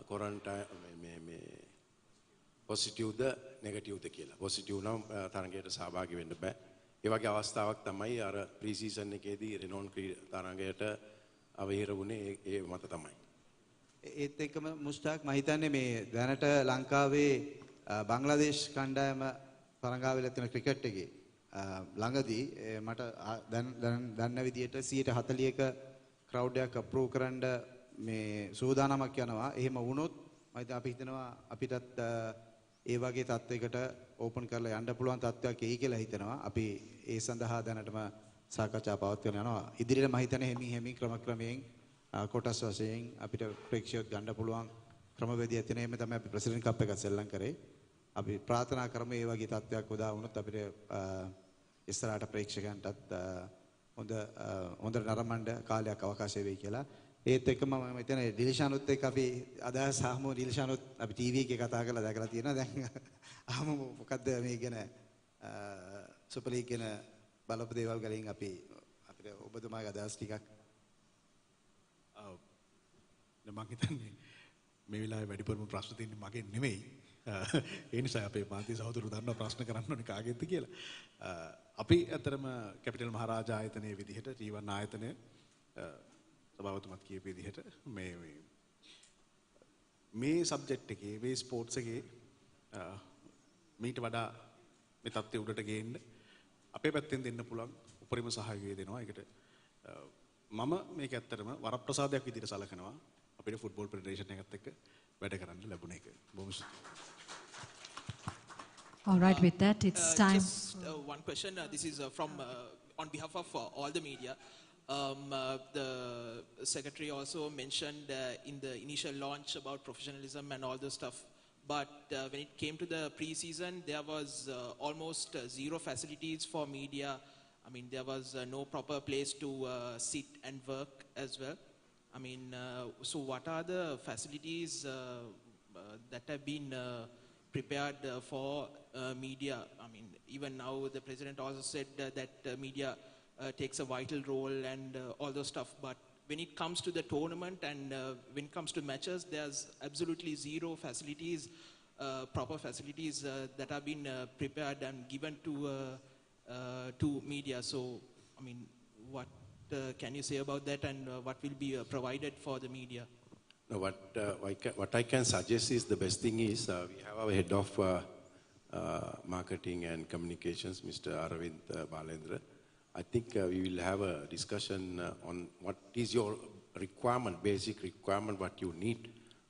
ක්වොරන්ටයින් මේ පොසිටිව්ද නෙගටිව්ද කියලා. පොසිටිව් නම් තරඟයට සහභාගී වෙන්න බෑ. ඒ වගේ අවස්ථාවක් තමයි අර ප්‍රී සීසන් එකේදී රෙනෝන් තරඟයට අවහිර වුණේ ඒ මත තමයි. ඒත් එක්කම මුස්තාක් මම හිතන්නේ මේ දැනට ලංකාවේ බංග්ලාදේශ් කණ්ඩායම තරඟාවෙලා තියෙන ක්‍රිකට් එකේ ළඟදී මට දන්න විදියට 140ක ක්‍රවුඩ් එකක් අප්‍රූව් කරන්න මේ සූදානමක් යනවා. එහෙම වුණොත් මම හිතනවා අපි හිතනවා අපිටත් ඒ වගේ තත්යකට ඕපන් කරලා යන්න පුළුවන් තත්ත්වයක් එයි කියලා හිතනවා. අපි ඒ සඳහා දැනටම සාකච්ඡා පවත්වගෙන යනවා. ඉදිරියට මම හිතන්නේ හිමින් ක්‍රමයෙන් කොටස් වශයෙන් අපිට ප්‍රේක්ෂකයෝ ගන්න පුළුවන් ක්‍රමවේදය තියෙන. එහෙම තමයි අපි ප්‍රෙසිඩන්ට් කප් එක සෙල්ලම් කරේ. අපි ප්‍රාර්ථනා කරමු මේ වගේ තත්ත්වයක් උදා වුණොත් අපිට ඉස්සරහට ප්‍රේක්ෂකයන්ටත් හොඳ නරඹන්න කාලයක් අවකාශය වෙයි කියලා. ඒත් එක්කම මම හිතන්නේ ඩිලිෂානුත් එක්ක අපි අදහස් ආමු. ඩිලිෂානුත් අපි ටීවී එකේ කතා කරලා දැකලා තියෙනවා. දැන් ආමු මොකද්ද මේ ගැන සුපර් ලීග් ගැන බලපු දේවල් වලින් අපිට ඔබතුමාගේ අදහස් ටිකක්. මම හිතන්නේ මේ වෙලාවේ වැඩිපුරම ප්‍රශ්න තියෙන්නේ මගෙන් නෙමෙයි. ඒ නිසා අපේ මාධ්‍ය සහෝදරයෝ දන්නවා ප්‍රශ්න කරන්න ඕනේ කාගෙන්ද කියලා. අපි අතරම කැපිටල් මහරජා ආයතනයේ විදිහට T1 ආයතනය සභාවතුමත් කියපු විදිහට මේ සබ්ජෙක්ට් එකේ මේ ස්පෝර්ට්ස් එකේ මීට වඩා මේ තත්ත්වය උඩට ගේන්න අපේ පැත්තෙන් දෙන්න පුළුවන් උපරිම සහයෝගය දෙනවා. ඒකට මම මේක ඇත්තටම වරප්‍රසාදයක් විදිහට සලකනවා. අපේ ෆුට්බෝල් ෆෙඩරේෂන් එකත් එක්ක වැඩ කරන්න ලැබුණ එක. බොහොම All right, with that, it's time. Just one question. This is from on behalf of all the media. The secretary also mentioned in the initial launch about professionalism and all the stuff. But when it came to the pre-season, there was almost zero facilities for media. I mean, there was no proper place to sit and work as well. I mean, so what are the facilities that have been prepared for media? I mean, even now the president also said that media takes a vital role and all those stuff. But when it comes to the tournament and when it comes to matches, there's absolutely zero facilities, proper facilities that have been prepared and given to media. So, I mean, what can you say about that, and what will be provided for the media? No, what I can suggest is the best thing is we have our head of marketing and communications, Mr. Aravind Balendra. I think we will have a discussion on what is your requirement, basic requirement, what you need.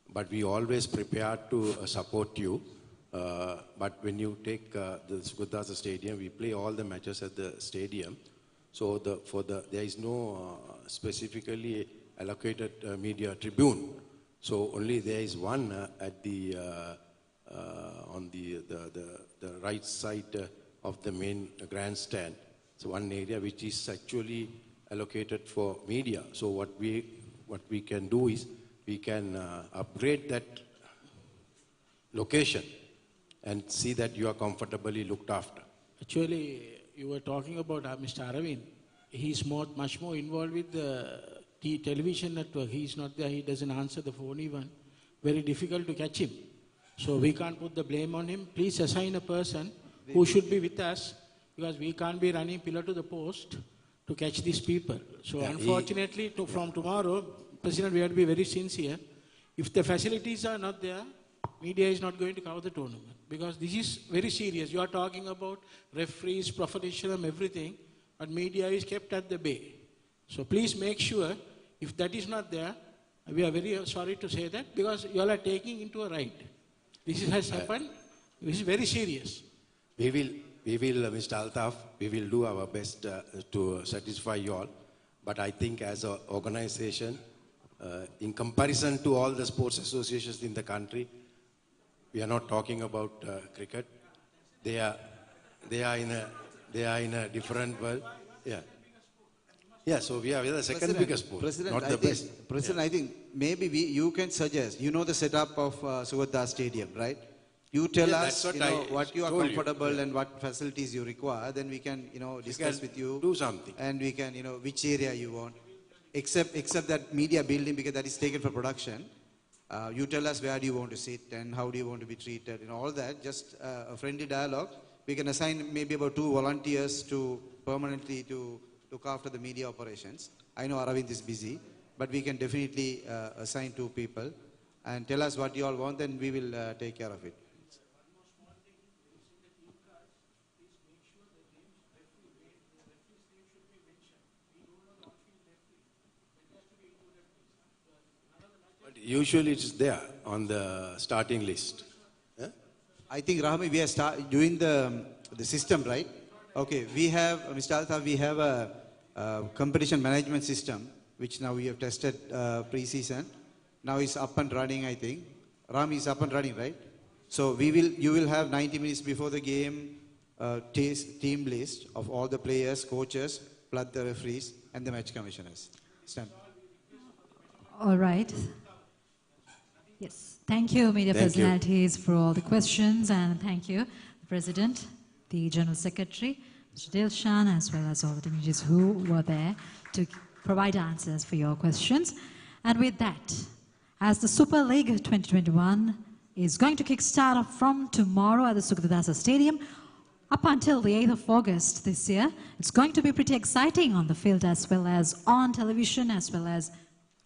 But we always prepare to support you. But when you take the Sukudasa Stadium, we play all the matches at the stadium. So there is no specifically allocated media tribune. So only there is one at the on the right side of the main grandstand. So one area which is actually allocated for media. So what we can do is we can upgrade that location and see that you are comfortably looked after. Actually, you were talking about Mr. Aravind. He's much more involved with the television network. He's not there. He doesn't answer the phone even. Very difficult to catch him. So we can't put the blame on him. Please assign a person who should be with us, because we can't be running pillar to the post to catch these people. So yeah, unfortunately, from tomorrow, President, we have to be very sincere. If the facilities are not there, media is not going to cover the tournament, because this is very serious. You are talking about referees, professionalism, everything, but media is kept at the bay. So please make sure, if that is not there, we are very sorry to say that, because you all are taking into a right. This has happened. This is very serious. We will, Mr. Altaf, we will do our best to satisfy you all. But I think as an organization, in comparison to all the sports associations in the country, we are not talking about cricket. They are in a different world. Yeah. Yeah, so we are the second biggest sport, not the best. President, I think maybe you can suggest, you know the setup of Sugadda Stadium, right? You tell us what you are comfortable and what facilities you require, then we can discuss with you. Do something. And we can, which area you want. Except that media building, because that is taken for production. You tell us where do you want to sit and how do you want to be treated, all that. Just a friendly dialogue. We can assign maybe about 2 volunteers to permanently to look after the media operations. I know Aravind is busy, but we can definitely assign 2 people and tell us what you all want, then we will take care of it. Usually it's there on the starting list. I think, Rahmi, we are doing the system, right? Okay, we have, Mr. Altaf, we have a competition management system, which now we have tested pre-season. Now it's up and running, I think. Ram is up and running, right? So you will have 90 minutes before the game team list of all the players, coaches, plus the referees and the match commissioners. Stand. All right. Yes. Thank you, media personalities, for all the questions, and thank you, the President, the General Secretary, Mr. Dilshan, as well as all the dignitaries who were there to provide answers for your questions. And with that, as the Super League 2021 is going to kickstart off from tomorrow at the Sukhdadasa Stadium, up until the 8th of August this year, it's going to be pretty exciting on the field as well as on television as well as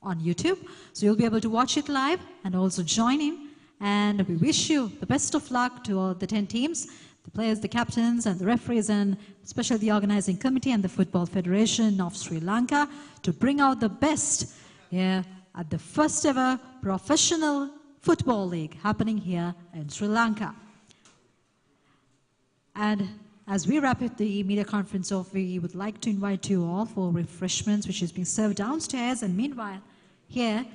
on YouTube. So you'll be able to watch it live and also join in. And we wish you the best of luck to all the 10 teams, the players, the captains and the referees, and especially the organizing committee and the Football Federation of Sri Lanka to bring out the best here at the first ever professional football league happening here in Sri Lanka. And as we wrap up the media conference off, we would like to invite you all for refreshments, which is being served downstairs. And meanwhile, here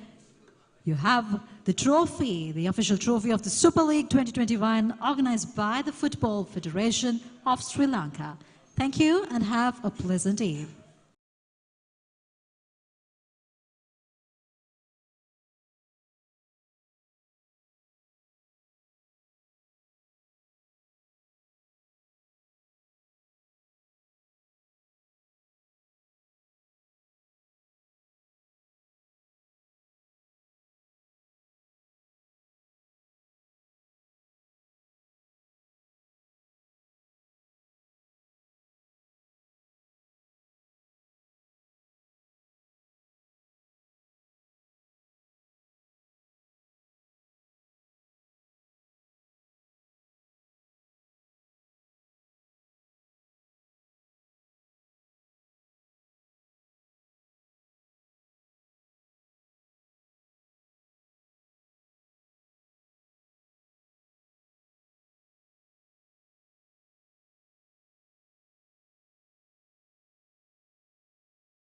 you have the trophy, the official trophy of the Super League 2021, organized by the Football Federation of Sri Lanka. Thank you and have a pleasant eve.